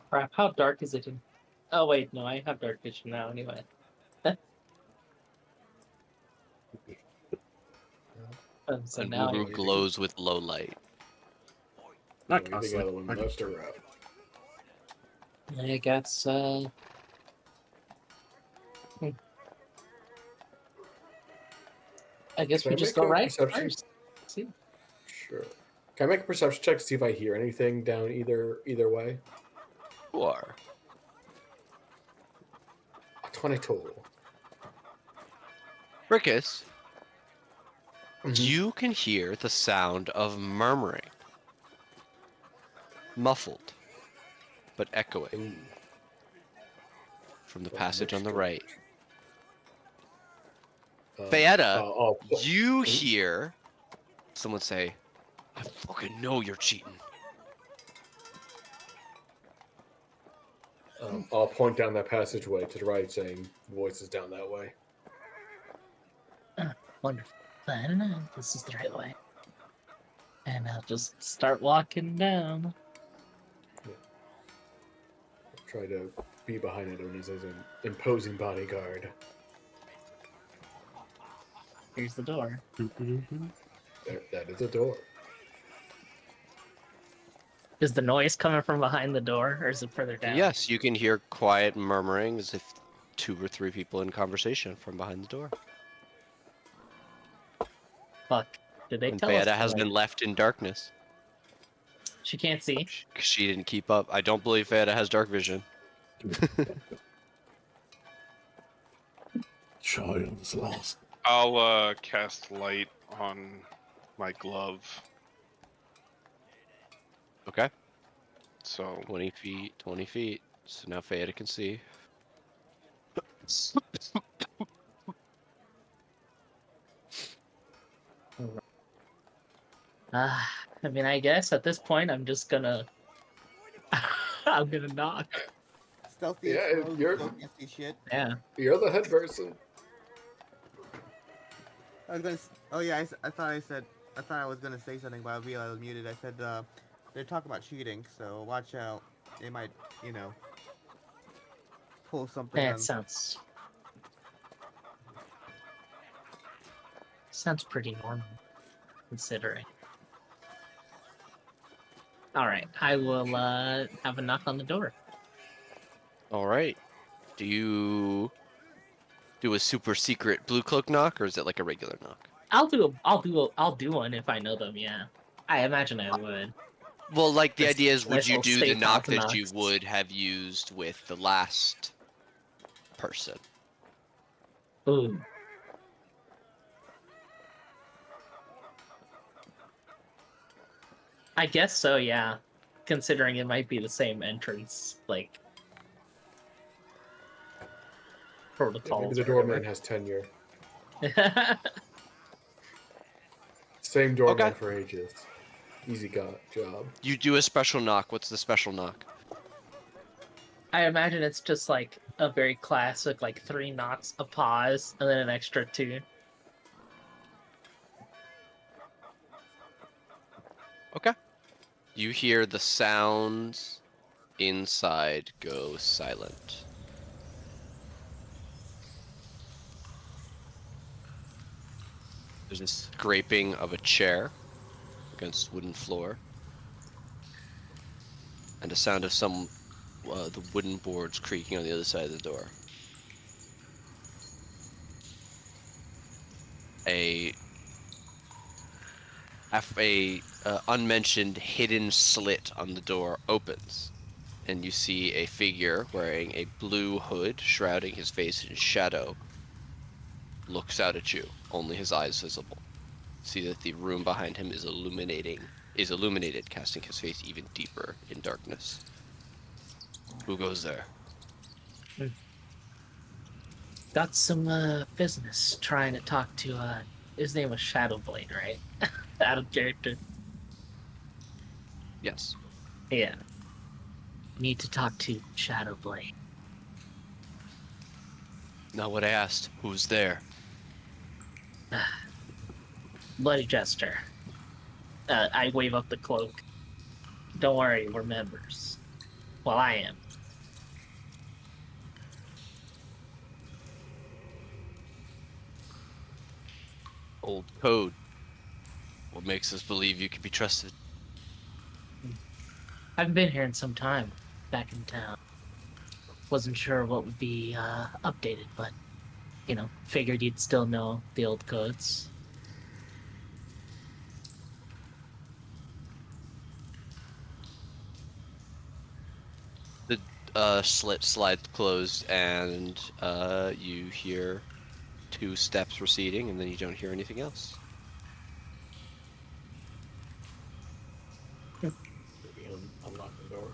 Crap! How dark is it? Oh wait, no, I have dark vision now. Anyway. So And now Wuru glows with low light. What Not do you think, constantly. Edelwyn, left or right? I guess. I guess Can we I just make go a right perception? first. See. Sure. Can I make a perception check to see if I hear anything down either way? Sure. A 20 total. Baricus, Mhm. you can hear the sound of murmuring. Muffled, but echoing from the passage on the right. Fayetta, you hear someone say, I fucking know you're cheating. I'll point down that passageway to the right, saying voices down that way. Wonderful. Then this is the right way. And I'll just start walking down. Try to be behind it as an imposing bodyguard. Here's the door. There, that is a door. Is the noise coming from behind the door, or is it further down? Yes, you can hear quiet murmuring as if 2 or 3 people in conversation from behind the door. Fuck. Did they And tell us? Fayetta has been left in darkness. She can't see. She didn't keep up. I don't believe Fayetta has dark vision. Child's lost. I'll cast light on my glove. Okay. So 20 feet, 20 feet. So now Fayetta can see. I mean, I guess at this point, I'm just gonna. I'm gonna knock. Stealthy. Yeah, as well, you're- don't see shit. Yeah. You're the head person. I was gonna. Oh yeah, I thought I was gonna say something, but I realized I was muted. I said they're talking about cheating, so watch out. They might, pull something. That on. sounds pretty normal, considering. All right, I will have a knock on the door. All right. Do you do a super secret blue cloak knock, or is it like a regular knock? I'll do one if I know them. Yeah, I imagine I would. Well, like the Just idea is, would nice you little do the knock steakhouse that you knocks. would have used with the last person? Ooh. I guess so. Yeah, considering it might be the same entrance, like Yeah, maybe protocols the or doorman whatever. has tenure. Same doorman Okay. for ages. Easy job. You do a special knock. What's the special knock? I imagine it's just like a very classic, like 3 knocks, a pause, and then an extra 2. Okay. You hear the sounds inside go silent. There's a scraping of a chair against wooden floor, and a sound of the wooden boards creaking on the other side of the door. A unmentioned hidden slit on the door opens, and you see a figure wearing a blue hood shrouding his face in shadow looks out at you, only his eyes visible. See that the room behind him is illuminated, casting his face even deeper in darkness. Who goes there? Got some business trying to talk to his name was Shadowblade, right? Out of character. Yes. Yeah. Need to talk to Shadowblade. Not what I asked. Who's there? Bloody Jester. I wave up the cloak. Don't worry, we're members. Well, I am. Old code. What makes us believe you can be trusted? I've been here in some time, back in town. Wasn't sure what would be updated, but, figured you'd still know the old codes. The slit slides closed, and you hear 2 steps receding, and then you don't hear anything else. Maybe unlock the door.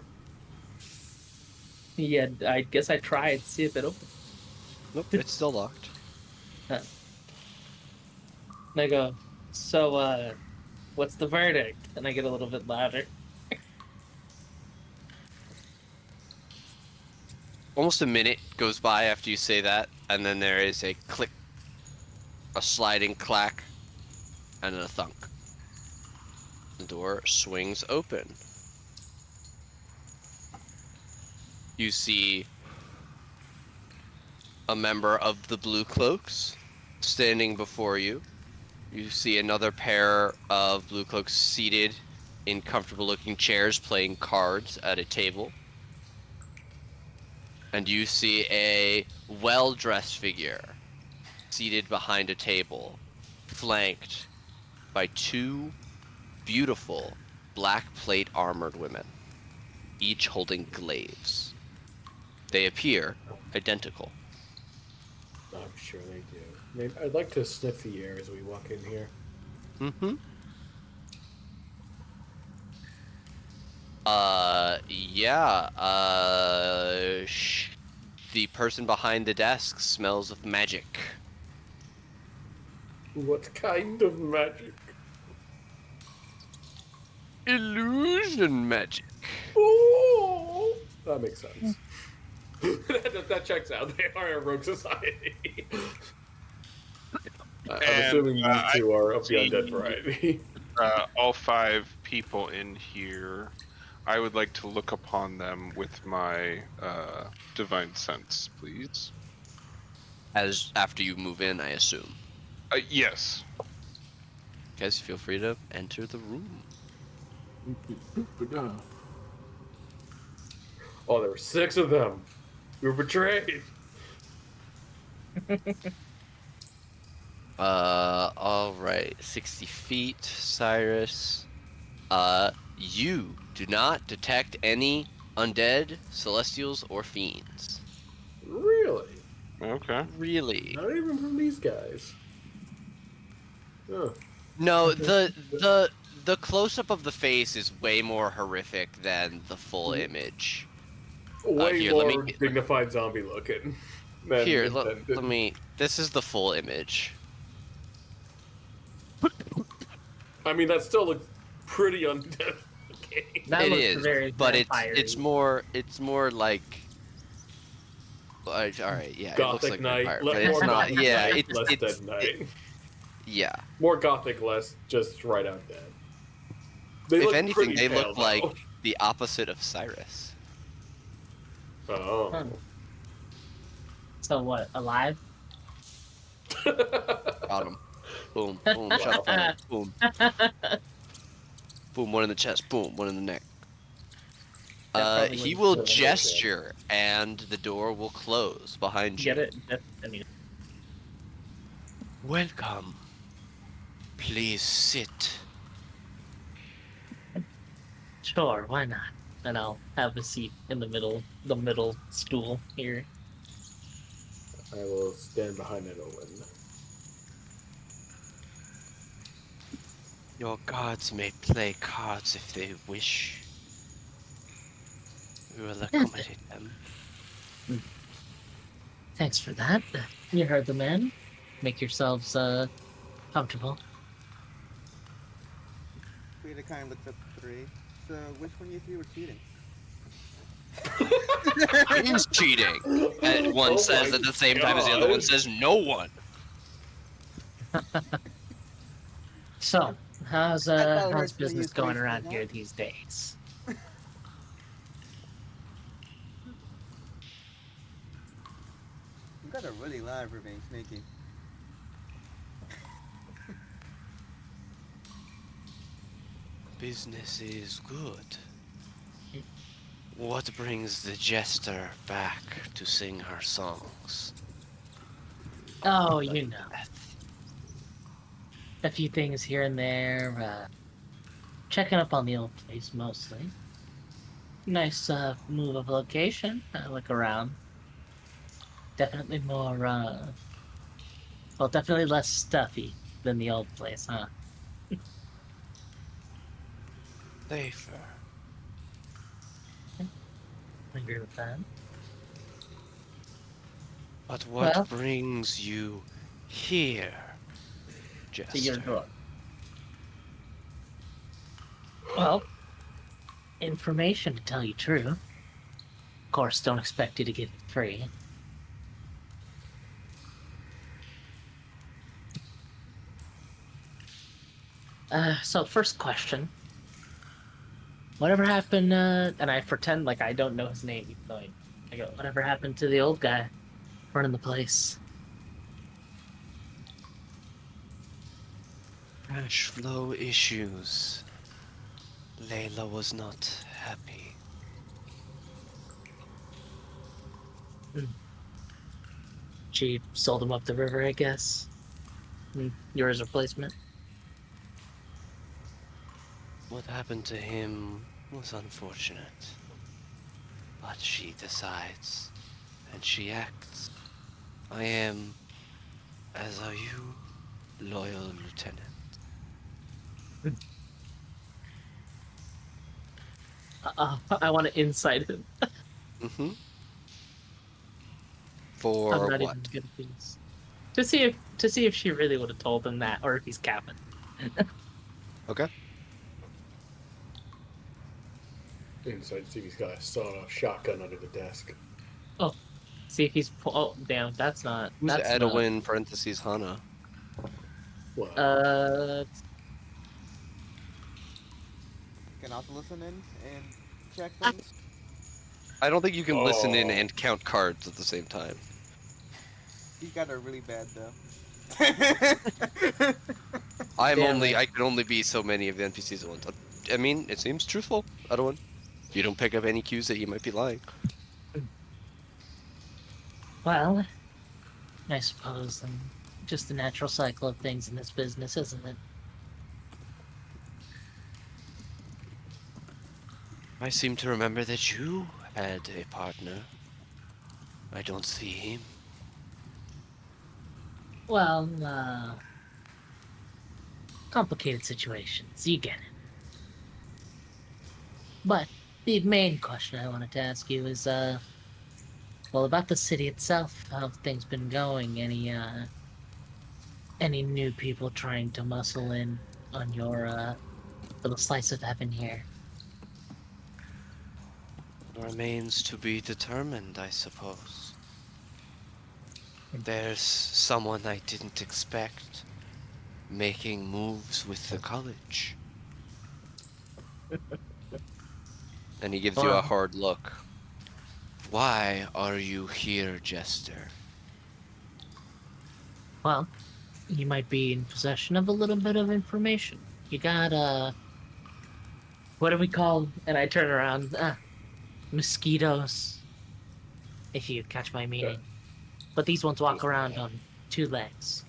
Yeah, I guess I tried, see if it opens. Nope, it's still locked. And I go, so, what's the verdict? And I get a little bit louder. Almost a minute goes by after you say that, and then there is a click, a sliding clack, and a thunk. The door swings open. You see a member of the Blue Cloaks standing before you. You see another pair of Blue Cloaks seated in comfortable-looking chairs playing cards at a table. And you see a well-dressed figure seated behind a table, flanked by 2 beautiful black plate armored women, each holding glaives. They appear identical. I'm sure they do. Maybe I'd like to sniff the air as we walk in here. Mm-hmm. Yeah. The person behind the desk smells of magic. What kind of magic? Illusion magic. Oh, that makes sense. that checks out. They are a rogue society. I'm assuming these 2 are of the undead variety. All 5 people in here, I would like to look upon them with my divine sense, please. As after you move in, I assume. Yes. Guys, feel free to enter the room. Oh, there were 6 of them. We were betrayed. All right, 60 feet, Cyrus. You do not detect any undead, celestials, or fiends. Really? Okay. Really? Not even from these guys. Huh. No, the close up of the face is way more horrific than the full image. Way Here, let me more dignified zombie looking than here. intended. Let me. This is the full image. I mean, that still looks pretty undead. looking. That It looks is, very but it's vampire-y. more like. All right, yeah, it looks Gothic like Knight, vampire, more but it's not. Gothic Yeah, Knight, it's less Dead Knight. yeah. More Gothic, less just right out dead. They If look anything, pretty they pale, look like though. the opposite of Cyrus. Oh. Huh. So what? Alive? Got him. Boom, boom, shot fired. Boom, boom. One in the chest. Boom, one in the neck. That probably He wouldn't will kill him. gesture, and the door will close behind you. Get it? I mean, Welcome. Please sit. sure, why not? And I'll have a seat in the middle stool here. I will stand behind it, Owen. Your guards may play cards if they wish. We will accommodate them. Thanks for that. You heard the man. Make yourselves comfortable. Frida kind of looks up at 3. So, which one of you 3 were cheating? He's cheating. And one Oh says my at the same time as the other one God. says no one. So, how's thought it how's hurts when business you going say around that. here these days? You got a really lie for being sneaky. Business is good. What brings the jester back to sing her songs? Oh, you know, a few things here and there. Checking up on the old place mostly. Nice move of location. Look around. Definitely more well, definitely less stuffy than the old place, huh? Safer. I agree with that. But what Well- brings you here, jester? To your door. Well, information to tell you true. Of course, don't expect you to get it free. So first question. Whatever happened, and I pretend like I don't know his name, even though I go, whatever happened to the old guy running the place? Cash flow issues. Layla was not happy. She sold him up the river, I guess. You're his replacement. What happened to him was unfortunate. But she decides, and she acts. I am, as are you, loyal lieutenant. I want to insight him. Mm-hmm. I'm For not what? even good at these. To see if she really would have told him that, or if he's capping. Okay. Inside Stevie's got a sawed-off shotgun under the desk. See if he's. Oh, damn! That's not. Who's That's Edwin parentheses Hana? What? not. Can also listen in and check things. I don't think you can listen in Oh. and count cards at the same time. These guys are really bad though. I Damn can it. only be so many of the NPCs at one time. I mean, it seems truthful, Edwin. You don't pick up any cues that he might be lying. Well, I suppose just the natural cycle of things in this business, isn't it? I seem to remember that you had a partner. I don't see him. Well, complicated situations. You get it. But the main question I wanted to ask you is, well, about the city itself. How have things been going? Any new people trying to muscle in on your little slice of heaven here? Remains to be determined, I suppose. There's someone I didn't expect making moves with the college. And he gives you a Well, hard look. Why are you here, Jester? well, you might be in possession of a little bit of information. You got what do we call? And I turn around. Mosquitoes, if you catch my meaning. But these ones walk around on 2 legs.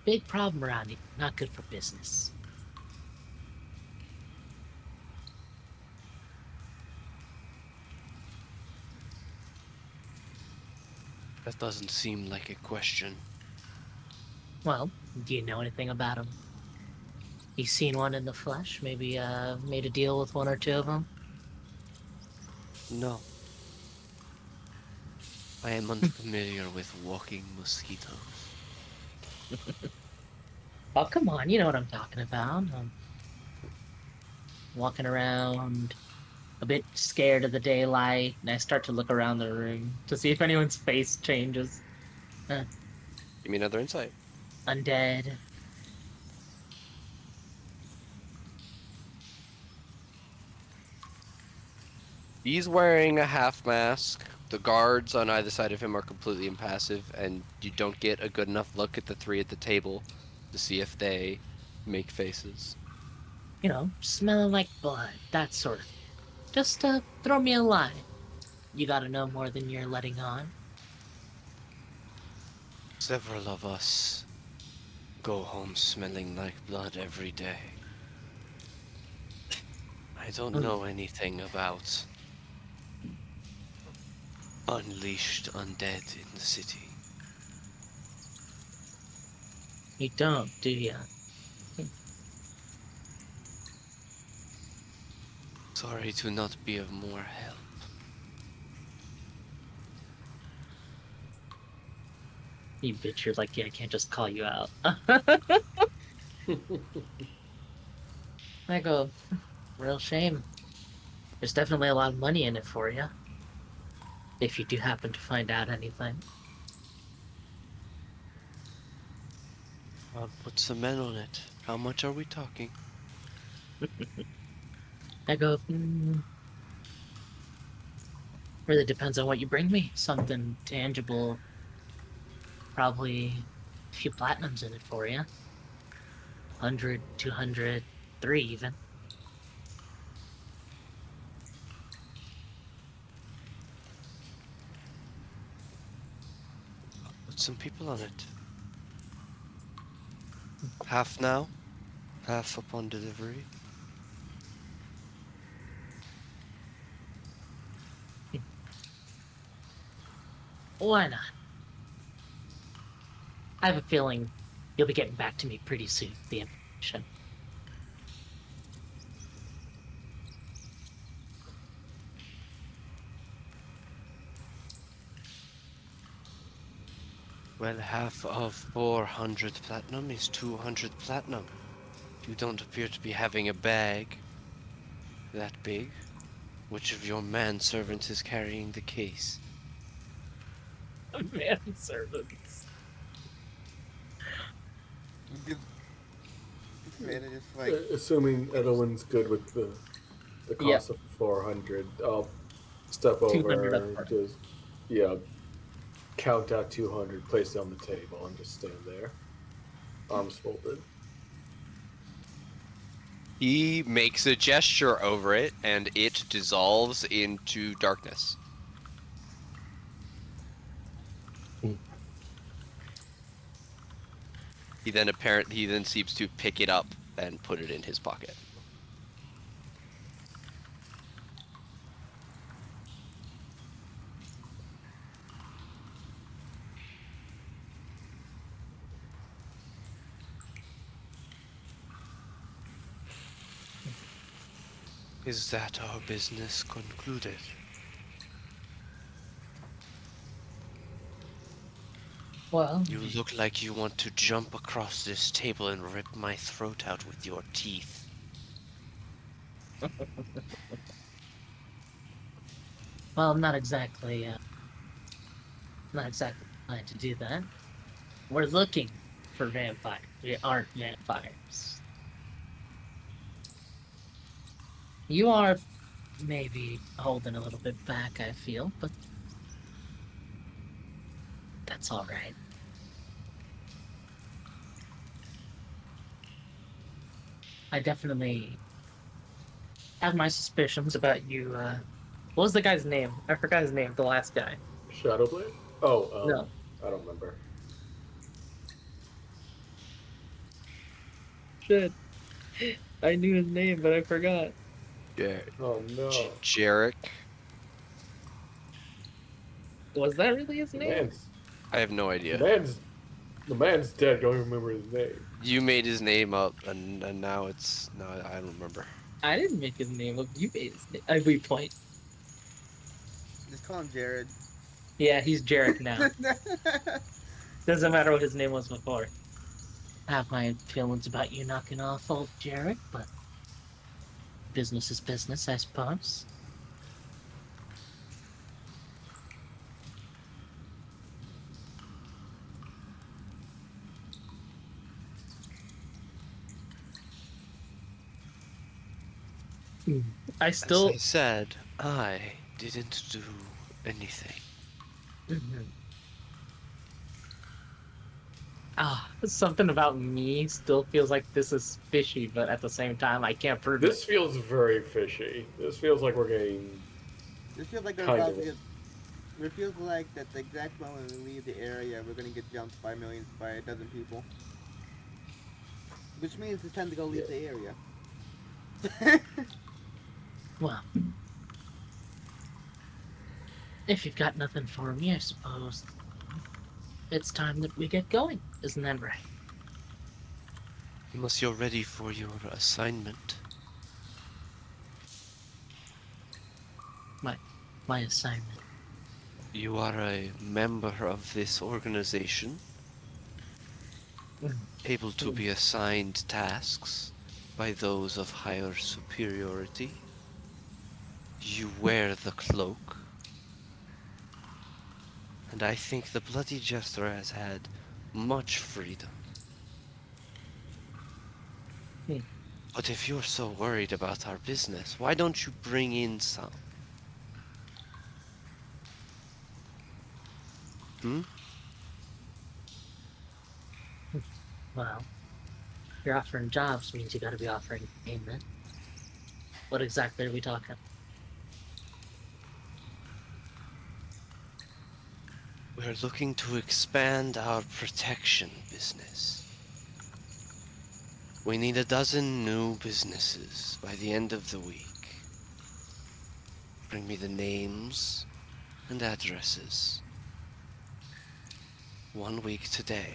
Big problem around here. Not good for business. That doesn't seem like a question. Well, do you know anything about them? You seen one in the flesh? Maybe made a deal with 1 or 2 of them? No. I am unfamiliar with walking mosquitoes. Oh, come on, you know what I'm talking about. Walking around, a bit scared of the daylight, and I start to look around the room to see if anyone's face changes. Give me another insight. Undead. He's wearing a half mask. The guards on either side of him are completely impassive, and you don't get a good enough look at the 3 at the table to see if they make faces. You know, smelling like blood, that sort of thing. Just throw me a line. You gotta know more than you're letting on. Several of us go home smelling like blood every day. I don't know anything about unleashed undead in the city. You don't, do ya? Sorry to not be of more help. You bitch, you're like, yeah, I can't just call you out. I go, real shame. There's definitely a lot of money in it for you. If you do happen to find out anything. I'll put some men on it. How much are we talking? I go, really depends on what you bring me. Something tangible. Probably a few platinums in it for you. 100, 200, 3 even. I'll put some people on it. Half now, half upon delivery. Why not? I have a feeling you'll be getting back to me pretty soon, the information. Well, half of 400 platinum is 200 platinum. You don't appear to be having a bag that big. Which of your manservants is carrying the case? Manservants. This man is just like, Assuming Edwin's good with the cost of 400, I'll step 200 over, up front. just count out 200, place it on the table, and just stand there. arms folded. He makes a gesture over it, and it dissolves into darkness. He then seems to pick it up and put it in his pocket. Is that our business concluded? Well, You look like you want to jump across this table and rip my throat out with your teeth. well, I'm not exactly trying to do that. We're looking for vampires. We aren't vampires. You are maybe holding a little bit back, I feel, but that's all right. I definitely have my suspicions about you. What was the guy's name? I forgot his name. The last guy. Shadowblade? Oh, No. I don't remember. Shit. I knew his name, but I forgot. Oh no. Jarek? Was that really his The name? man's I have no the idea. man's dead. Don't even remember his name. You made his name up, and now it's... No, I don't remember. I didn't make his name up. You made his name. I point. Just call him Jared. Yeah, he's Jarek now. Doesn't matter what his name was before. I have my feelings about you knocking off old Jarek, but business is business, I suppose. I still. As I said, I didn't do anything. Something about me still feels like this is fishy, but at the same time, I can't prove This it. feels very fishy. This feels like we're getting This feels like we're Kind about of. to get. It feels like that the exact moment we leave the area, we're gonna get jumped by a dozen people. Which means it's time to go leave the area. Well, if you've got nothing for me, I suppose it's time that we get going. Isn't that right? Unless you're ready for your assignment. My assignment. You are a member of this organization, able to be assigned tasks by those of higher superiority. You wear the cloak. And I think the Bloody Jester has had much freedom. But if you're so worried about our business, why don't you bring in some? Well, you're offering jobs means you gotta be offering payment. What exactly are we talking? We're looking to expand our protection business. We need 12 new businesses by the end of the week. Bring me the names and addresses. 1 week today,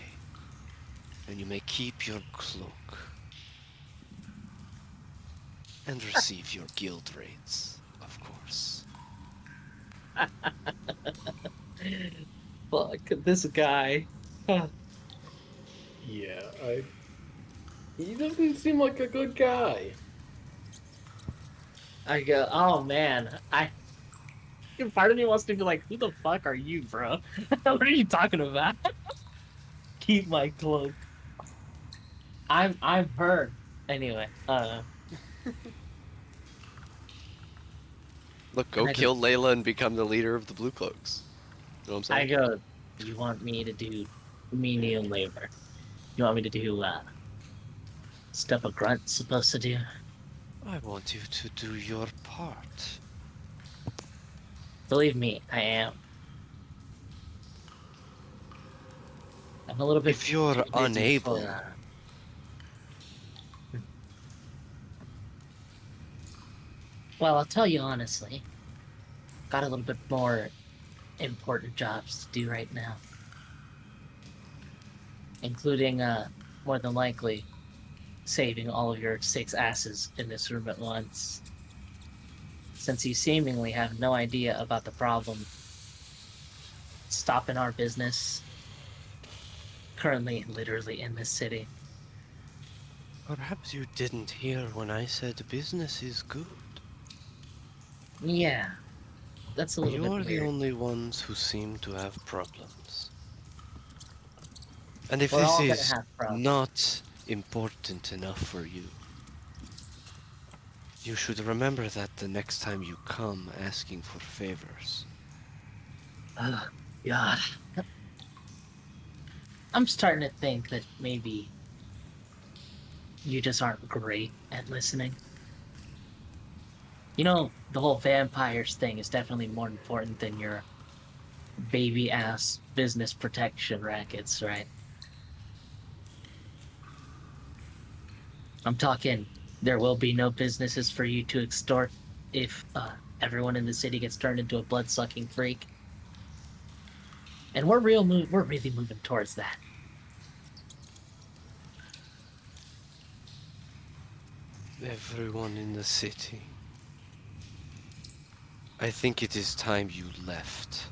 and you may keep your cloak. And receive your guild rates, of course. Fuck, this guy. Yeah, he doesn't seem like a good guy. I go, oh man, part of me wants to be like, who the fuck are you, bro? What are you talking about? Keep my cloak. I'm her. Anyway, Look, go And I kill Layla and become the leader of the Blue Cloaks. You know what I'm I saying? go, you want me to do menial labor? You want me to do stuff a grunt's supposed to do? I want you to do your part. Believe me, I am. I'm a little bit. If you're busy unable, for, well, I'll tell you honestly. Got a little bit more important jobs to do right now, including more than likely saving all of your 6 asses in this room at once. Since you seemingly have no idea about the problem stopping our business currently literally in this city. perhaps you didn't hear when I said business is good. Yeah, that's a little You're bit the weird. only ones who seem to have problems. And if We're this all gonna is have problems. not important enough for you, you should remember that the next time you come asking for favors. Oh, God. I'm starting to think that maybe you just aren't great at listening. You know, the whole vampires thing is definitely more important than your baby-ass business protection rackets, right? I'm talking, there will be no businesses for you to extort if everyone in the city gets turned into a blood-sucking freak. And we're really moving towards that. Everyone in the city. I think it is time you left.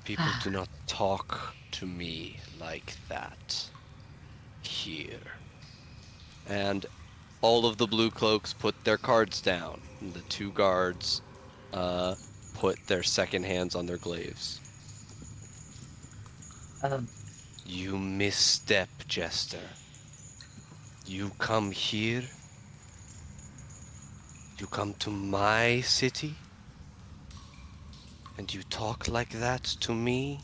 People do not talk to me like that here. And all of the blue cloaks put their cards down. And the 2 guards put their second hands on their glaives. Um, You misstep, Jester. You come here. You come to my city. And you talk like that to me.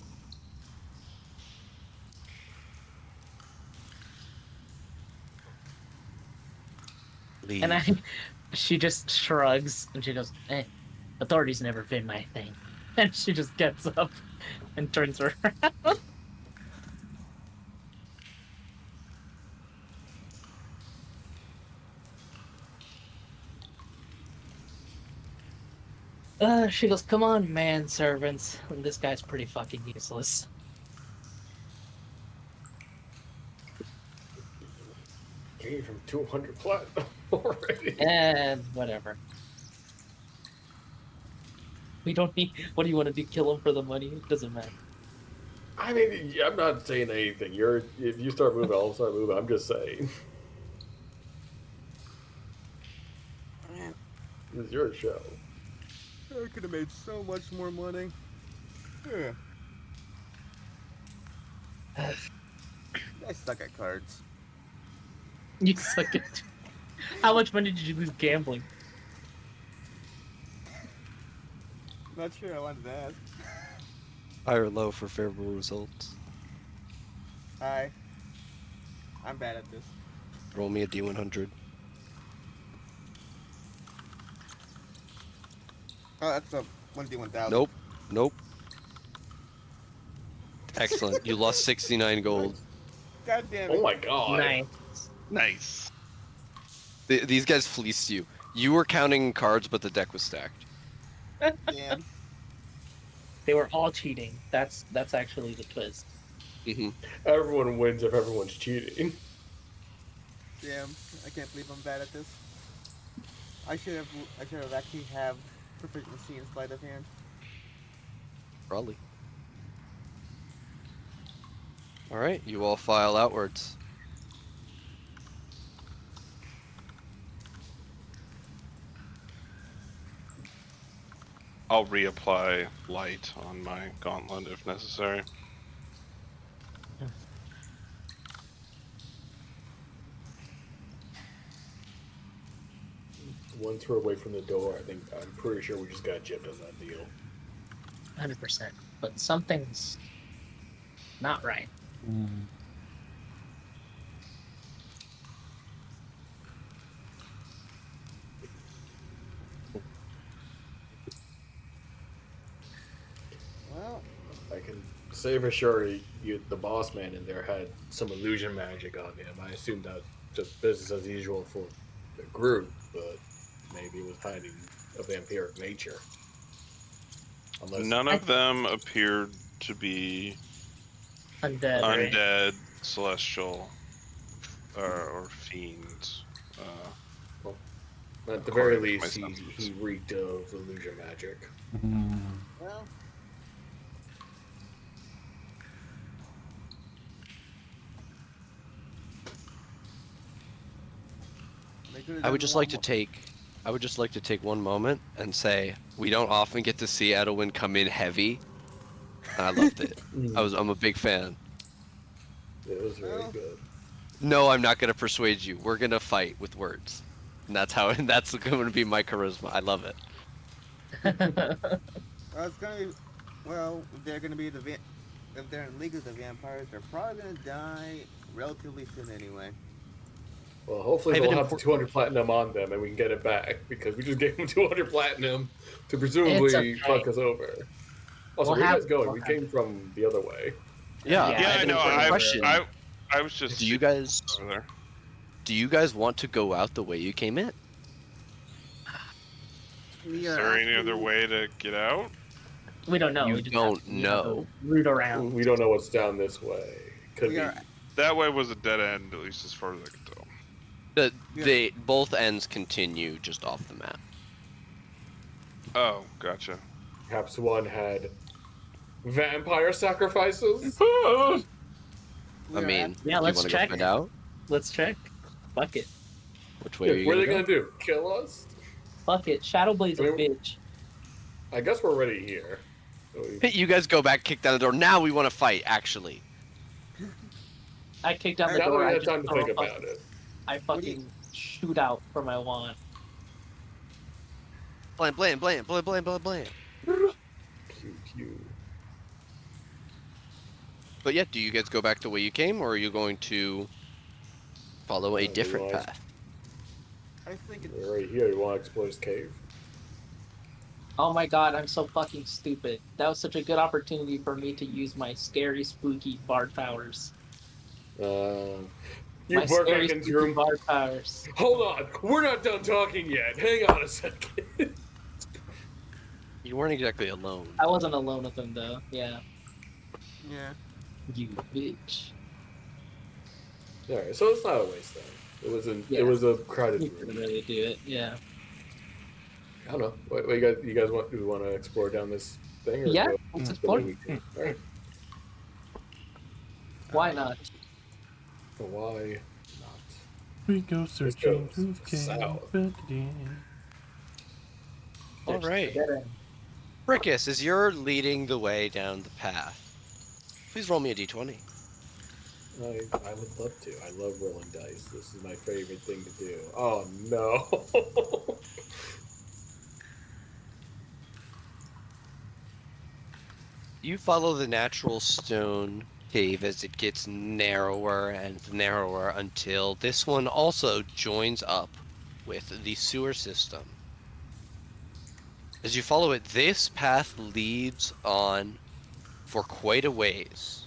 Leave. and she just shrugs and she goes, authority's never been my thing. And she just gets up and turns around. She goes, come on, manservants. And this guy's pretty fucking useless. Gave him 200 platinum already. And whatever. We don't need. What do you want to do? Kill him for the money? It doesn't matter. I mean, I'm not saying anything. If you start moving, I'll start moving. I'm just saying. Man, It's your show. I could have made so much more money. Yeah. I suck at cards. You suck at. How much money did you lose gambling? Not sure I wanted to ask. High or low for favorable results. Hi. I'm bad at this. Roll me a D100. Oh, that's a 1D1000. Nope. Nope. Excellent. You lost 69 gold. God damn it. Oh my god. Nice. Nice. These guys fleeced you. You were counting cards, but the deck was stacked. Damn. They were all cheating. That's actually the twist. Mm-hmm. Everyone wins if everyone's cheating. Damn. I can't believe I'm bad at this. I should have actually have proficiency in sleight of hand. Probably. All right, you all file outwards. I'll reapply light on my gauntlet if necessary. Once we're away from the door, I'm pretty sure we just got gypped on that deal. 100%. But something's not right. say for sure the boss man in there had some illusion magic on him. I assumed that just business as usual for the group, but maybe it was hiding a vampiric nature. Unless None of them appeared to be Undead, right? undead, celestial, or fiends. at the very according to my least, senses. he reeked of illusion magic. Well, they could've I would done just a lot like to more. take one moment and say we don't often get to see Edwin come in heavy. And I loved it. I'm a big fan. It was very Well, good. No, I'm not gonna persuade you. We're gonna fight with words. And that's going to be my charisma. I love it. Well, it's gonna be. Well, if they're gonna be if they're in League of the Vampires, they're probably gonna die relatively soon anyway. Well, hopefully I have they'll an have the 200 platinum on them and we can get it back because we just gave them 200 platinum to It's presumably okay. fuck us over. Also, We'll where are you have- guys going? we'll We have- came from the other way. Yeah, Yeah, Yeah, have I an know. important question. I was just. Do you guys over there? want to go out the way you came in? Is there any other way to get out? We don't know. You we just don't have to, you know, know. root around. We don't know what's down this way. Could We be. are. That way was a dead end, at least as far as I can tell. They both ends continue just off the map. Oh, gotcha. Perhaps one had vampire sacrifices. I mean, Yeah, do let's you wanna check. Go find out? Let's check. Fuck it. Which way are you What are gonna they gonna do? Kill us? Fuck it. Shadowblade's a I mean- bitch. I guess we're already here. So we- You guys go back, kick down the door. Now we want to fight, actually. I kick down the now that door. we I had just time to throw think a fucking- about it. I fucking shoot out for my wand. Blam, blam, blam, blam, blam, blam, blam. Pew, pew. But yeah, do you guys go back the way you came, or are you going to follow a we different want- path? I think it's. We're right here. You want to explore this cave? Oh my god, I'm so fucking stupid. That was such a good opportunity for me to use my scary, spooky bard powers. You My work scary, back into spooky your room. bard powers. Hold on, we're not done talking yet. Hang on a second. You weren't exactly alone. I wasn't alone with them though. Yeah. Yeah. You bitch. All right, so it's not a waste then. It wasn't. Yeah. It was a crowded You couldn't room. really do it. Yeah. I don't know. What you guys want? Do we want to explore down this thing? Or Yeah, go- let's the explore. way we came? All right. Why not? But why not? We go searching go through the south. cave. All right. Get in. Brickus, as you're leading the way down the path, please roll me a d20. I would love to. I love rolling dice. This is my favorite thing to do. Oh no! You follow the natural stone cave as it gets narrower and narrower until this one also joins up with the sewer system. As you follow it, this path leads on for quite a ways.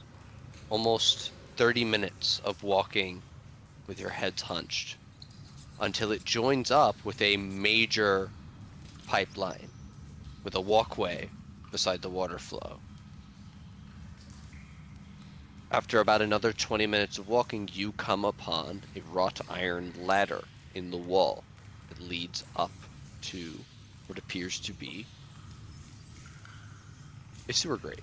Almost 30 minutes of walking with your heads hunched until it joins up with a major pipeline with a walkway beside the water flow. After about another 20 minutes of walking, you come upon a wrought iron ladder in the wall that leads up to what appears to be a sewer grate.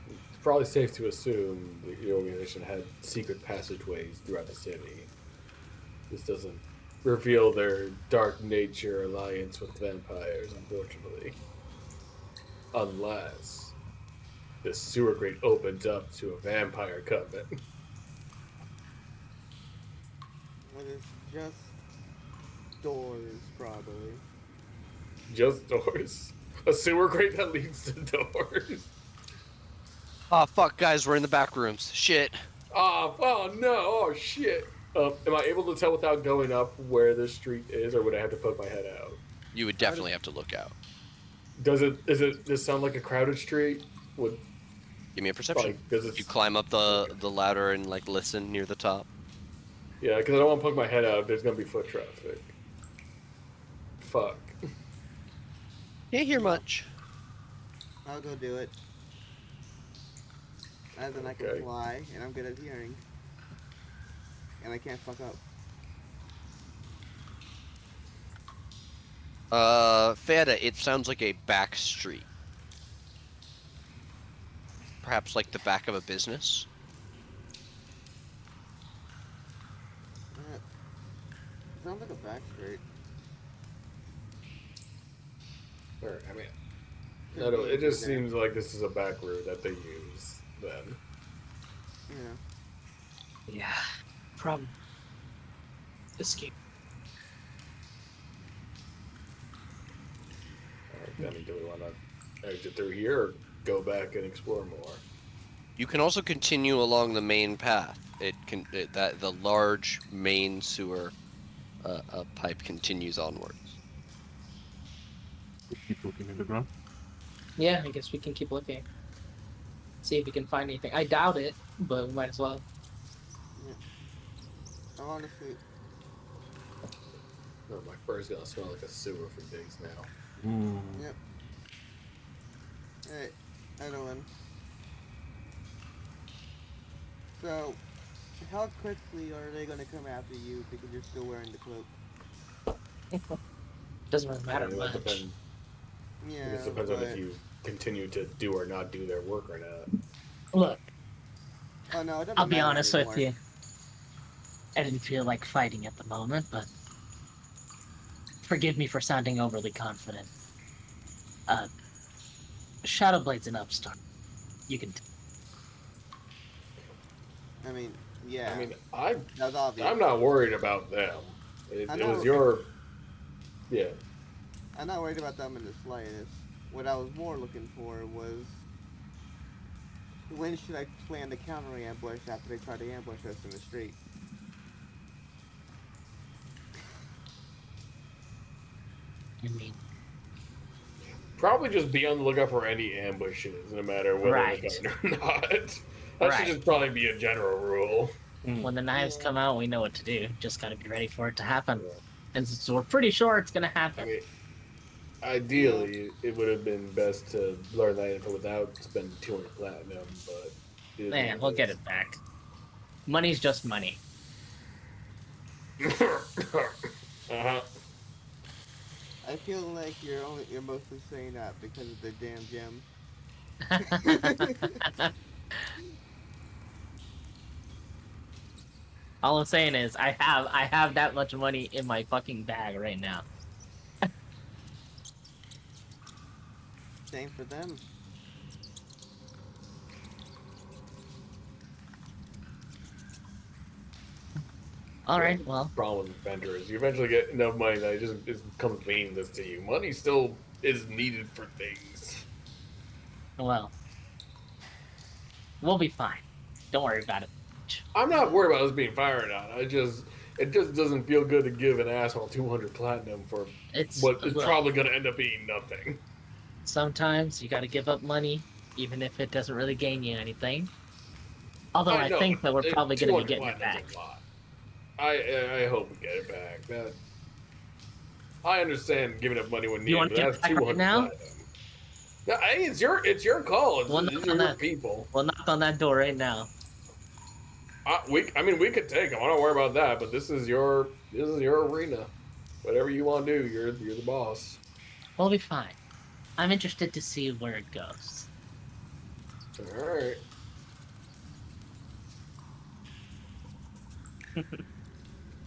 It's probably safe to assume that the organization had secret passageways throughout the city. This doesn't reveal their dark nature alliance with vampires, unfortunately. Unless this sewer grate opens up to a vampire coven. Well, it's just doors, probably. Just doors. A sewer grate that leads to doors. Ah, fuck, guys, we're in the back rooms. Shit. Oh no! Oh shit! Am I able to tell without going up where this street is, or would I have to poke my head out? You would definitely have to look out. Does this sound like a crowded street? Would Give me a perception. like does it? You climb up the ladder and like listen near the top. Yeah, because I don't want to poke my head out if there's gonna be foot traffic. Fuck. Can't hear much. I'll go do it. As in I can Okay. fly, and I'm good at hearing. And I can't fuck up. Feta, it sounds like a back street. Perhaps like the back of a business. Sounds like a back street. Or, I mean, no, it just seems like this is a back route that they use then. Yeah. Yeah. Problem. Escape. Alright, then do we want to exit through here or go back and explore more? You can also continue along the main path. That the large main sewer pipe continues onwards. Keep looking underground. Yeah, I guess we can keep looking. See if we can find anything. I doubt it, but we might as well. Honestly, No, my fur's gonna smell like a sewer for days now. Mm. yep. Hey, Edelin. So, how quickly are they gonna come after you because you're still wearing the cloak? Doesn't really matter I mean, much. it depends. Yeah, It depends on but... if you continue to do or not do their work or not. Look, Oh no, it doesn't I'll be matter honest anymore. with you. I didn't feel like fighting at the moment, but forgive me for sounding overly confident. Shadowblade's an upstart. You can. I mean, yeah. I mean, That's obvious. I'm not worried about them. It I was know. your, yeah. I'm not worried about them in the slightest. What I was more looking for was when should I plan the counter ambush after they try to ambush us in the street? I mean, Probably just be on the lookout for any ambushes, no matter whether Right. they're done or not. That Right. should just probably be a general rule. when the knives Yeah. come out, we know what to do. Just gotta be ready for it to happen. And so we're pretty sure it's gonna I happen. mean, ideally, it would have been best to learn that info without spending 200 platinum, but... it is Man, what we'll it get is. it back. Money's just money. Uh-huh. I feel like you're mostly saying that because of the damn gem. All I'm saying is I have that much money in my fucking bag right now. Same for them. All right, well, Problem with vendors, you eventually get enough money that it becomes meaningless to you. Money still is needed for things. well, we'll be fine. Don't worry about it. I'm not worried about us being fired on. It just doesn't feel good to give an asshole 200 platinum for It's what is look, probably going to end up being nothing. sometimes you got to give up money, even if it doesn't really gain you anything. Although I know, think that we're but probably going to be 200 getting it platinum's back. a lot. I hope we get it back. I understand giving up money when needed, wanna but get that's it back right 200 now? platinum. No, hey, it's your call. Well, These knock are on your that. people. We'll knock on that door right now. We could take them. I don't worry about that. But this is your arena. Whatever you want to do, you're the boss. We'll be fine. I'm interested to see where it goes. All right.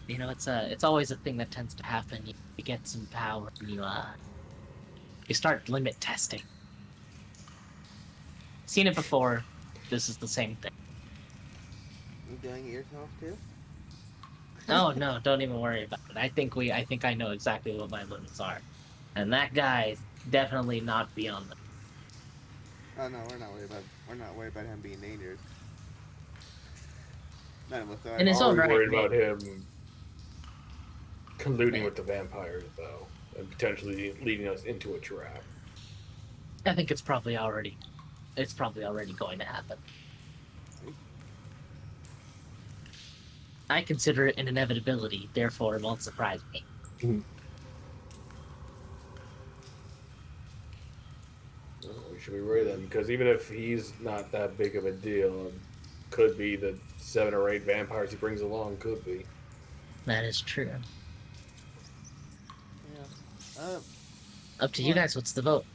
You know, it's always a thing that tends to happen. You get some power, and you start limit testing. Seen it before. This is the same thing. You doing it yourself too? No, don't even worry about it. I think I know exactly what my limits are, and that guy's definitely not beyond them. Oh no, we're not worried about him being dangerous. None of us are. In his Are own we right, worried maybe. about him colluding with the vampires, though, and potentially leading us into a trap? I think it's probably already going to happen. I consider it an inevitability, therefore it won't surprise me. Well, we should be worried then, because even if he's not that big of a deal, it could be the 7 or 8 vampires he brings along. Could be. That is true. Yeah. Up to you guys. What's the vote?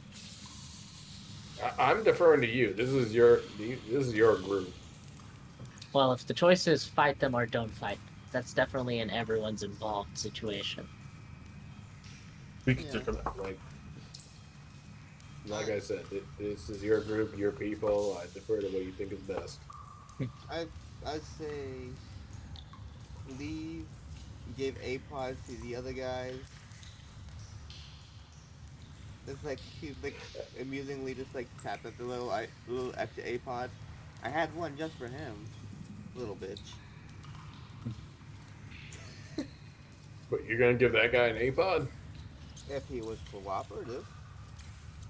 I'm deferring to you. This is your group. Well, if the choice is fight them or don't fight, that's definitely an everyone's involved situation. We can Yeah. stick with that. Like I said, this is your group, your people. I defer to what you think is best. I'd say leave, give A-pods to the other guys. It's like he amusingly just like tapped at the little extra A-pod. I had one just for him, little bitch. But you're gonna give that guy an A-pod? If he was cooperative.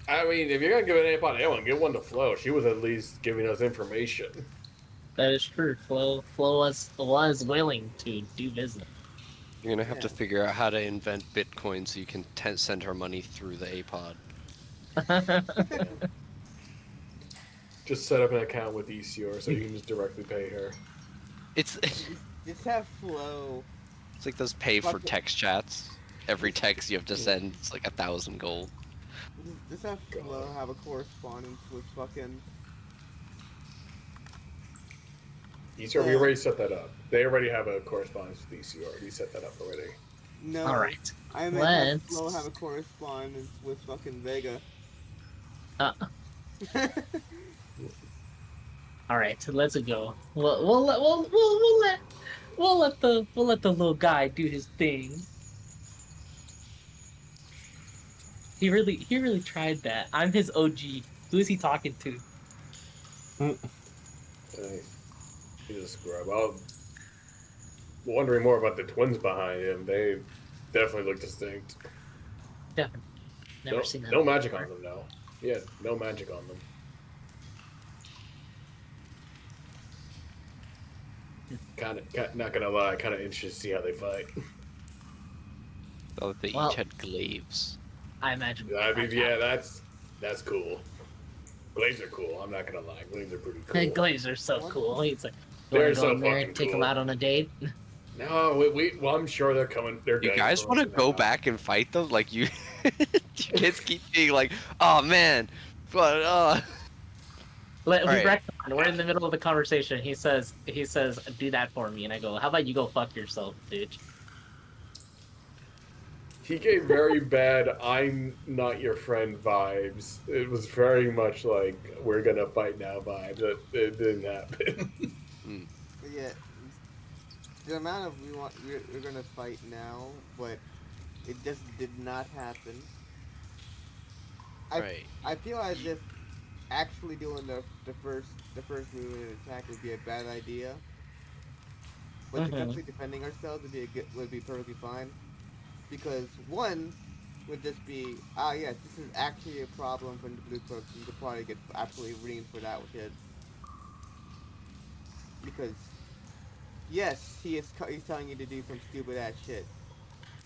I mean, if you're gonna give an A-pod to anyone, give one to Flo. She was at least giving us information. That is true. Flo was willing to do business. You're gonna have to Yeah. figure out how to invent Bitcoin so you can send her money through the APOD. Just set up an account with ECR so you can just directly pay her. It's Just have Flo. it's like those pay for Fuck it. text chats. Every text you have to send, it's like 1,000 gold. Just have Flo God. have a correspondence with fucking. ECR, we already set that up. They already have a correspondence with ECR. He set that up already. No. All right. I meant have Let's. Flo have a correspondence with fucking Vega. All right. Let's go. We'll let the little guy do his thing. He really tried that. I'm his OG. Who is he talking to? He's a scrub. I'm wondering more about the twins behind him. They definitely look distinct. Definitely. Never seen that. No magic before. on them, though. Yeah, no magic on them. Not gonna lie, kind of interested to see how they fight. Oh, they Well- each had glaives. I imagine. I mean, yeah, that's cool. Glaives are cool. I'm not gonna lie, glaives are pretty cool. Glaives are so cool. He's like, They're wanna go so in there fucking and take cool. him out on a date? No, well, I'm sure they're coming. They're You going guys for want to us go now. back and fight them? Like you, you kids keep being like, "Oh man," but We Alright. retcon. We're in the middle of the conversation. He says, "Do that for me," and I go, "How about you go fuck yourself, bitch?" He gave very bad "I'm not your friend" vibes. It was very much like "we're gonna fight now" vibes. It didn't happen. But yeah, the amount of we're gonna fight now, but it just did not happen. right. I feel as if actually doing the first movement attack would be a bad idea. But Mhm. simply defending ourselves would be perfectly fine. Because one would just be, yes, this is actually a problem for the blue cloaks. You could probably get absolutely reamed for that with it. Because yes, he's telling you to do some stupid ass shit.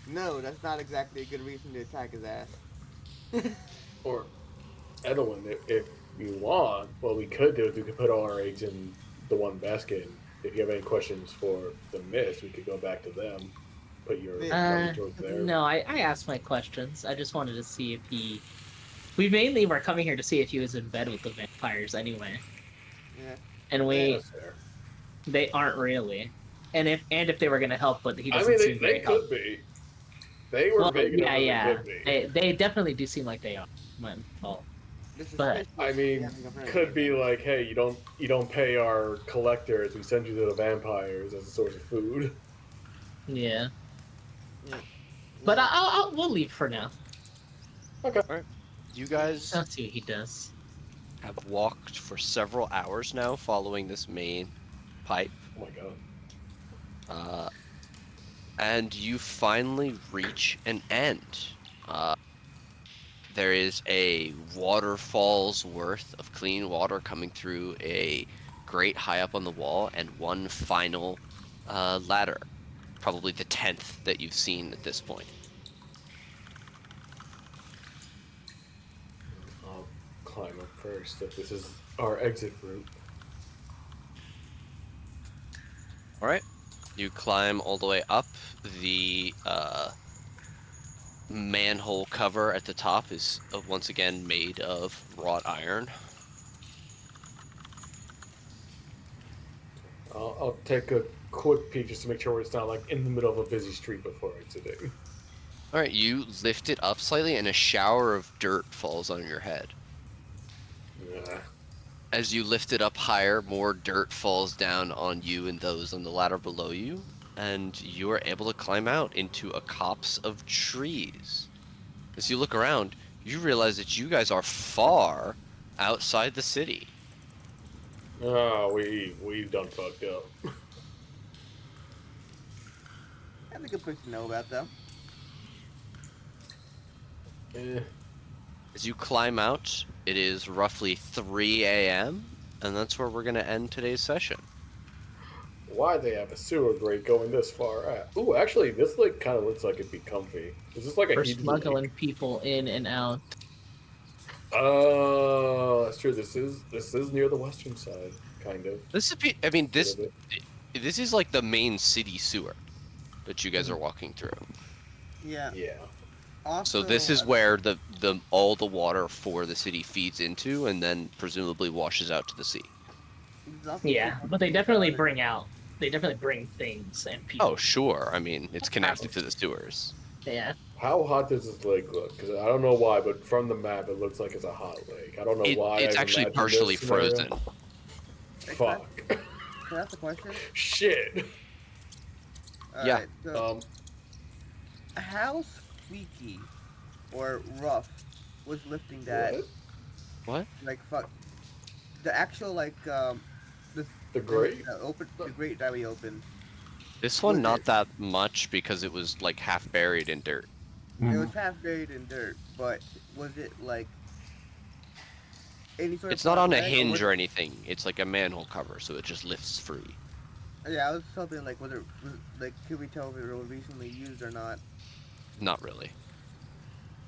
No, that's not exactly a good reason to attack his ass. Or Edelwin, if you want, what we could do is we could put all our eggs in the one basket. If you have any questions for the Mist, we could go back to them. Put your money towards there. No, I asked my questions. I just wanted to see if he. We mainly were coming here to see if he was in bed with the vampires anyway, Yeah. and That's fair. they aren't really. And if they were gonna help, but he I doesn't mean, seem they very could be. They were Well, big enough yeah. that they could be. They definitely do seem like they are. Well, This is But- I mean, could be like, hey, you don't pay our collectors. We send you to the vampires as a source of food. yeah. Yeah. But we'll leave for now. You guys I'll see what he does. have walked for several hours now, following this main pipe. Oh my god. And you finally reach an end. there is a waterfall's worth of clean water coming through a grate high up on the wall, and one final ladder, probably the 10th that you've seen at this point. I'll climb up first if this is our exit route. All right, you climb all the way up. The manhole cover at the top is once again made of wrought iron. I'll take a quick peek just to make sure it's not like in the middle of a busy street before exiting. All right, you lift it up slightly, and a shower of dirt falls on your head. Yeah. As you lift it up higher, more dirt falls down on you and those on the ladder below you, and you are able to climb out into a copse of trees. As you look around, you realize that you guys are far outside the city. Oh, we done fucked up. That's a good place to know about, though. As you climb out, it is roughly 3 a.m., and that's where we're going to end today's session. Why they have a sewer grate going this far out? Ooh, actually, this like kind of looks like it'd be comfy. Is this like a We're heated smuggling lake? people in and out. Oh, that's true. This is near the western side, kind of. This is like the main city sewer that you guys are walking through. Yeah. Yeah. Also, So this is where the all the water for the city feeds into, and then presumably washes out to the sea. there's also Yeah, two but they things definitely about it. bring things and people. Oh, sure. I mean, it's connected to the sewers. Yeah. How hot does this lake look? Because I don't know why, but from the map it looks like it's a hot lake. I don't know why. It's I've actually imagined partially this scenario. frozen. Fuck. Can I ask a question? Shit. Yeah. Alright, so how squeaky or rough was lifting that? What? What? Like, fuck. The actual, like, The grate? the grate that we opened. This one, Was not it- that much because it was like half buried in dirt. It was half buried in dirt, but was it, like, any sort It's of not on a leg, hinge was or it- anything. It's like a manhole cover, so it just lifts free. Yeah, I was hoping, like, like, could we tell if it was recently used or not? Not really.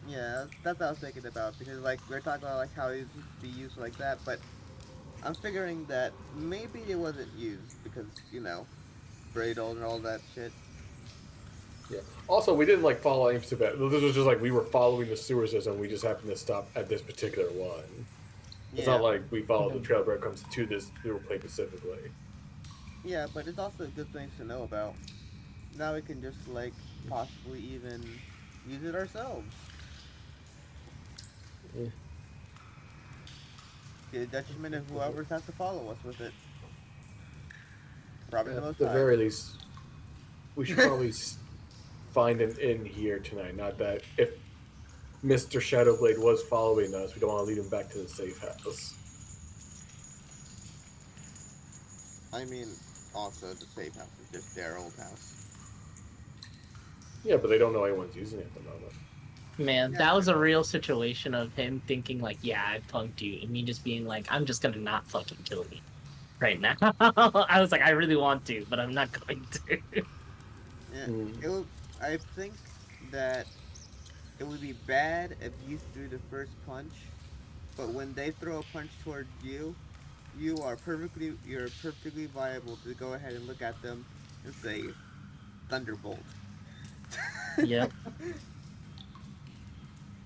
Yeah, that's what I was thinking about, because, like, we're talking about, like, how it used to be used like that, but I'm figuring that maybe it wasn't used, because, you know, braid old and all that shit. Yeah. Also, we didn't like follow any specific. This was just like we were following the sewer system. We just happened to stop at this particular one. It's Yeah. not like we followed the trail breadcrumbs to this sewer place specifically. Yeah, but it's also good things to know about. Now we can just, like, possibly even use it ourselves. Yeah. To the detriment of whoever's has to follow us with it. Probably the At most the high. very least, we should probably find an inn here tonight. Not that if Mr. Shadowblade was following us, we don't want to lead him back to the safe house. I mean, also, the safe house is just their old house. Yeah, but they don't know anyone's using it at the moment. Man, Yeah. that was a real situation of him thinking like, yeah, I punked you, and me just being like, I'm just gonna not fucking kill you right now. I was like, I really want to, but I'm not going to. Yeah, Mm. it would, I think that it would be bad if you threw the first punch, but when they throw a punch towards you, you're perfectly viable to go ahead and look at them and say, Thunderbolt. Yep,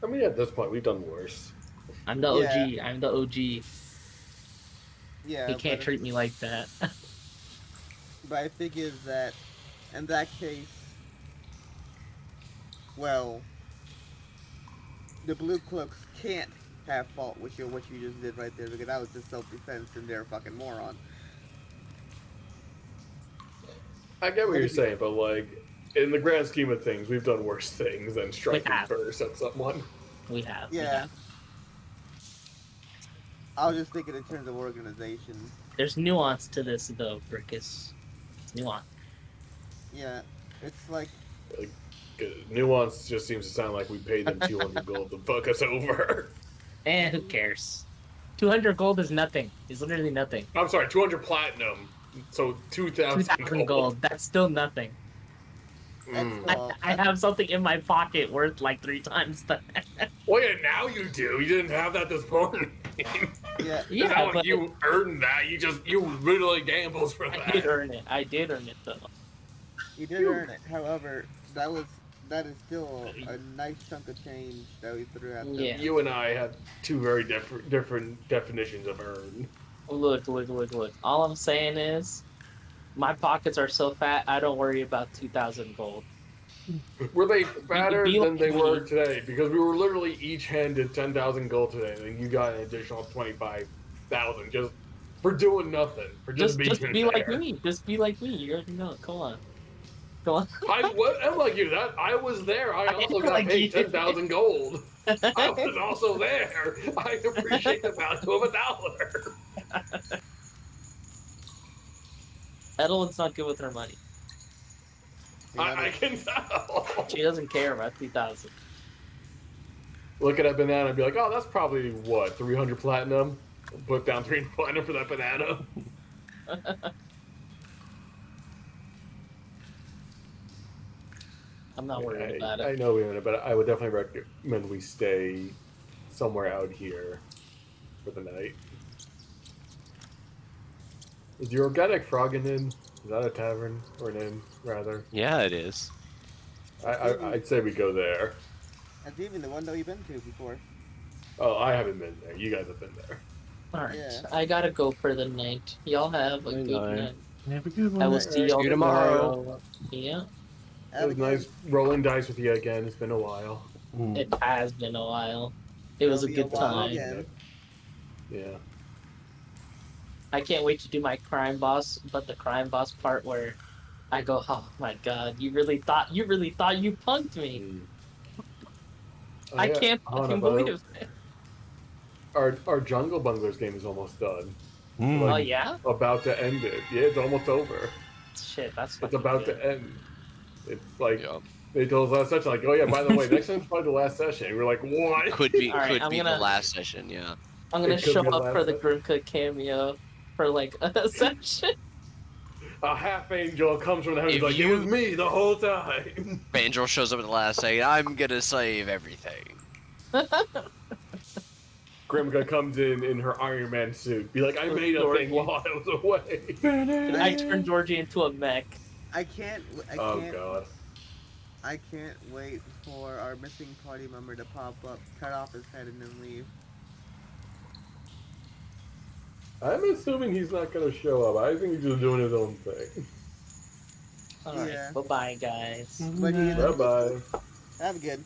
I mean, at this point, we've done worse. I'm the Yeah. OG. I'm the OG. Yeah, He can't but, treat me like that. but I figured that in that case, well, the Blue Cloaks can't have fault with what you just did right there, because that was just self-defense and they're a fucking moron. I get what you're saying, but like, in the grand scheme of things, we've done worse things than striking have. first at someone. We have. we Yeah. have. I was just thinking in terms of organization. There's nuance to this though, Brickus. It's nuance. Yeah, it's like, Nuance just seems to sound like we paid them 200 gold to fuck us over. And who cares? 200 gold is nothing. It's literally nothing. I'm sorry, 200 platinum. So 2,000 2,000 gold. That's still nothing. Mm. I have something in my pocket worth like 3 times that. Well, yeah, now you do. You didn't have that this morning. Yeah. It's Yeah, not like but you earned that. You literally gambled for I that. did earn it. I did earn it though. You did earn it. However, that is still a nice chunk of change that we threw at them. Yeah. You and I have two very different definitions of earn. Look. All I'm saying is, my pockets are so fat, I don't worry about 2,000 gold. Were they fatter Be than like they were me. today? Because we were literally each handed 10,000 gold today, and you got an additional 25,000 just for doing nothing, for just being Just be there. like me. Just be like me. You already know. Come on. I'm like you. That I was there. I also got like paid you. 10,000 gold. I was also there. I appreciate the value of $1. Edelyn's not good with her money. I can tell. She doesn't care about 2,000. Look at a banana and be like, oh, that's probably what, 300 platinum? Put down 300 platinum for that banana. I'm not worried about I it. know we haven't, but I would definitely recommend we stay somewhere out here for the night. Is your organic frog an inn? Is that a tavern or an inn, rather? Yeah, it is. I'd say we go there. That's even the one that we've been to before. Oh, I haven't been there. You guys have been there. Alright, Yeah. I gotta go for the night. Y'all have a good night. Have a good one. I will see y'all See you tomorrow. tomorrow. Yeah, It was nice rolling dice with you again. It's been a while. it has been a while. It was a It'll be a good while time. again. Yeah. I can't wait to do my crime boss, but the crime boss part where I go, oh my god, you really thought you punked me. Oh, I yeah. can't Hold on, fucking brother. believe it. Our Jungle Bunglers game is almost done. Oh yeah? About to end it. Yeah, it's almost over. Shit, that's It's fucking about good. to end. It's like Yeah. they told us last session, like, oh yeah, by the way, next time's probably the last session. And we're like, what? Could be Alright, I'm the gonna- last session, yeah. I'm gonna It could show be the up for last the one. Grimka cameo for like a session. A half angel comes from the heavens If like, you- it was me the whole time. Angel shows up at the last second. I'm gonna save everything. Grimka comes in her Iron Man suit. Be like, I made a thing while I was away. I turned Georgie into a mech. I can't. Oh god. I can't wait for our missing party member to pop up, cut off his head, and then leave. I'm assuming he's not gonna show up. I think he's just doing his own thing. Alright, Yeah. bye-bye, guys. But Bye bye. have a good.